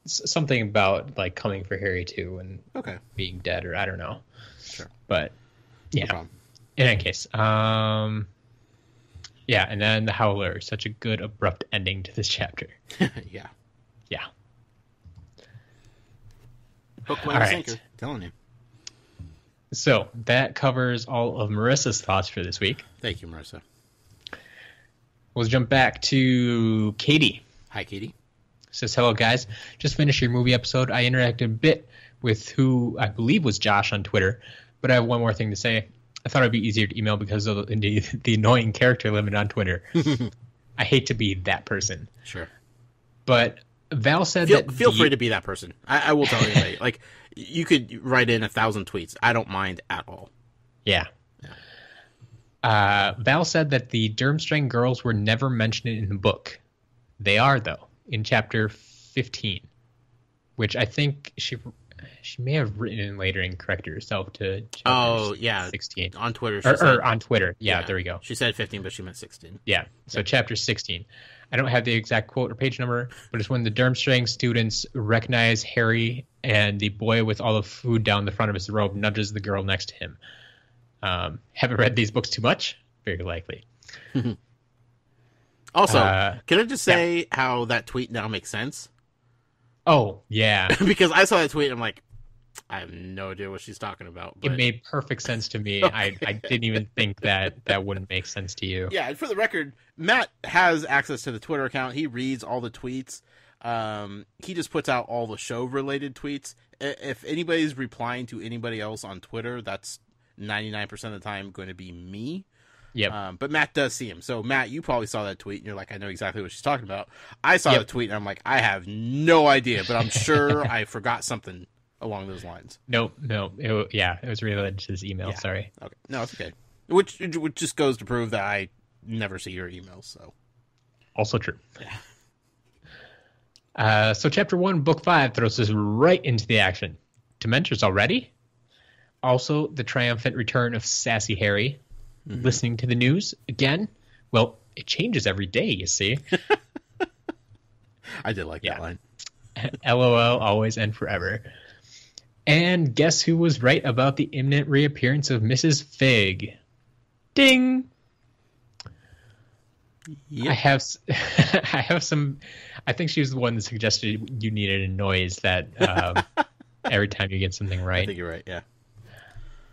Speaker 3: Something about coming for Harry too and being dead, or I don't know.
Speaker 2: Sure.
Speaker 3: But yeah.
Speaker 2: No problem.
Speaker 3: In any case, yeah, and then the Howler, such a good abrupt ending to this chapter.
Speaker 2: Yeah.
Speaker 3: Yeah.
Speaker 2: Hook, line, sinker. Telling you.
Speaker 3: So that covers all of Marissa's thoughts for this week.
Speaker 2: Thank you, Marissa.
Speaker 3: We'll jump back to Katie.
Speaker 2: Hi, Katie.
Speaker 3: Says, hello, guys. Just finished your movie episode. I interacted a bit with who I believe was Josh on Twitter, but I have one more thing to say. I thought it'd be easier to email because of the annoying character limit on Twitter. I hate to be that person.
Speaker 2: Sure.
Speaker 3: But Val said
Speaker 2: feel free to be that person. I will tell anybody. You could write in 1,000 tweets. I don't mind at all.
Speaker 3: Yeah. Val said that the Durmstrang girls were never mentioned in the book. They are, though, in chapter 15, which I think she may have written in later and corrected herself to chapter 16.
Speaker 2: On Twitter.
Speaker 3: Or on Twitter. Yeah, there we go.
Speaker 2: She said 15, but she meant 16.
Speaker 3: Yeah, so chapter 16. I don't have the exact quote or page number, but it's when the Durmstrang students recognize Harry and the boy with all the food down the front of his robe nudges the girl next to him. Haven't read these books too much? Very likely.
Speaker 2: Also, can I just say how that tweet now makes sense?
Speaker 3: Oh, yeah.
Speaker 2: Because I saw that tweet and I'm like, I have no idea what she's talking about. But...
Speaker 3: It made perfect sense to me. Okay. I didn't even think that wouldn't make sense to you.
Speaker 2: Yeah, and for the record, Matt has access to the Twitter account. He reads all the tweets. He just puts out all the show-related tweets. If anybody's replying to anybody else on Twitter, that's 99% of the time going to be me.
Speaker 3: Yep.
Speaker 2: But Matt does see him. So, Matt, you probably saw that tweet, and you're like, I know exactly what she's talking about. I saw the tweet, and I'm like, I have no idea, but I'm sure I forgot something along those lines.
Speaker 3: No. It was related to this email. Yeah. Sorry.
Speaker 2: Okay. No, it's okay. Which just goes to prove that I never see your emails. So,
Speaker 3: also true. Yeah. So chapter 1, book 5 throws us right into the action. Dementors already? Also, the triumphant return of Sassy Harry. listening to the news again. Well, it changes every day, you see.
Speaker 2: I did like that line.
Speaker 3: LOL, always and forever. And guess who was right about the imminent reappearance of Mrs. Fig? Ding! Yep. I have some. I think she was the one that suggested you needed a noise that every time you get something right.
Speaker 2: I think you're right. Yeah.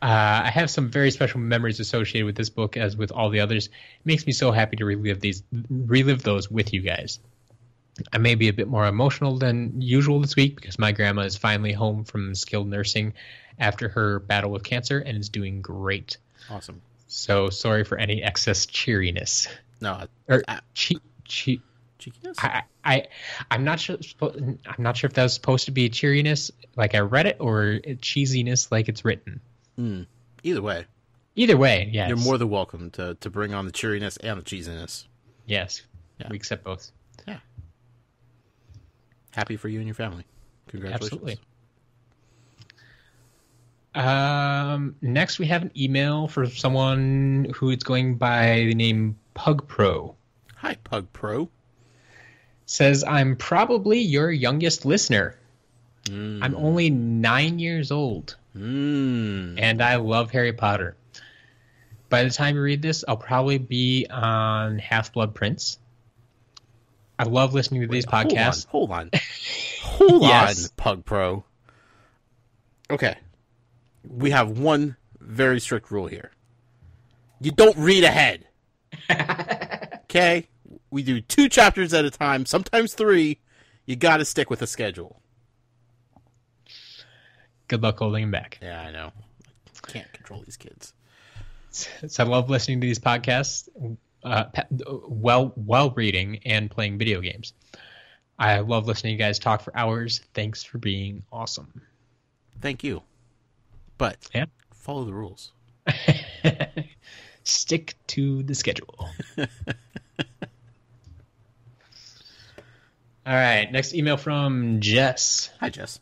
Speaker 3: I have some very special memories associated with this book, as with all the others. It makes me so happy to relive those with you guys. I may be a bit more emotional than usual this week because my grandma is finally home from skilled nursing after her battle with cancer and is doing great.
Speaker 2: Awesome.
Speaker 3: So sorry for any excess cheeriness.
Speaker 2: No,
Speaker 3: cheekiness. I'm not sure. I'm not sure if that was supposed to be cheeriness, like I read it, or cheesiness, like it's written.
Speaker 2: Either way.
Speaker 3: Either way, yes.
Speaker 2: You're more than welcome to bring on the cheeriness and the cheesiness.
Speaker 3: Yes, we accept both.
Speaker 2: Yeah. Happy for you and your family. Congratulations.
Speaker 3: Absolutely. Next, we have an email for someone who is going by the name Pug Pro.
Speaker 2: Hi, Pug Pro.
Speaker 3: Says, I'm probably your youngest listener. I'm only 9 years old. And I love Harry Potter. By the time you read this, I'll probably be on Half-Blood Prince. I love listening to these podcasts.
Speaker 2: Hold on, Pug Pro. Okay. We have one very strict rule here. You don't read ahead. Okay? We do 2 chapters at a time, sometimes 3. You got to stick with a schedule.
Speaker 3: Good luck holding him back.
Speaker 2: Yeah, I know. I can't control these kids.
Speaker 3: So I love listening to these podcasts while reading and playing video games. I love listening to you guys talk for hours. Thanks for being awesome.
Speaker 2: Thank you. But follow the rules.
Speaker 3: Stick to the schedule. All right. Next email from Jess.
Speaker 2: Hi, Jess.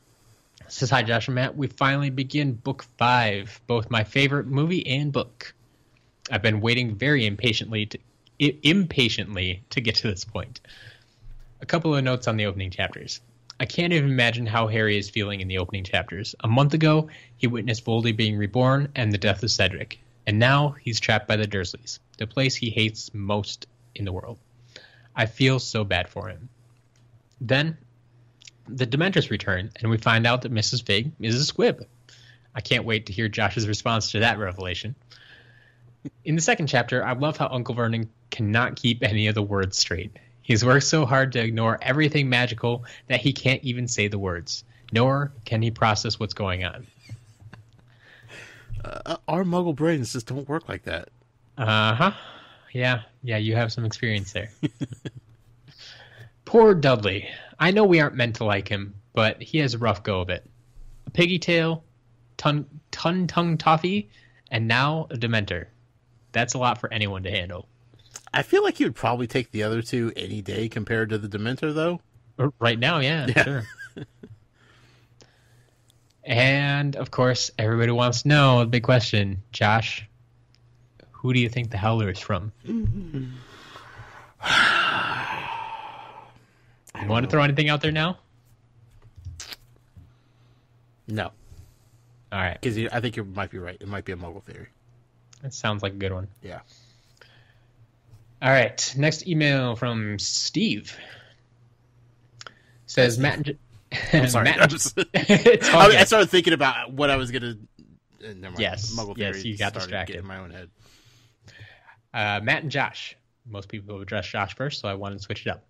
Speaker 3: Says, hi, Josh and Matt. We finally begin Book 5, both my favorite movie and book. I've been waiting very impatiently to get to this point. A couple of notes on the opening chapters. I can't even imagine how Harry is feeling in the opening chapters. A month ago, he witnessed Voldy being reborn and the death of Cedric. And now he's trapped by the Dursleys, the place he hates most in the world. I feel so bad for him. Then, the Dementors return, and we find out that Mrs. Fig is a squib. I can't wait to hear Josh's response to that revelation. In the second chapter, I love how Uncle Vernon cannot keep any of the words straight. He's worked so hard to ignore everything magical that he can't even say the words, nor can he process what's going on.
Speaker 2: Our muggle brains just don't work like that.
Speaker 3: Uh-huh. Yeah, you have some experience there. Poor Dudley. I know we aren't meant to like him, but he has a rough go of it. A piggy tail, tongue toffee, and now a Dementor. That's a lot for anyone to handle.
Speaker 2: I feel like he would probably take the other 2 any day compared to the Dementor, though.
Speaker 3: Right now, yeah. Sure. And, of course, everybody wants to know the big question. Josh, who do you think the Howler is from? You want to throw anything out there now?
Speaker 2: No.
Speaker 3: All right.
Speaker 2: Because I think you might be right. It might be a Muggle theory.
Speaker 3: That sounds like a good one.
Speaker 2: Yeah.
Speaker 3: All right. Next email from Steve. Says Matt and...
Speaker 2: I'm sorry.
Speaker 3: Matt,
Speaker 2: I started thinking about what I was going to... Never mind.
Speaker 3: Yes.
Speaker 2: Muggle theory.
Speaker 3: Yes, you got distracted.
Speaker 2: In my own head.
Speaker 3: Matt and Josh. Most people address Josh first, so I wanted to switch it up.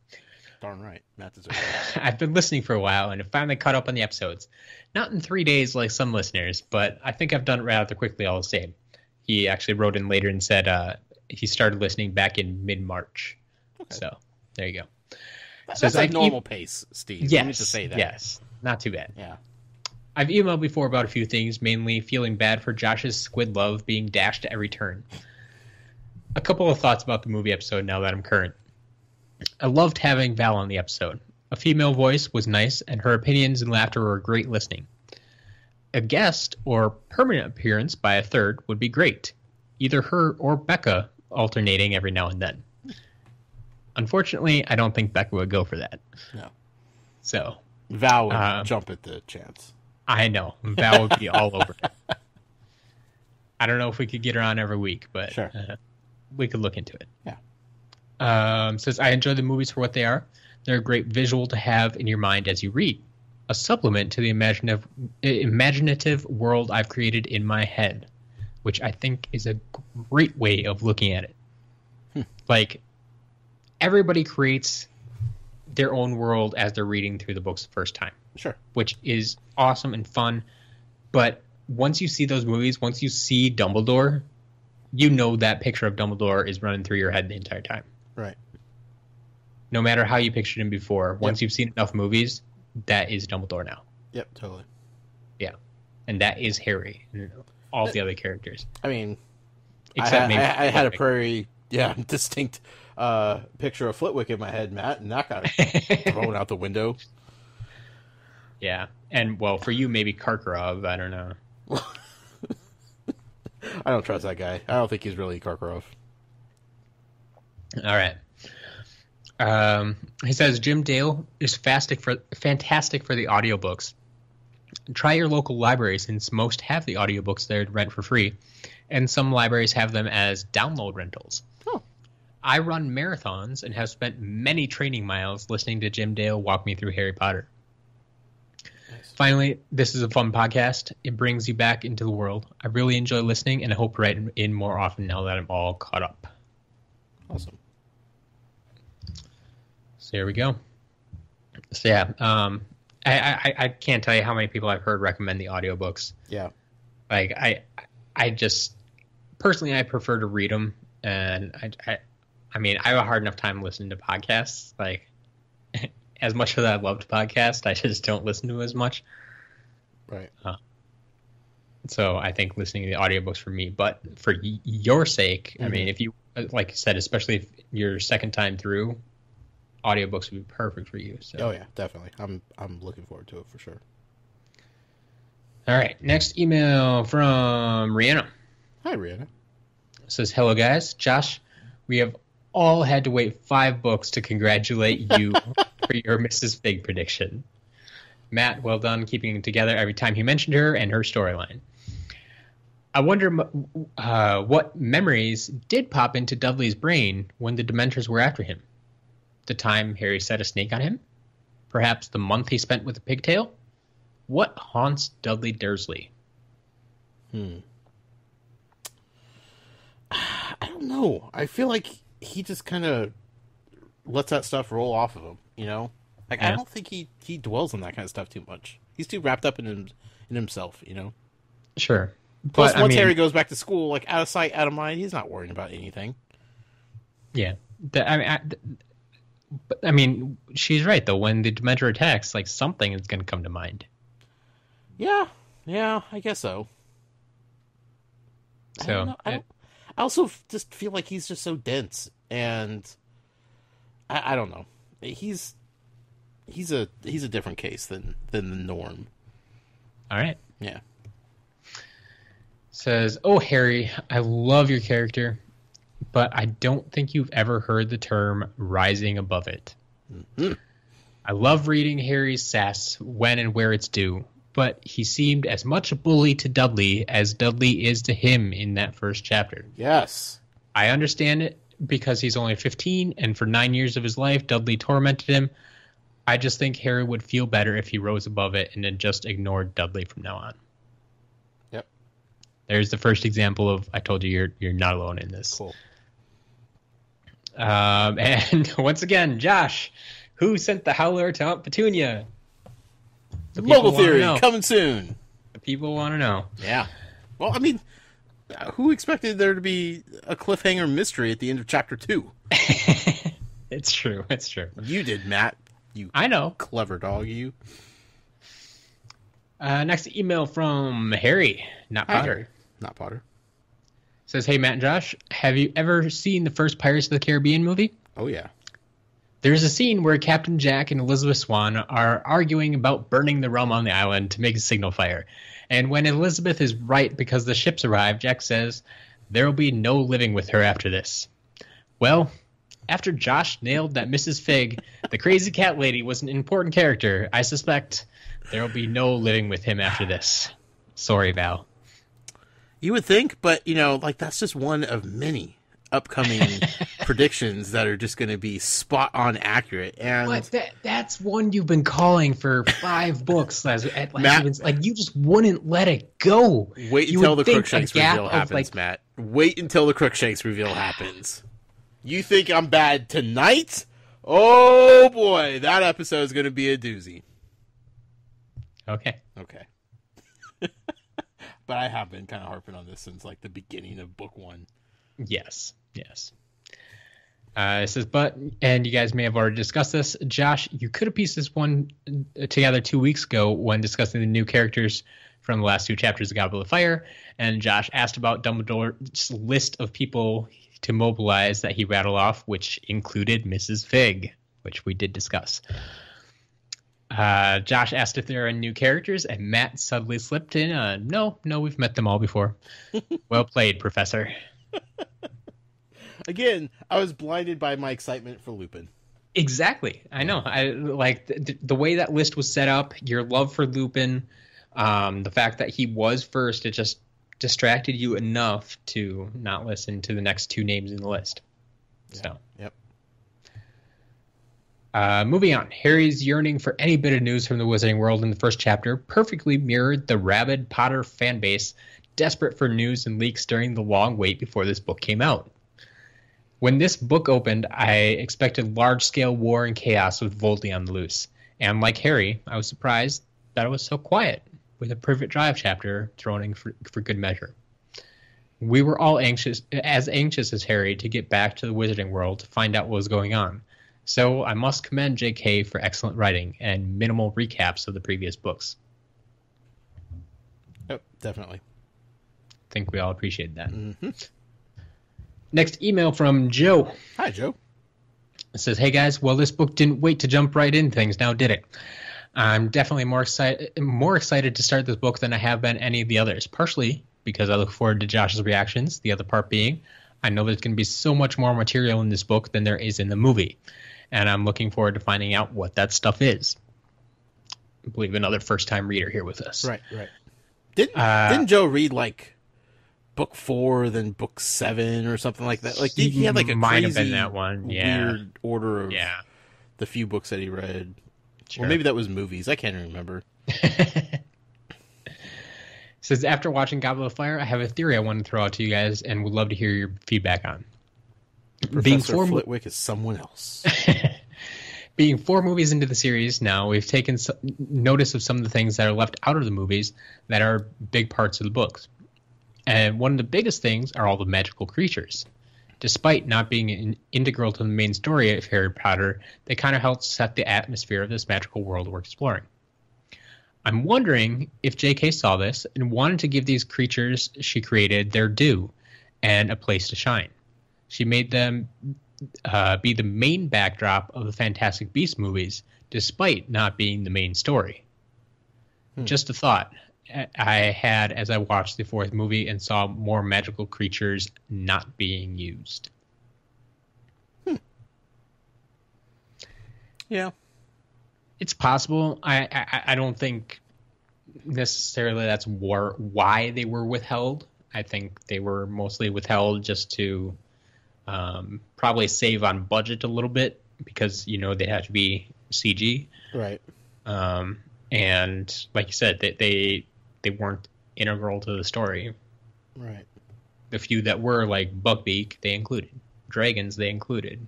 Speaker 2: Darn right. Matt deserves it.
Speaker 3: I've been listening for a while and have finally caught up on the episodes. Not in 3 days like some listeners, but I think I've done it rather quickly all the same. He actually wrote in later and said he started listening back in mid-March. Okay. So, there you go.
Speaker 2: That's a normal pace, Steve.
Speaker 3: Yes.
Speaker 2: I need to say that.
Speaker 3: Yes. Not too bad.
Speaker 2: Yeah.
Speaker 3: I've emailed before about a few things, mainly feeling bad for Josh's squid love being dashed at every turn. A couple of thoughts about the movie episode now that I'm current. I loved having Val on the episode. A female voice was nice, and her opinions and laughter were great listening. A guest or permanent appearance by a third would be great. either her or Becca alternating every now and then. Unfortunately, I don't think Becca would go for that.
Speaker 2: No.
Speaker 3: So
Speaker 2: Val would jump at the chance.
Speaker 3: I know. Val would be all over it. I don't know if we could get her on every week, but
Speaker 2: sure.
Speaker 3: We could look into it.
Speaker 2: Yeah.
Speaker 3: Says, I enjoy the movies for what they are. They're a great visual to have in your mind as you read. A supplement to the imaginative world I've created in my head, which I think is a great way of looking at it. Like, everybody creates their own world as they're reading through the books the first time.
Speaker 2: Sure.
Speaker 3: Which is awesome and fun. But once you see those movies, once you see Dumbledore, you know that picture of Dumbledore is running through your head the entire time.
Speaker 2: Right.
Speaker 3: No matter how you pictured him before, once you've seen enough movies, that is Dumbledore now.
Speaker 2: Yep, totally.
Speaker 3: Yeah. And that is Harry and all the other characters.
Speaker 2: I mean,
Speaker 3: except
Speaker 2: I had a very distinct picture of Flitwick in my head, Matt, and that got thrown out the window.
Speaker 3: Yeah. And, well, for you, maybe Karkaroff. I don't know.
Speaker 2: I don't trust that guy. I don't think he's really Karkaroff.
Speaker 3: All right. He says, Jim Dale is fantastic for the audiobooks. Try your local library, since most have the audiobooks there to rent for free, and some libraries have them as download rentals.
Speaker 2: Oh.
Speaker 3: I run marathons and have spent many training miles listening to Jim Dale walk me through Harry Potter. Nice. Finally, this is a fun podcast. It brings you back into the world. I really enjoy listening, and I hope to write in more often now that I'm all caught up.
Speaker 2: Awesome.
Speaker 3: So there we go. So yeah, I can't tell you how many people I've heard recommend the audiobooks.
Speaker 2: Yeah.
Speaker 3: Like I just personally I prefer to read them, and I mean I have a hard enough time listening to podcasts. Like as much as I loved podcasts, I just don't listen to as much.
Speaker 2: Right.
Speaker 3: So I think listening to the audiobooks for me, but for your sake, I mean, if you, like I said, especially if you're second time through, audiobooks would be perfect for you. So.
Speaker 2: Oh yeah, definitely. I'm looking forward to it for sure.
Speaker 3: All right, next email from Rihanna.
Speaker 2: Hi, Rihanna.
Speaker 3: It says, hello guys, Josh. We have all had to wait 5 books to congratulate you for your Mrs. Fig prediction. Matt, well done keeping it together every time he mentioned her and her storyline. I wonder what memories did pop into Dudley's brain when the Dementors were after him. The time Harry set a snake on him? Perhaps the month he spent with a pigtail? What haunts Dudley Dursley?
Speaker 2: I don't know. I feel like he just kind of lets that stuff roll off of him, you know? Like, yeah. I don't think he dwells on that kind of stuff too much. He's too wrapped up in himself, you know?
Speaker 3: Sure.
Speaker 2: Plus, once Harry goes back to school, like, out of sight, out of mind, he's not worrying about anything.
Speaker 3: Yeah. I mean, she's right, though. When the Dementor attacks, like, something is going to come to mind.
Speaker 2: Yeah, I guess so.
Speaker 3: So,
Speaker 2: I also just feel like he's just so dense, and I don't know. He's a different case than the norm.
Speaker 3: All right.
Speaker 2: Yeah.
Speaker 3: Says, oh, Harry, I love your character, but I don't think you've ever heard the term rising above it. Mm-hmm. I love reading Harry's sass when and where it's due, but he seemed as much a bully to Dudley as Dudley is to him in that first chapter.
Speaker 2: Yes.
Speaker 3: I understand it because he's only 15, and for 9 years of his life, Dudley tormented him. I just think Harry would feel better if he rose above it and then just ignored Dudley from now on.
Speaker 2: Yep.
Speaker 3: There's the first example of, I told you you're not alone in this.
Speaker 2: Cool.
Speaker 3: And once again, Josh, who sent the howler to Aunt Petunia?
Speaker 2: Mobile Theory, coming soon.
Speaker 3: The people want to know.
Speaker 2: Yeah. Well, I mean, who expected there to be a cliffhanger mystery at the end of Chapter 2?
Speaker 3: It's true. It's true.
Speaker 2: You did, Matt.
Speaker 3: I know.
Speaker 2: Clever dog, you.
Speaker 3: Next email from Harry, not Potter.
Speaker 2: Harry. Not Potter.
Speaker 3: Says, hey, Matt and Josh, have you ever seen the first Pirates of the Caribbean movie?
Speaker 2: Oh, yeah.
Speaker 3: There's a scene where Captain Jack and Elizabeth Swann are arguing about burning the rum on the island to make a signal fire. And when Elizabeth is right because the ships arrive, Jack says, There'll be no living with her after this. Well, after Josh nailed that Mrs. Fig, the crazy cat lady, was an important character, I suspect there'll be no living with him after this. Sorry, Val.
Speaker 2: You would think, but, that's just one of many upcoming predictions that are just going to be spot on accurate. And
Speaker 3: what? That's one you've been calling for 5 books. Matt, you just wouldn't let it go.
Speaker 2: Wait until the Crookshanks reveal happens, Matt. Wait until the Crookshanks reveal happens. You think I'm bad tonight? Oh boy, that episode is going to be a doozy.
Speaker 3: Okay.
Speaker 2: But I have been kind of harping on this since the beginning of book 1.
Speaker 3: Yes. It says, and you guys may have already discussed this, Josh, you could have pieced this one together 2 weeks ago when discussing the new characters from the last 2 chapters of Goblet of Fire, and Josh asked about Dumbledore's list of people to mobilize that he rattled off, which included Mrs. Fig, which we did discuss. Josh asked if there are new characters, and Matt suddenly slipped in, no, we've met them all before. Well played, Professor.
Speaker 2: Again, I was blinded by my excitement for Lupin.
Speaker 3: Exactly. I know. I like the way that list was set up, your love for Lupin, the fact that he was first, it just distracted you enough to not listen to the next 2 names in the list.
Speaker 2: Yeah.
Speaker 3: So.
Speaker 2: Yep.
Speaker 3: Moving on, Harry's yearning for any bit of news from the Wizarding World in the first chapter perfectly mirrored the rabid Potter fan base, desperate for news and leaks during the long wait before this book came out. When this book opened, I expected large-scale war and chaos with Voldy on the loose, and like Harry, I was surprised that it was so quiet, with a Privet Drive chapter thrown in for good measure. We were all anxious as Harry to get back to the Wizarding World to find out what was going on. So I must commend J.K. for excellent writing and minimal recaps of the previous books.
Speaker 2: Yep, definitely.
Speaker 3: I think we all appreciate that.
Speaker 2: Mm-hmm.
Speaker 3: Next email from Joe.
Speaker 2: Hi, Joe.
Speaker 3: It says, hey guys, well, this book didn't wait to jump right in things, now did it? I'm definitely more excited to start this book than I have been any of the others, partially because I look forward to Josh's reactions, the other part being I know there's going to be so much more material in this book than there is in the movie. And I'm looking forward to finding out what that stuff is. I believe another first-time reader here with us.
Speaker 2: Right. Didn't Joe read, book 4, then book 7 or something like that? He had, a
Speaker 3: might
Speaker 2: crazy,
Speaker 3: have been that one. Yeah.
Speaker 2: Weird order of the few books that he read. Sure. Or maybe that was movies. I can't even remember.
Speaker 3: Says, after watching Goblet of Fire, I have a theory I want to throw out to you guys and would love to hear your feedback on.
Speaker 2: Professor Flitwick is someone else.
Speaker 3: Being 4 movies into the series now, we've taken notice of some of the things that are left out of the movies that are big parts of the books. And one of the biggest things are all the magical creatures. Despite not being integral to the main story of Harry Potter, they kind of help set the atmosphere of this magical world we're exploring. I'm wondering if J.K. saw this and wanted to give these creatures she created their due and a place to shine. She made them be the main backdrop of the Fantastic Beasts movies, despite not being the main story. Just a thought I had as I watched the 4th movie and saw more magical creatures not being used.
Speaker 2: Yeah.
Speaker 3: It's possible. I don't think necessarily that's why they were withheld. I think they were mostly withheld just to probably save on budget a little bit because, they have to be CG.
Speaker 2: Right.
Speaker 3: And like you said, they weren't integral to the story.
Speaker 2: Right.
Speaker 3: The few that were, like Buckbeak, they included. Dragons, they included.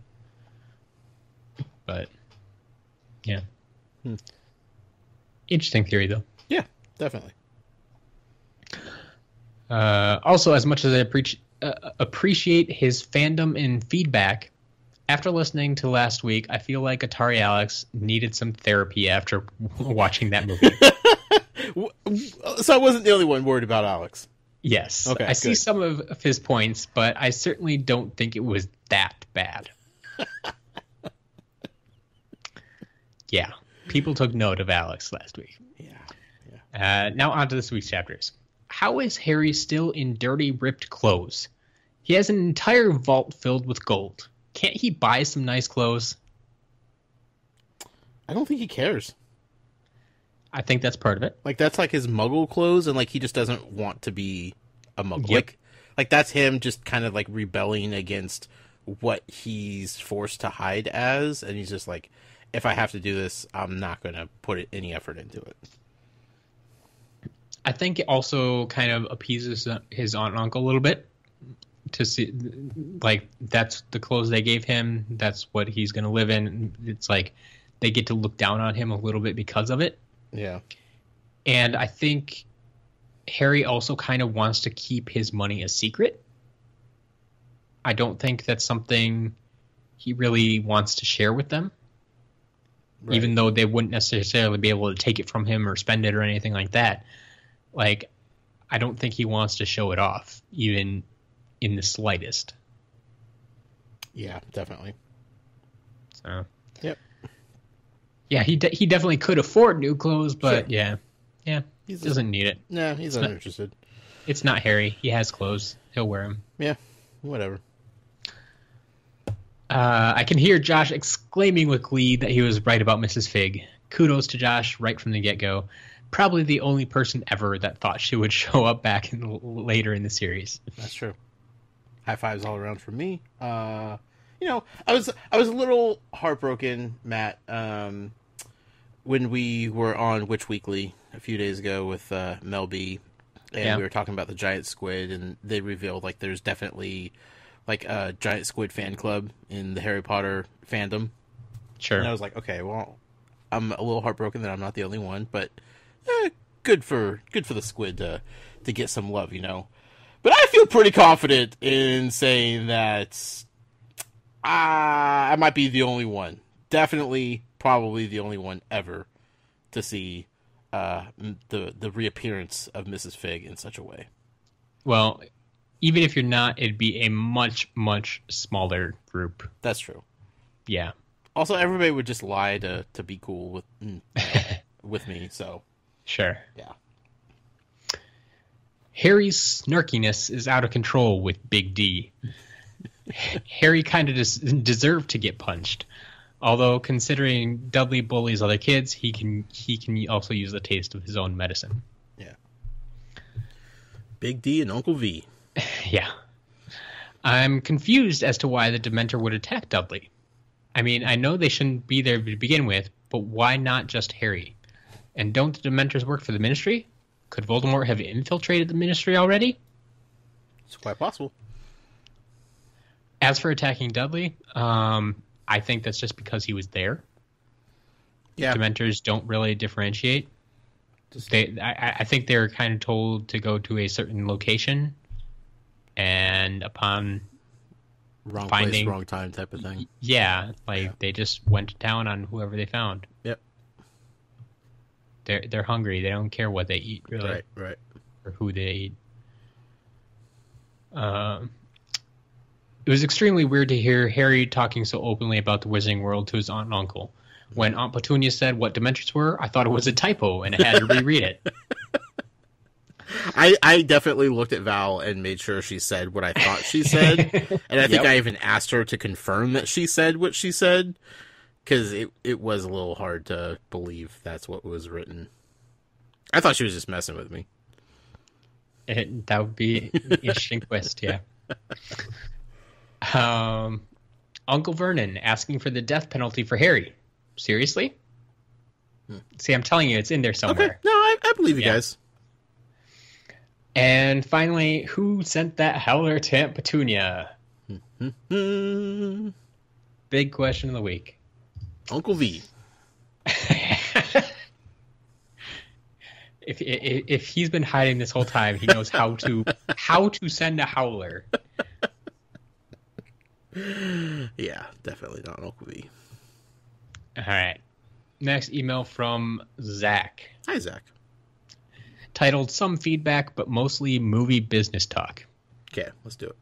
Speaker 3: But, yeah. Interesting theory, though.
Speaker 2: Yeah, definitely.
Speaker 3: Also, as much as I appreciate his fandom and feedback, after listening to last week, I feel like Atari Alex needed some therapy after watching that movie.
Speaker 2: So I wasn't the only one worried about Alex.
Speaker 3: Yes.
Speaker 2: Okay,
Speaker 3: I see some of his points, but I certainly don't think it was that bad. Yeah. People took note of Alex last week.
Speaker 2: Yeah.
Speaker 3: Now on to this week's chapters. How is Harry still in dirty, ripped clothes? He has an entire vault filled with gold. Can't he buy some nice clothes?
Speaker 2: I don't think he cares.
Speaker 3: I think that's part of it.
Speaker 2: Like, that's like his muggle clothes, and like he just doesn't want to be a muggle.
Speaker 3: Yep.
Speaker 2: Like that's him just kind of like rebelling against what he's forced to hide as, and he's just like, if I have to do this, I'm not going to put any effort into it.
Speaker 3: I think it also kind of appeases his aunt and uncle a little bit to see, like, that's the clothes they gave him. That's what he's going to live in. It's like they get to look down on him a little bit because of it.
Speaker 2: Yeah.
Speaker 3: And I think Harry also kind of wants to keep his money a secret. I don't think that's something he really wants to share with them. Right. Even though they wouldn't necessarily be able to take it from him or spend it or anything like that. Like, I don't think he wants to show it off, even in the slightest.
Speaker 2: Yeah, definitely.
Speaker 3: So,
Speaker 2: yep.
Speaker 3: Yeah, he definitely could afford new clothes, but
Speaker 2: sure.
Speaker 3: yeah, he doesn't need it.
Speaker 2: No, he's uninterested.
Speaker 3: It's not Harry. He has clothes. He'll wear them.
Speaker 2: Yeah, whatever.
Speaker 3: I can hear Josh exclaiming with glee that he was right about Mrs. Fig. Kudos to Josh right from the get-go. Probably the only person ever that thought she would show up back later in the series.
Speaker 2: That's true. High fives all around from me. I was a little heartbroken, Matt, when we were on Witch Weekly a few days ago with Mel B, and we were talking about the giant squid, and they revealed like there's definitely like a giant squid fan club in the Harry Potter fandom.
Speaker 3: Sure.
Speaker 2: And I was like, okay, well, I'm a little heartbroken that I'm not the only one, but good for the squid to get some love, you know. But I feel pretty confident in saying that I might be the only one. Definitely, probably the only one ever to see the reappearance of Mrs. Fig in such a way.
Speaker 3: Well, even if you're not, it'd be a much, much smaller group.
Speaker 2: That's true.
Speaker 3: Yeah.
Speaker 2: Also, everybody would just lie to be cool with me, so.
Speaker 3: Sure.
Speaker 2: Yeah.
Speaker 3: Harry's snarkiness is out of control with Big D. Harry kind of deserved to get punched. Although, considering Dudley bullies other kids, he can also use the taste of his own medicine.
Speaker 2: Yeah. Big D and Uncle V.
Speaker 3: Yeah. I'm confused as to why the Dementor would attack Dudley. I mean, I know they shouldn't be there to begin with, but why not just Harry? And don't the Dementors work for the Ministry? Could Voldemort have infiltrated the Ministry already?
Speaker 2: It's quite possible.
Speaker 3: As for attacking Dudley, I think that's just because he was there.
Speaker 2: Yeah.
Speaker 3: Dementors don't really differentiate. I think they're kind of told to go to a certain location, and upon
Speaker 2: wrong
Speaker 3: finding,
Speaker 2: place, wrong time type of thing.
Speaker 3: Yeah, they just went to town on whoever they found.
Speaker 2: Yep.
Speaker 3: They're hungry. They don't care what they eat, really.
Speaker 2: Right.
Speaker 3: Or who they eat. It was extremely weird to hear Harry talking so openly about the Wizarding World to his aunt and uncle. When Aunt Petunia said what Dementors were, I thought it was a typo, and I had to reread it.
Speaker 2: I definitely looked at Val and made sure she said what I thought she said. And I think I even asked her to confirm that she said what she said, because it was a little hard to believe that's what was written. I thought she was just messing with me.
Speaker 3: That would be an interesting twist, yeah. Uncle Vernon asking for the death penalty for Harry. Seriously? See, I'm telling you, it's in there somewhere.
Speaker 2: Okay. No, I believe you guys.
Speaker 3: And finally, who sent that howler to Aunt Petunia? Big question of the week.
Speaker 2: Uncle V.
Speaker 3: If he's been hiding this whole time, he knows how to send a howler.
Speaker 2: Yeah, definitely not Uncle V.
Speaker 3: All right. Next email from Zach.
Speaker 2: Hi, Zach.
Speaker 3: Titled Some Feedback, but Mostly Movie Business Talk.
Speaker 2: Okay, let's do it.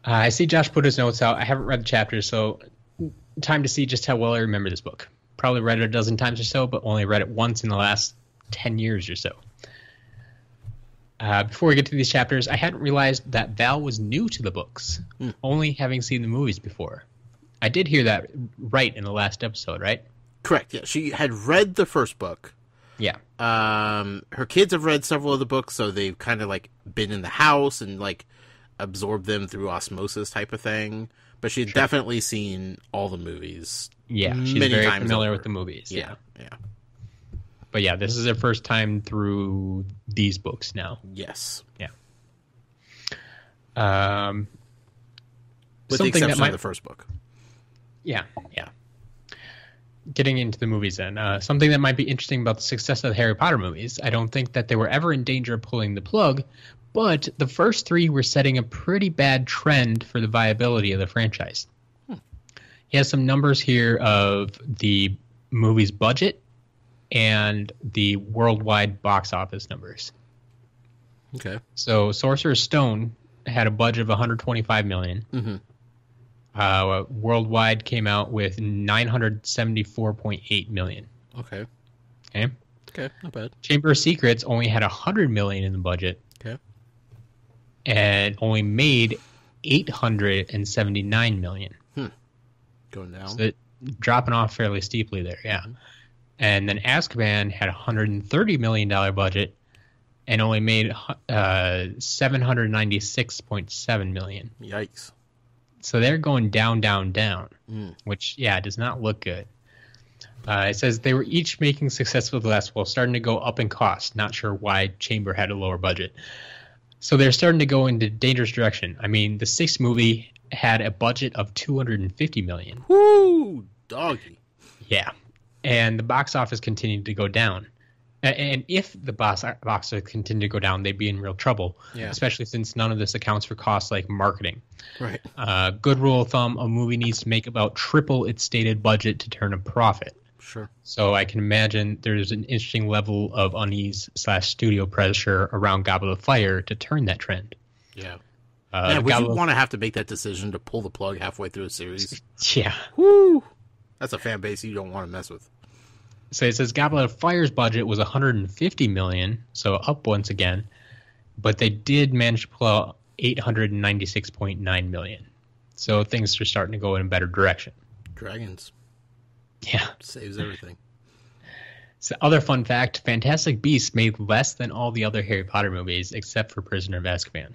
Speaker 3: I see Josh put his notes out. I haven't read the chapters, so time to see just how well I remember this book. Probably read it a dozen times or so, but only read it once in the last 10 years or so. Before we get to these chapters, I hadn't realized that Val was new to the books, only having seen the movies before. I did hear that right in the last episode, right?
Speaker 2: Correct, yeah. She had read the first book.
Speaker 3: Yeah.
Speaker 2: Her kids have read several of the books, so they've kind of, like, been in the house and, like, absorbed them through osmosis type of thing. But she'd definitely seen all the movies.
Speaker 3: Yeah, she's
Speaker 2: many
Speaker 3: very
Speaker 2: times
Speaker 3: familiar
Speaker 2: over.
Speaker 3: with the movies.
Speaker 2: Yeah.
Speaker 3: But yeah, this is her first time through these books now.
Speaker 2: Yes.
Speaker 3: Yeah.
Speaker 2: With the exception of the first book.
Speaker 3: Yeah. Getting into the movies then. Something that might be interesting about the success of the Harry Potter movies, I don't think that they were ever in danger of pulling the plug, but the first three were setting a pretty bad trend for the viability of the franchise. He has some numbers here of the movie's budget and the worldwide box office numbers.
Speaker 2: Okay.
Speaker 3: So Sorcerer's Stone had a budget of $125 million. Worldwide came out with $974.8 million.
Speaker 2: Okay, not bad.
Speaker 3: Chamber of Secrets only had $100 million in the budget.
Speaker 2: Okay.
Speaker 3: And only made $879 million.
Speaker 2: Going down.
Speaker 3: So dropping off fairly steeply there, yeah. And then Azkaban had a $130 million budget and only made $796.7 million.
Speaker 2: Yikes.
Speaker 3: So they're going down, which, does not look good. It says they were each making successful less while starting to go up in cost. Not sure why Chamber had a lower budget. So they're starting to go into dangerous direction. I mean, the sixth movie had a budget of $250 million.
Speaker 2: Woo! Doggy.
Speaker 3: Yeah. And the box office continued to go down. And if the box office continued to go down, they'd be in real trouble, especially since none of this accounts for costs like marketing.
Speaker 2: Right.
Speaker 3: Good rule of thumb, a movie needs to make about triple its stated budget to turn a profit.
Speaker 2: Sure.
Speaker 3: So I can imagine there's an interesting level of unease / studio pressure around Goblet of Fire to turn that trend.
Speaker 2: Yeah. Would you want to have to make that decision to pull the plug halfway through a series?
Speaker 3: Yeah.
Speaker 2: Woo! That's a fan base you don't want to mess with.
Speaker 3: So it says Goblet of Fire's budget was $150 million, so up once again, but they did manage to pull out $896.9 million. So things are starting to go in a better direction.
Speaker 2: Dragons.
Speaker 3: Yeah.
Speaker 2: Saves everything.
Speaker 3: So other fun fact, Fantastic Beasts made less than all the other Harry Potter movies except for Prisoner of Azkaban.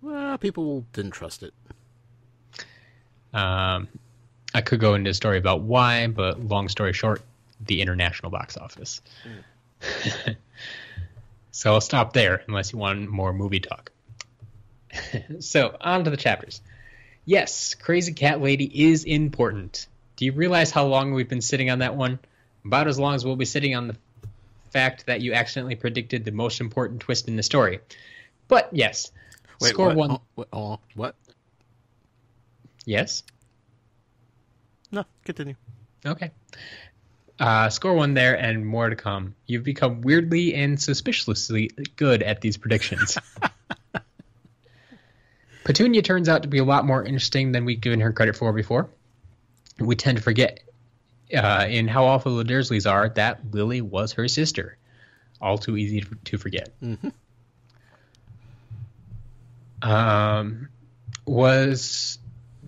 Speaker 2: Well, people didn't trust it.
Speaker 3: I could go into a story about why, but long story short, the international box office. So I'll stop there unless you want more movie talk. So on to the chapters. Yes, Crazy Cat Lady is important. Do you realize how long we've been sitting on that one? About as long as we'll be sitting on the fact that you accidentally predicted the most important twist in the story. But yes,
Speaker 2: Wait,
Speaker 3: score
Speaker 2: what?
Speaker 3: one.
Speaker 2: What?
Speaker 3: Yes.
Speaker 2: No, continue.
Speaker 3: Okay. Score one there and more to come. You've become weirdly and suspiciously good at these predictions. Petunia turns out to be a lot more interesting than we've given her credit for before. We tend to forget in how awful the Dursleys are that Lily was her sister. All too easy to forget.
Speaker 2: Mm-hmm.
Speaker 3: Was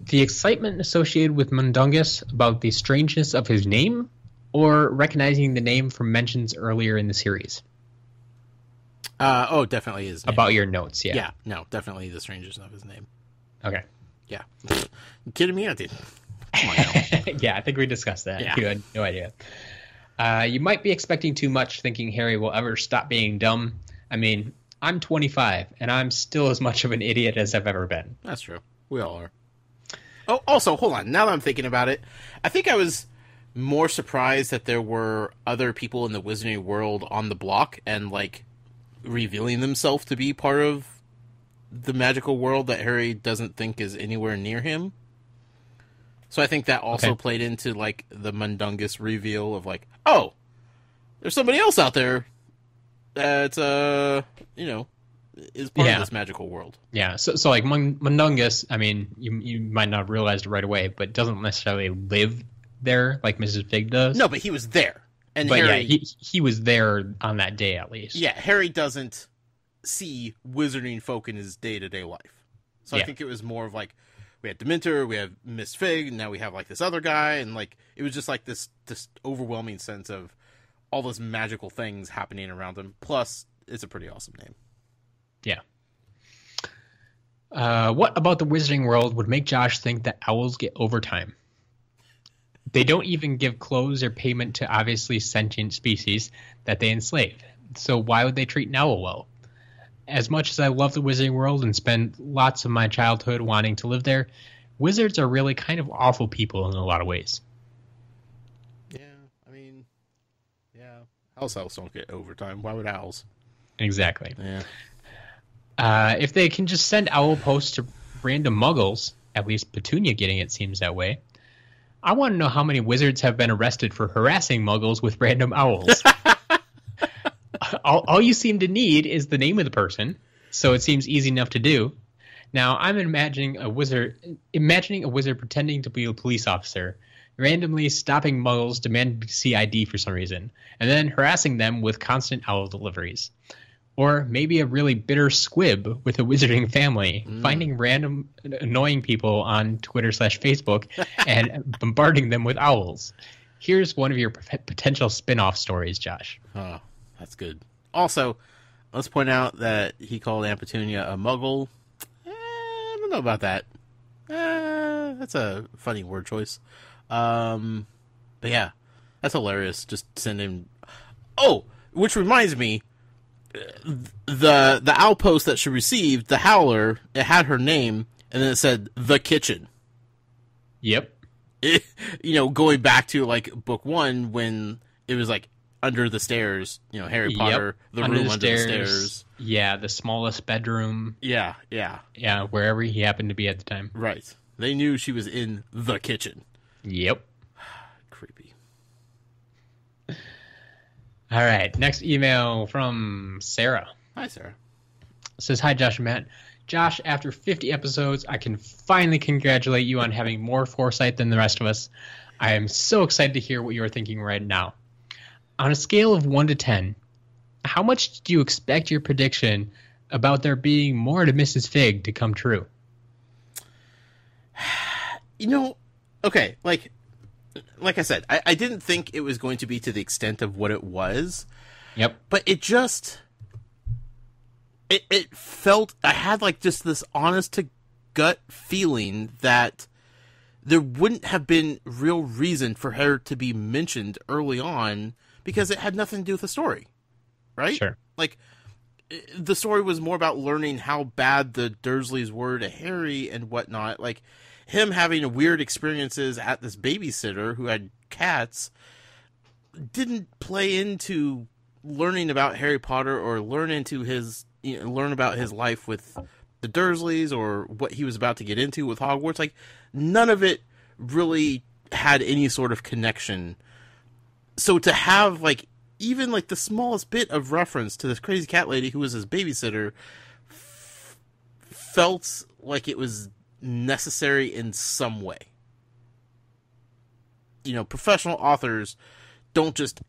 Speaker 3: the excitement associated with Mundungus about the strangeness of his name or recognizing the name from mentions earlier in the series?
Speaker 2: Definitely his name.
Speaker 3: About your notes, yeah.
Speaker 2: Yeah, no, definitely the strangest of his name.
Speaker 3: Okay.
Speaker 2: Yeah. You kidding me? I did. Come on now.
Speaker 3: Yeah, I think we discussed that.
Speaker 2: Yeah.
Speaker 3: You had no idea. You might be expecting too much, thinking Harry will ever stop being dumb. I mean, I'm 25, and I'm still as much of an idiot as I've ever been.
Speaker 2: That's true. We all are. Oh, also, hold on. Now that I'm thinking about it, I think I was more surprised that there were other people in the Wizarding world on the block and, like, revealing themselves to be part of the magical world that Harry doesn't think is anywhere near him. So I think that also played into, like, the Mundungus reveal of, like, oh, there's somebody else out there that's, is part of this magical world.
Speaker 3: Yeah, so like, Mundungus, I mean, you might not have realized it right away, but doesn't necessarily live there like Mrs. Fig does.
Speaker 2: No, but he was there. And
Speaker 3: but
Speaker 2: Harry,
Speaker 3: yeah, he was there on that day at least.
Speaker 2: Yeah, Harry doesn't see wizarding folk in his day-to-day life. So
Speaker 3: Yeah.
Speaker 2: I think it was more of like, we had Dementor, we have Miss Fig, and now we have like this other guy, and like it was just like this overwhelming sense of all those magical things happening around him. Plus, it's a pretty awesome name.
Speaker 3: Yeah. What about the wizarding world would make Josh think that owls get overtime? They don't even give clothes or payment to obviously sentient species that they enslave. So why would they treat an owl well? As much as I love the wizarding world and spend lots of my childhood wanting to live there, wizards are really kind of awful people in a lot of ways.
Speaker 2: Yeah, I mean, yeah. Owls don't get overtime. Why would owls?
Speaker 3: Exactly.
Speaker 2: Yeah.
Speaker 3: If they can just send owl posts to random muggles, at least Petunia getting it seems that way, I want to know how many wizards have been arrested for harassing muggles with random owls. all you seem to need is the name of the person, so it seems easy enough to do. Now, I'm imagining a wizard pretending to be a police officer, randomly stopping muggles demanding to see ID for some reason, and then harassing them with constant owl deliveries. Or maybe a really bitter squib with a wizarding family, finding random annoying people on Twitter/Facebook and bombarding them with owls. Here's one of your potential spin-off stories, Josh.
Speaker 2: Oh, that's good. Also, let's point out that he called Aunt Petunia a muggle. I don't know about that. That's a funny word choice. But yeah, that's hilarious. Just send him... Oh, which reminds me... The outpost that she received, the Howler, it had her name, and then it said the kitchen.
Speaker 3: Yep.
Speaker 2: Going back to like book 1 when it was like under the stairs, Harry Potter, the room under the stairs.
Speaker 3: Yeah, the smallest bedroom.
Speaker 2: Yeah.
Speaker 3: Yeah, wherever he happened to be at the time.
Speaker 2: Right. They knew she was in the kitchen.
Speaker 3: Yep.
Speaker 2: Creepy.
Speaker 3: All right, next email from Sarah.
Speaker 2: Hi, Sarah.
Speaker 3: It says, hi, Josh and Matt. Josh, after 50 episodes, I can finally congratulate you on having more foresight than the rest of us. I am so excited to hear what you are thinking right now. On a scale of 1 to 10, how much do you expect your prediction about there being more to Mrs. Fig to come true?
Speaker 2: Okay, like I said, I didn't think it was going to be to the extent of what it was.
Speaker 3: Yep.
Speaker 2: But it just... It felt... I had like just this honest-to-gut feeling that there wouldn't have been real reason for her to be mentioned early on because it had nothing to do with the story. Right?
Speaker 3: Sure.
Speaker 2: Like, the story was more about learning how bad the Dursleys were to Harry and whatnot. Like, him having weird experiences at this babysitter who had cats didn't play into learning about Harry Potter or learn about his life with the Dursleys or what he was about to get into with Hogwarts. Like, none of it really had any sort of connection. So to have, like, even, like, the smallest bit of reference to this crazy cat lady who was his babysitter felt like it was necessary in some way. Professional authors don't just...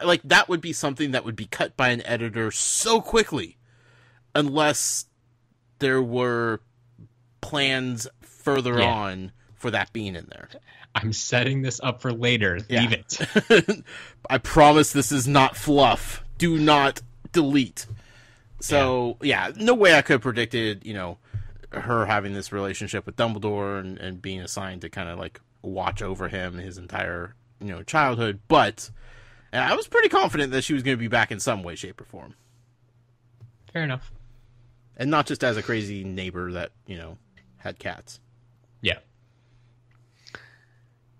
Speaker 2: like, that would be something that would be cut by an editor so quickly unless there were plans further on for that being in there.
Speaker 3: I'm setting this up for later.
Speaker 2: Yeah.
Speaker 3: Leave it.
Speaker 2: I promise this is not fluff. Do not delete. So, yeah, no way I could have predicted, her having this relationship with Dumbledore and being assigned to kind of, like, watch over him his entire, childhood. But I was pretty confident that she was going to be back in some way, shape, or form.
Speaker 3: Fair enough.
Speaker 2: And not just as a crazy neighbor that, had cats.
Speaker 3: Yeah.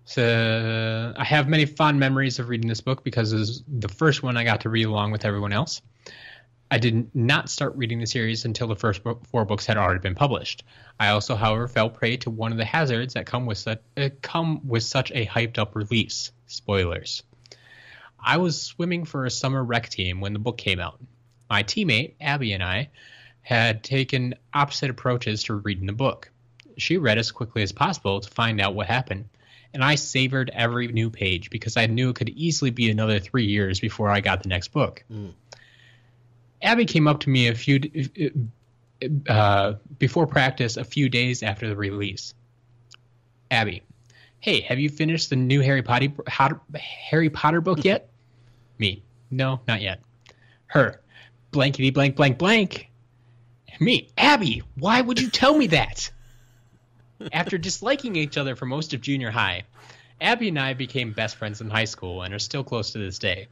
Speaker 3: So I have many fond memories of reading this book because it was the first one I got to read along with everyone else. I did not start reading the series until the first 4 books had already been published. I also, however, fell prey to one of the hazards that come with such a hyped-up release. Spoilers. I was swimming for a summer rec team when the book came out. My teammate, Abby, and I had taken opposite approaches to reading the book. She read as quickly as possible to find out what happened, and I savored every new page because I knew it could easily be another 3 years before I got the next book. Abby came up to me before practice a few days after the release. Abby, hey, have you finished the new Harry Potter book yet? Me, no, not yet. Her, blankety blank blank blank. Me, Abby, why would you tell me that? After disliking each other for most of junior high, Abby and I became best friends in high school and are still close to this day.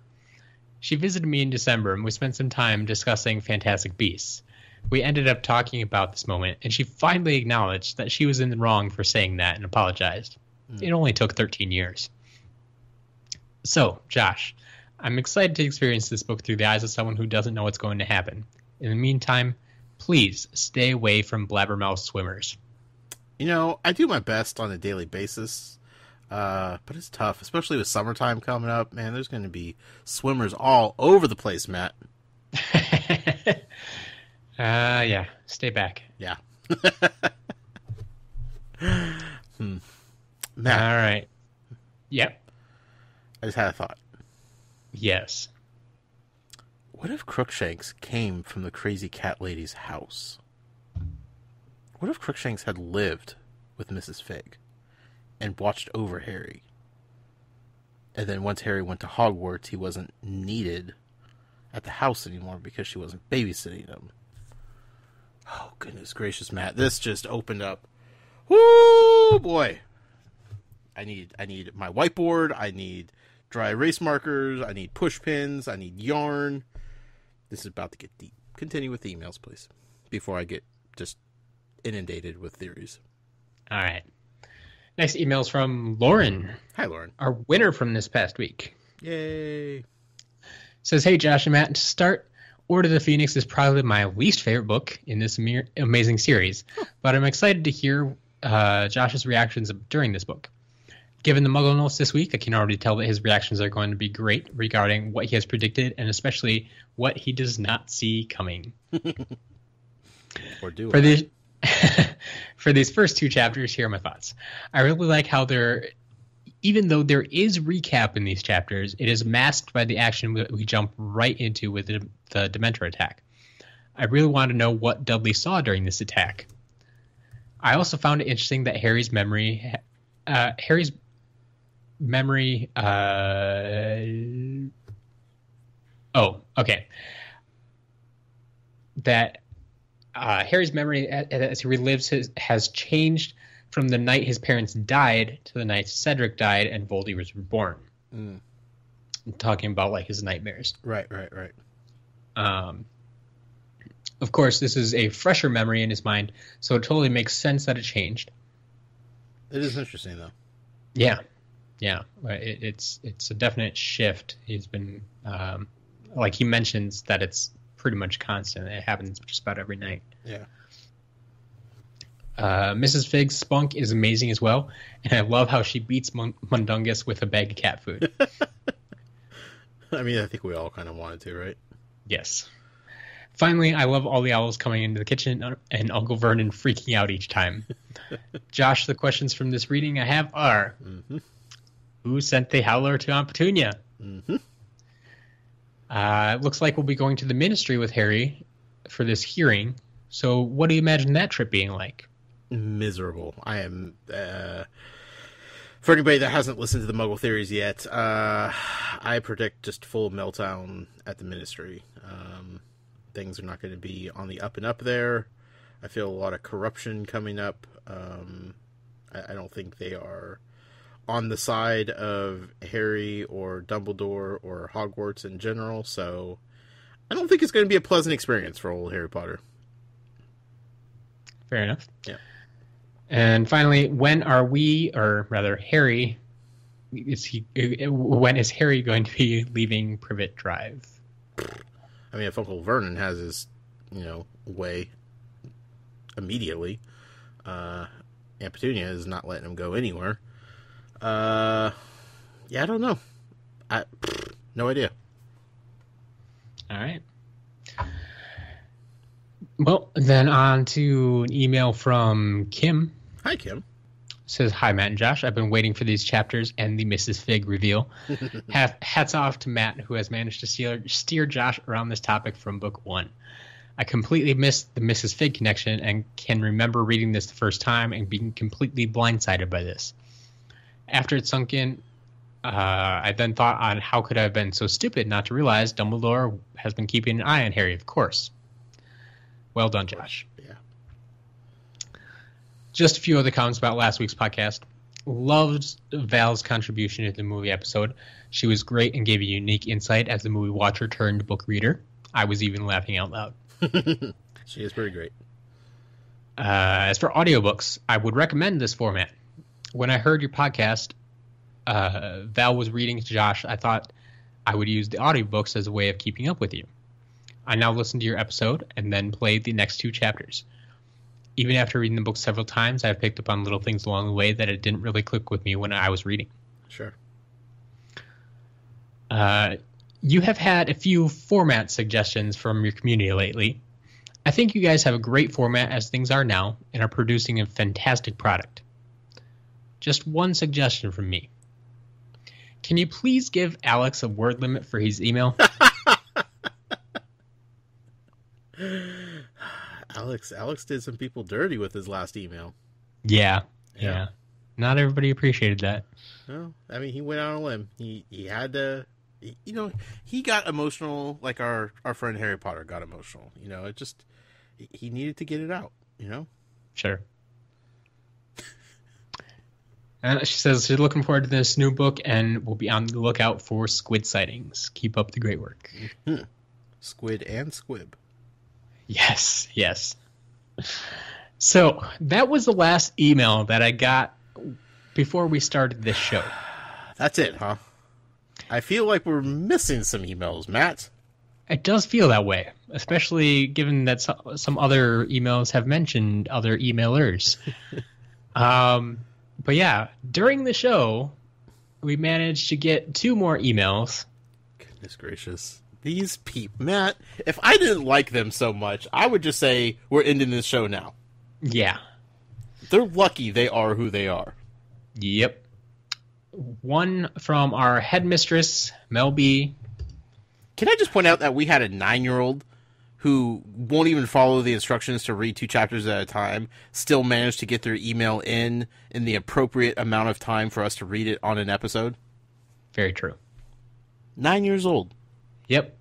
Speaker 3: She visited me in December and we spent some time discussing Fantastic Beasts. We ended up talking about this moment, and she finally acknowledged that she was in the wrong for saying that and apologized. It only took 13 years. So, Josh, I'm excited to experience this book through the eyes of someone who doesn't know what's going to happen. In the meantime, please stay away from blabbermouth swimmers.
Speaker 2: You know, I do my best on a daily basis, but it's tough, especially with summertime coming up. Man, there's going to be swimmers all over the place, Matt.
Speaker 3: Yeah, stay back.
Speaker 2: Yeah.
Speaker 3: Matt. All right. Yep.
Speaker 2: I just had a thought.
Speaker 3: Yes.
Speaker 2: What if Crookshanks came from the crazy cat lady's house? What if Crookshanks had lived with Mrs. Fig and watched over Harry? And then once Harry went to Hogwarts, he wasn't needed at the house anymore because she wasn't babysitting him. Oh, goodness gracious, Matt. This just opened up. Woo, boy. I need my whiteboard. I need dry erase markers. I need push pins. I need yarn. This is about to get deep. Continue with the emails, please, before I get just inundated with theories.
Speaker 3: All right. Next email is from Lauren.
Speaker 2: Hi, Lauren.
Speaker 3: Our winner from this past week.
Speaker 2: Yay.
Speaker 3: Says, hey, Josh and Matt, to start, Order of the Phoenix is probably my least favorite book in this amazing series, but I'm excited to hear Josh's reactions during this book. Given the Muggle notes this week, I can already tell that his reactions are going to be great regarding what he has predicted and especially what he does not see coming.
Speaker 2: Or do
Speaker 3: For these first two chapters, here are my thoughts. I really like how even though there is recap in these chapters, it is masked by the action we jump right into with the Dementor attack. I really want to know what Dudley saw during this attack. I also found it interesting that Harry's memory that Harry's memory as he relives has changed from the night his parents died to the night Cedric died and Voldy was reborn. I'm talking about like his nightmares.
Speaker 2: Right.
Speaker 3: Of course, this is a fresher memory in his mind, so it totally makes sense that it changed.
Speaker 2: It is interesting, though.
Speaker 3: Yeah. It's a definite shift. He's been like he mentions that it's pretty much constant. It happens just about every night.
Speaker 2: Yeah.
Speaker 3: Mrs. Fig's spunk is amazing as well, and I love how she beats Mundungus with a bag of cat food.
Speaker 2: I mean, I think we all kind of wanted to, right?
Speaker 3: Yes. Finally, I love all the owls coming into the kitchen and Uncle Vernon freaking out each time. Josh, the questions from this reading I have are, who sent the howler to Aunt Petunia? It looks like we'll be going to the ministry with Harry for this hearing. So what do you imagine that trip being like?
Speaker 2: Miserable. I am... for anybody that hasn't listened to the Muggle Theories yet, I predict just full meltdown at the ministry. Things are not going to be on the up and up there. I feel a lot of corruption coming up. I don't think they are on the side of Harry or Dumbledore or Hogwarts in general, so I don't think it's going to be a pleasant experience for old Harry Potter.
Speaker 3: Fair enough.
Speaker 2: Yeah.
Speaker 3: And finally, when is Harry going to be leaving Privet Drive?
Speaker 2: I mean, if Uncle Vernon has his, way immediately, Aunt Petunia is not letting him go anywhere. I don't know. No idea.
Speaker 3: All right. Well, then on to an email from Kim.
Speaker 2: Hi, Kim.
Speaker 3: Says, hi, Matt and Josh. I've been waiting for these chapters and the Mrs. Fig reveal. Hats off to Matt, who has managed to steer Josh around this topic from book 1. I completely missed the Mrs. Fig connection and can remember reading this the first time and being completely blindsided by this. After it sunk in, I then thought on how could I have been so stupid not to realize Dumbledore has been keeping an eye on Harry, of course. Well done, Josh.
Speaker 2: Yeah.
Speaker 3: Just a few other comments about last week's podcast. Loved Val's contribution to the movie episode. She was great and gave a unique insight as the movie watcher turned book reader. I was even laughing out loud.
Speaker 2: She is pretty great.
Speaker 3: As for audiobooks, I would recommend this format. When I heard your podcast, Val was reading to Josh, I thought I would use the audiobooks as a way of keeping up with you. I now listened to your episode and then played the next 2 chapters. Even after reading the book several times, I've picked up on little things along the way that it didn't really click with me when I was reading.
Speaker 2: Sure.
Speaker 3: You have had a few format suggestions from your community lately. I think you guys have a great format as things are now and are producing a fantastic product. Just one suggestion from me. Can you please give Alex a word limit for his email?
Speaker 2: Alex did some people dirty with his last email.
Speaker 3: Yeah. Not everybody appreciated that.
Speaker 2: Well, I mean, he went out on a limb. He had to, he got emotional like our friend Harry Potter got emotional. It just, he needed to get it out,
Speaker 3: Sure. And she says she's looking forward to this new book and will be on the lookout for squid sightings. Keep up the great work.
Speaker 2: Mm-hmm. Squid and squib.
Speaker 3: Yes. So that was the last email that I got before we started this show.
Speaker 2: That's it, huh? I feel like we're missing some emails, Matt.
Speaker 3: It does feel that way, especially given that some other emails have mentioned other emailers. But yeah, during the show, we managed to get 2 more emails.
Speaker 2: Goodness gracious. These people, Matt, if I didn't like them so much, I would just say we're ending this show now.
Speaker 3: Yeah.
Speaker 2: They're lucky they are who they are.
Speaker 3: Yep. One from our headmistress, Mel B.
Speaker 2: Can I just point out that we had a 9-year-old who won't even follow the instructions to read 2 chapters at a time, still managed to get their email in the appropriate amount of time for us to read it on an episode?
Speaker 3: Very true.
Speaker 2: 9 years old.
Speaker 3: Yep.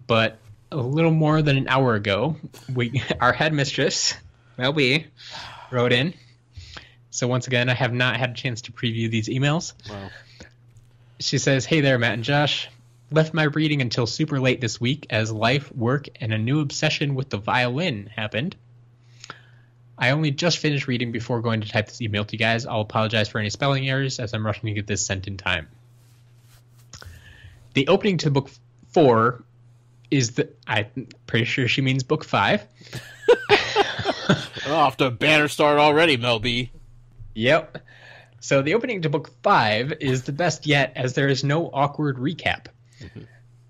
Speaker 3: But a little more than an hour ago, our headmistress, Mel B, wrote in. So once again, I have not had a chance to preview these emails.
Speaker 2: Wow.
Speaker 3: She says, hey there, Matt and Josh. Left my reading until super late this week as life, work, and a new obsession with the violin happened. I only just finished reading before going to type this email to you guys. I'll apologize for any spelling errors as I'm rushing to get this sent in time. The opening to book 4 is I'm pretty sure she means book 5.
Speaker 2: Off to a banner start already, Mel B.
Speaker 3: Yep. So the opening to book 5 is the best yet, as there is no awkward recap. Mm-hmm.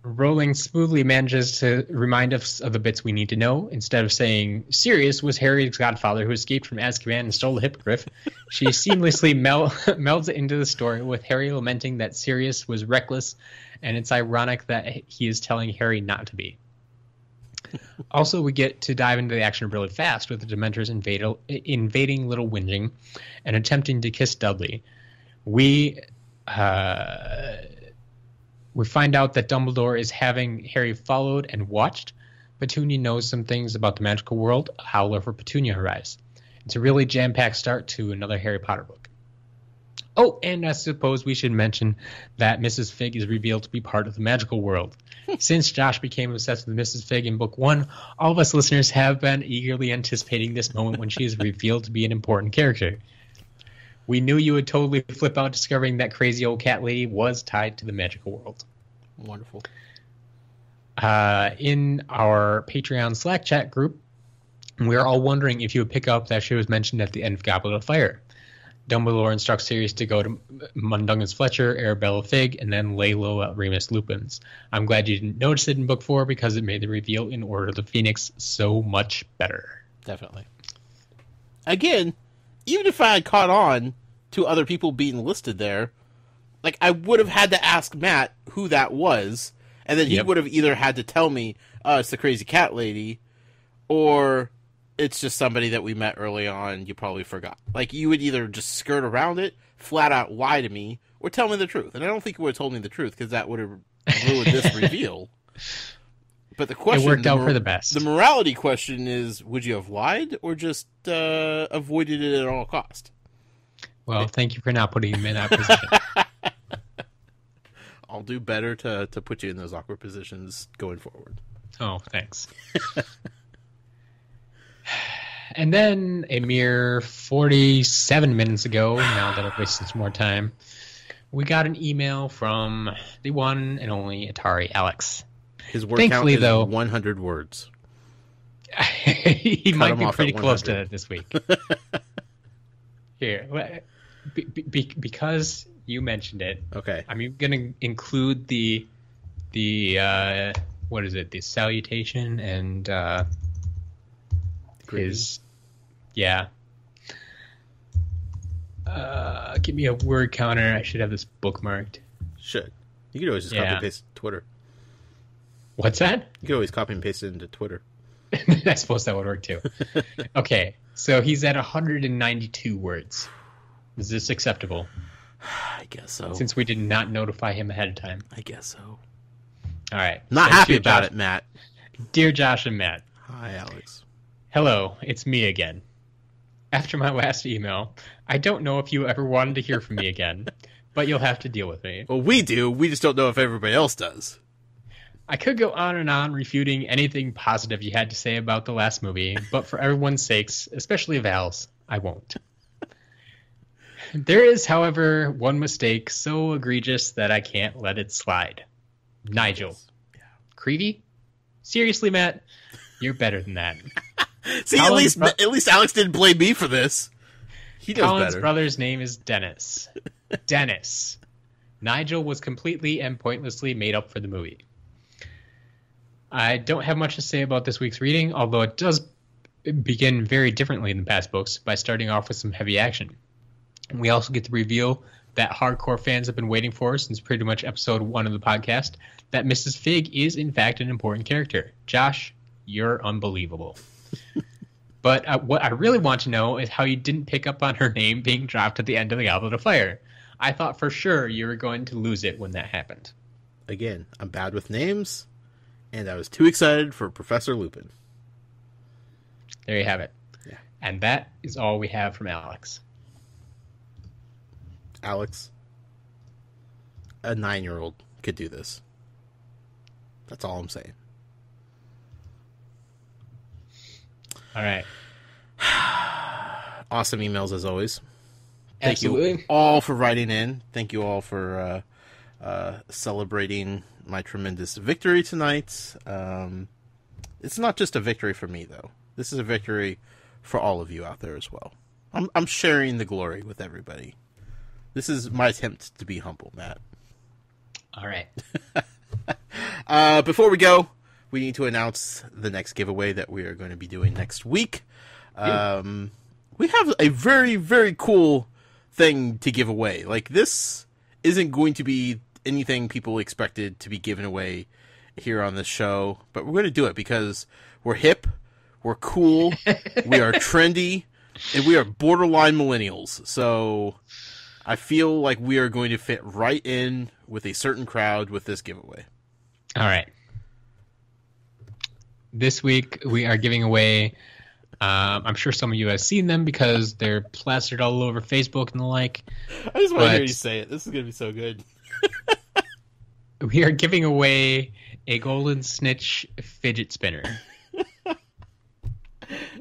Speaker 3: Rowling smoothly manages to remind us of the bits we need to know. Instead of saying Sirius was Harry's godfather who escaped from Azkaban and stole the hippogriff, she seamlessly melds it into the story with Harry lamenting that Sirius was reckless, and it's ironic that he is telling Harry not to be. Also, we get to dive into the action really fast with the Dementors invading Little Whinging and attempting to kiss Dudley. We find out that Dumbledore is having Harry followed and watched. Petunia knows some things about the magical world. A howler for Petunia arrives. It's a really jam-packed start to another Harry Potter book. Oh, and I suppose we should mention that Mrs. Fig is revealed to be part of the magical world. Since Josh became obsessed with Mrs. Fig in book 1, all of us listeners have been eagerly anticipating this moment when she is revealed to be an important character. We knew you would totally flip out discovering that crazy old cat lady was tied to the magical world.
Speaker 2: Wonderful.
Speaker 3: In our Patreon Slack chat group, we are all wondering if you would pick up that she was mentioned at the end of Goblet of Fire. Dumbledore instructs Sirius to go to Mundungus Fletcher, Arabella Fig, and then lay low at Remus Lupin's. I'm glad you didn't notice it in book 4 because it made the reveal in Order of the Phoenix so much better.
Speaker 2: Definitely. Again, even if I had caught on to other people being listed there, like, I would have had to ask Matt who that was, and then he would have either had to tell me, oh, it's the crazy cat lady, or it's just somebody that we met early on, you probably forgot. Like, you would either just skirt around it, flat out lie to me, or tell me the truth. And I don't think you would have told me the truth, because that would have ruined this reveal. But the question...
Speaker 3: It worked out for the best.
Speaker 2: The morality question is, would you have lied, or just avoided it at all cost?
Speaker 3: Well, thank you for not putting him in that position.
Speaker 2: I'll do better to put you in those awkward positions going forward.
Speaker 3: Oh, thanks. And then a mere 47 minutes ago, now that I've wasted some more time, we got an email from the one and only Atari Alex.
Speaker 2: His word count is 100 words.
Speaker 3: He might be pretty close to that this week. Here, because you mentioned it.
Speaker 2: Okay.
Speaker 3: I'm going to include the what is it? The salutation and his, yeah. Give me a word counter. I should have this bookmarked.
Speaker 2: Should. You could always just copy and paste Twitter.
Speaker 3: What's that?
Speaker 2: You could always copy and paste it into Twitter.
Speaker 3: I suppose that would work too. Okay, so he's at 192 words. Is this acceptable?
Speaker 2: I guess so.
Speaker 3: Since we did not notify him ahead of time.
Speaker 2: I guess so.
Speaker 3: All right.
Speaker 2: Not happy about it, Matt.
Speaker 3: Dear Josh and Matt.
Speaker 2: Hi, Alex.
Speaker 3: Hello, it's me again. After my last email, I don't know if you ever wanted to hear from me again, but you'll have to deal with me.
Speaker 2: Well, we do. We just don't know if everybody else does.
Speaker 3: I could go on and on refuting anything positive you had to say about the last movie, but for everyone's sakes, especially Val's, I won't. There is, however, one mistake so egregious that I can't let it slide. Nigel.
Speaker 2: Yeah.
Speaker 3: Creevy? Seriously, Matt? You're better than that.
Speaker 2: See, at least Alex didn't blame me for this. He knows
Speaker 3: Colin's
Speaker 2: better.
Speaker 3: brother's name is Dennis. Dennis. Nigel was completely and pointlessly made up for the movie. I don't have much to say about this week's reading, although it does begin very differently than past books by starting off with some heavy action. We also get to reveal that hardcore fans have been waiting for since pretty much episode 1 of the podcast, that Mrs. Fig is in fact an important character. Josh, you're unbelievable. But what I really want to know is how you didn't pick up on her name being dropped at the end of the Goblet of Fire. I thought for sure you were going to lose it when that happened.
Speaker 2: Again, I'm bad with names, and I was too excited for Professor Lupin.
Speaker 3: There you have it.
Speaker 2: Yeah.
Speaker 3: And that is all we have from Alex.
Speaker 2: Alex, a 9-year-old could do this. That's all I'm saying.
Speaker 3: All right.
Speaker 2: Awesome emails as always.
Speaker 3: Absolutely.
Speaker 2: Thank you all for writing in. Thank you all for celebrating my tremendous victory tonight. It's not just a victory for me, though. This is a victory for all of you out there as well. I'm sharing the glory with everybody. This is my attempt to be humble, Matt.
Speaker 3: All right.
Speaker 2: Before we go, we need to announce the next giveaway that we are going to be doing next week. We have a very, very cool thing to give away. Like, this isn't going to be anything people expected to be given away here on this show, but we're going to do it because we're hip, we're cool, we are trendy, and we are borderline millennials. So I feel like we are going to fit right in with a certain crowd with this giveaway.
Speaker 3: All right. This week we are giving away, I'm sure some of you have seen them because they're plastered all over Facebook and the like.
Speaker 2: I just want to hear you say it. This is going to be so good.
Speaker 3: We are giving away a Golden Snitch fidget spinner.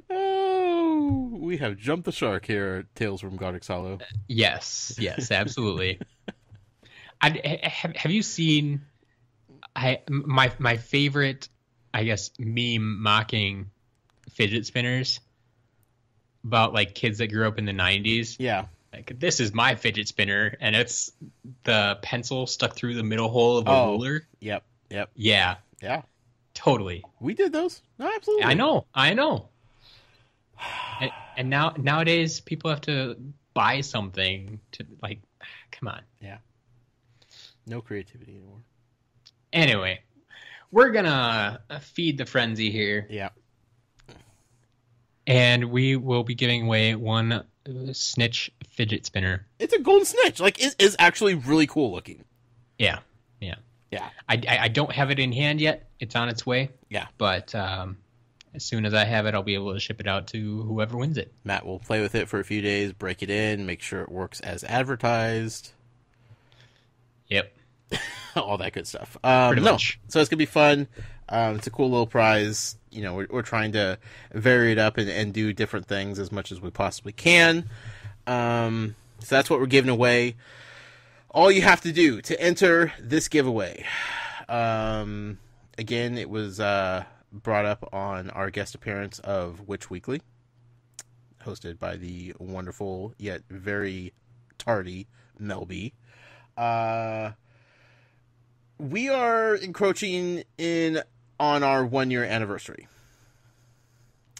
Speaker 2: Oh, we have jumped the shark here at Tales from Godric's Hollow.
Speaker 3: Yes, absolutely. Have you seen my favorite, I guess, meme mocking fidget spinners about like kids that grew up in the 90s?
Speaker 2: Yeah.
Speaker 3: Like, this is my fidget spinner, and it's the pencil stuck through the middle hole of a ruler.
Speaker 2: Yep.
Speaker 3: Yeah.
Speaker 2: Yeah.
Speaker 3: Totally.
Speaker 2: We did those. No, absolutely.
Speaker 3: I know. And nowadays people have to buy something to, like, come on.
Speaker 2: Yeah. No creativity anymore.
Speaker 3: Anyway, we're gonna feed the frenzy here.
Speaker 2: Yeah.
Speaker 3: And we will be giving away one snitch fidget spinner.
Speaker 2: It's a golden snitch. Like, it is actually really cool looking.
Speaker 3: Yeah. I don't have it in hand yet. It's on its way.
Speaker 2: Yeah.
Speaker 3: But as soon as I have it, I'll be able to ship it out to whoever wins it.
Speaker 2: Matt will play with it for a few days, break it in, make sure it works as advertised.
Speaker 3: Yep.
Speaker 2: All that good stuff.
Speaker 3: Pretty much.
Speaker 2: So it's going to be fun. It's a cool little prize. You know, we're trying to vary it up and do different things as much as we possibly can. So that's what we're giving away. All you have to do to enter this giveaway. Again, it was brought up on our guest appearance of Witch Weekly, hosted by the wonderful yet very tardy Mel B. We are encroaching in on our 1-year anniversary.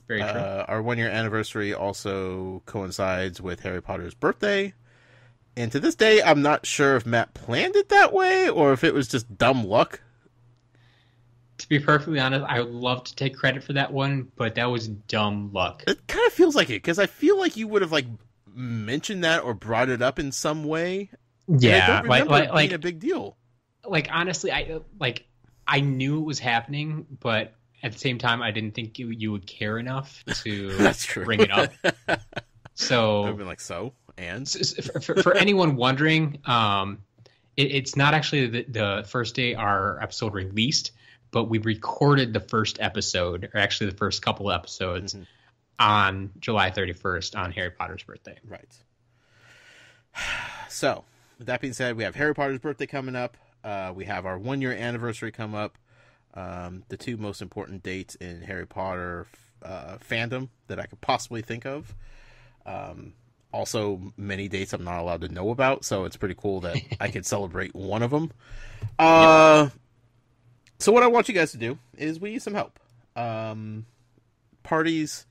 Speaker 3: Very true.
Speaker 2: Our 1-year anniversary also coincides with Harry Potter's birthday. And to this day, I'm not sure if Matt planned it that way or if it was just dumb luck.
Speaker 3: To be perfectly honest, I would love to take credit for that one, but that was dumb luck.
Speaker 2: It kind of feels like it, because I feel like you would have, like, mentioned that or brought it up in some way.
Speaker 3: Yeah,
Speaker 2: I don't remember it being
Speaker 3: like
Speaker 2: a big deal.
Speaker 3: Like, honestly, I knew it was happening, but at the same time, I didn't think you would care enough to
Speaker 2: That's true.
Speaker 3: bring it up. So
Speaker 2: I've been like, and
Speaker 3: for anyone wondering, it's not actually the first day our episode released, but we recorded the first episode, or actually the first couple episodes, on July 31st on Harry Potter's birthday.
Speaker 2: Right. So, with that being said, we have Harry Potter's birthday coming up. We have our 1-year anniversary come up. The two most important dates in Harry Potter fandom that I could possibly think of. Also, many dates I'm not allowed to know about, so it's pretty cool that I could celebrate one of them. So what I want you guys to do is we need some help. Parties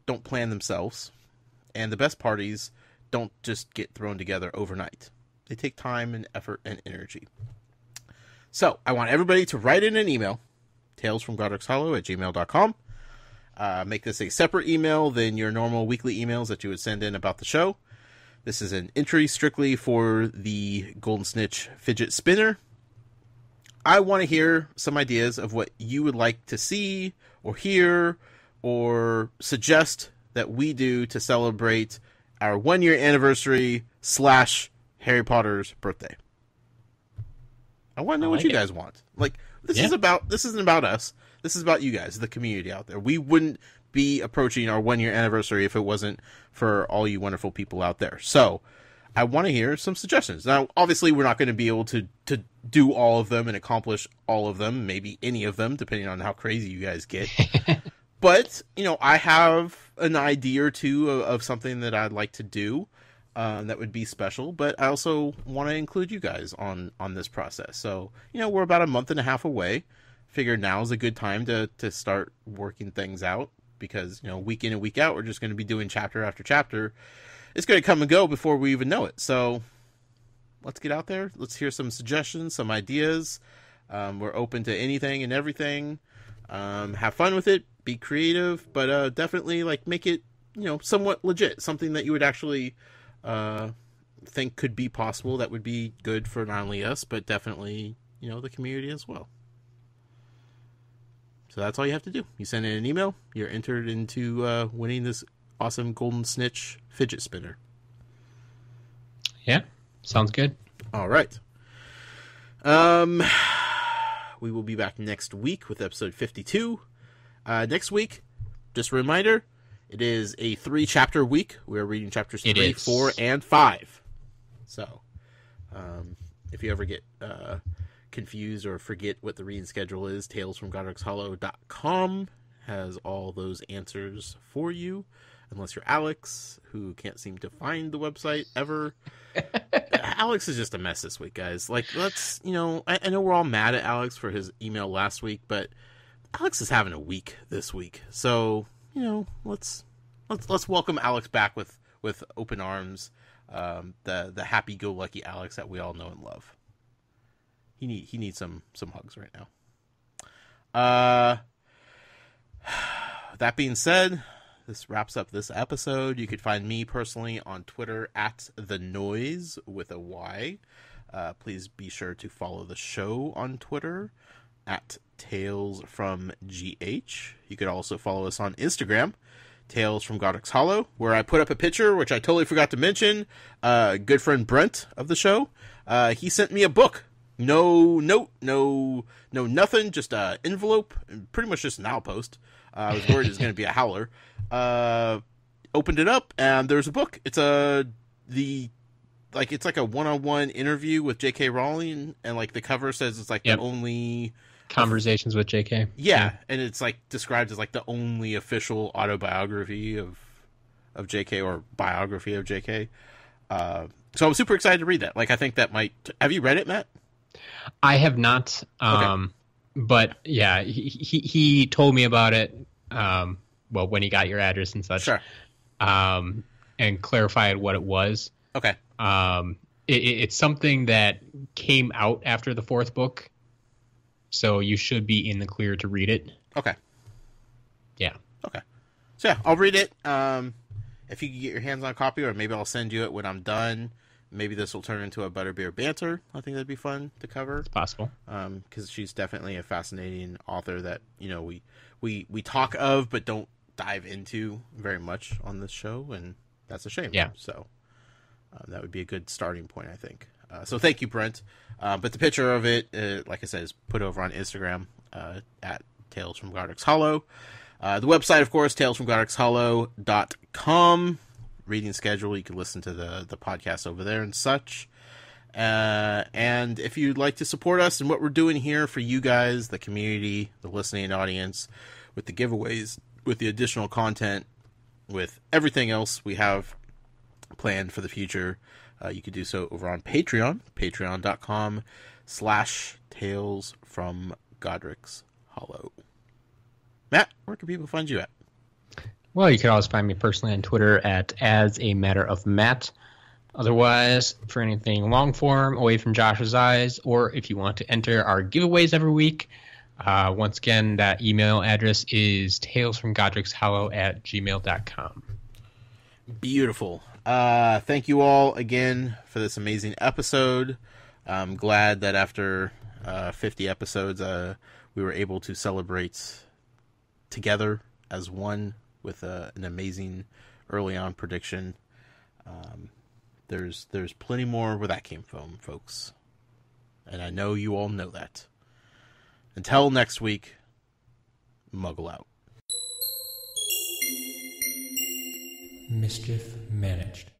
Speaker 2: don't plan themselves, and the best parties don't just get thrown together overnight. They take time and effort and energy. So I want everybody to write in an email, talesfromgodricshollow@gmail.com. Make this a separate email than your normal weekly emails that you would send in about the show. This is an entry strictly for the Golden Snitch fidget spinner. I want to hear some ideas of what you would like to see or hear or suggest that we do to celebrate our 1-year anniversary / Harry Potter's birthday. I want to know what you guys want. Like, this isn't about us. This is about you guys, the community out there. We wouldn't be approaching our 1-year anniversary if it wasn't for all you wonderful people out there. So I want to hear some suggestions. Now, obviously, we're not going to be able to do all of them and accomplish all of them, maybe any of them, depending on how crazy you guys get. But, I have an idea or two of something that I'd like to do that would be special. But I also want to include you guys on this process. So, we're about a month and a half away. Figure now's a good time to start working things out. Because, week in and week out, we're just going to be doing chapter after chapter. It's going to come and go before we even know it. So let's get out there. Let's hear some suggestions, some ideas. We're open to anything and everything. Have fun with it. Be creative, but definitely make it, somewhat legit. Something that you would actually think could be possible. That would be good for not only us, but definitely, the community as well. So that's all you have to do. You send in an email. You're entered into winning this awesome Golden Snitch fidget spinner.
Speaker 3: Yeah, sounds good.
Speaker 2: All right. We will be back next week with episode 52. Next week, just a reminder, it is a 3-chapter week. We are reading chapters 3, 4, and 5. So, if you ever get confused or forget what the reading schedule is, talesfromgodricshollow.com has all those answers for you. Unless you're Alex, who can't seem to find the website ever. Alex is just a mess this week, guys. Let's, I know we're all mad at Alex for his email last week, but Alex is having a week this week. So, let's let's welcome Alex back with open arms. The happy-go-lucky Alex that we all know and love. He needs some hugs right now. That being said, this wraps up this episode. You could find me personally on Twitter at The Noise with a Y. Please be sure to follow the show on Twitter at Tales from GH. You could also follow us on Instagram, Tales from Godric's Hollow, where I put up a picture, which I totally forgot to mention. Good friend Brent of the show, he sent me a book. No note, no nothing, just an envelope, and pretty much just an outpost. I was worried it was going to be a howler. Opened it up, and there's a book. It's like a one-on-one interview with J.K. Rowling, and like the cover says it's like the only
Speaker 3: conversations with J.K.
Speaker 2: Yeah, and it's like described as like the only official autobiography of J.K. or biography of J.K. So I'm super excited to read that. Like, I think that might. Have you read it, Matt?
Speaker 3: I have not.
Speaker 2: Okay.
Speaker 3: But yeah, he told me about it. Well, when he got your address and such.
Speaker 2: Sure.
Speaker 3: And clarified what it was.
Speaker 2: Okay.
Speaker 3: It's something that came out after the fourth book, so you should be in the clear to read it.
Speaker 2: Okay.
Speaker 3: Yeah.
Speaker 2: Okay. So yeah, I'll read it. If you can get your hands on a copy, or maybe I'll send you it when I'm done. Maybe this will turn into a Butterbeer banter. I think that'd be fun to cover.
Speaker 3: It's possible.
Speaker 2: Because she's definitely a fascinating author that, you know, we talk of but don't dive into very much on this show, and that's a shame.
Speaker 3: Yeah.
Speaker 2: So that would be a good starting point, I think. So thank you, Brent. But the picture of it, like I said, is put over on Instagram at Tales from Godric's Hollow. The website, of course, talesfromgodricshollow.com. Reading schedule, you can listen to the podcast over there and such. And if you'd like to support us and what we're doing here for you guys, the community, the listening audience, with the giveaways, with the additional content, with everything else we have planned for the future, you could do so over on Patreon, patreon.com/Tales from Godric's Hollow. Matt, where can people find you at?
Speaker 3: Well, you can always find me personally on Twitter at As a Matter of Matt. Otherwise, for anything long form, away from Josh's eyes, or if you want to enter our giveaways every week, once again, that email address is talesfromgodricshollow@gmail.com.
Speaker 2: Beautiful. Thank you all again for this amazing episode. I'm glad that after 50 episodes, we were able to celebrate together as one with an amazing early on prediction. There's plenty more where that came from, folks. And I know you all know that. Until next week, Muggle out.
Speaker 1: Mischief managed.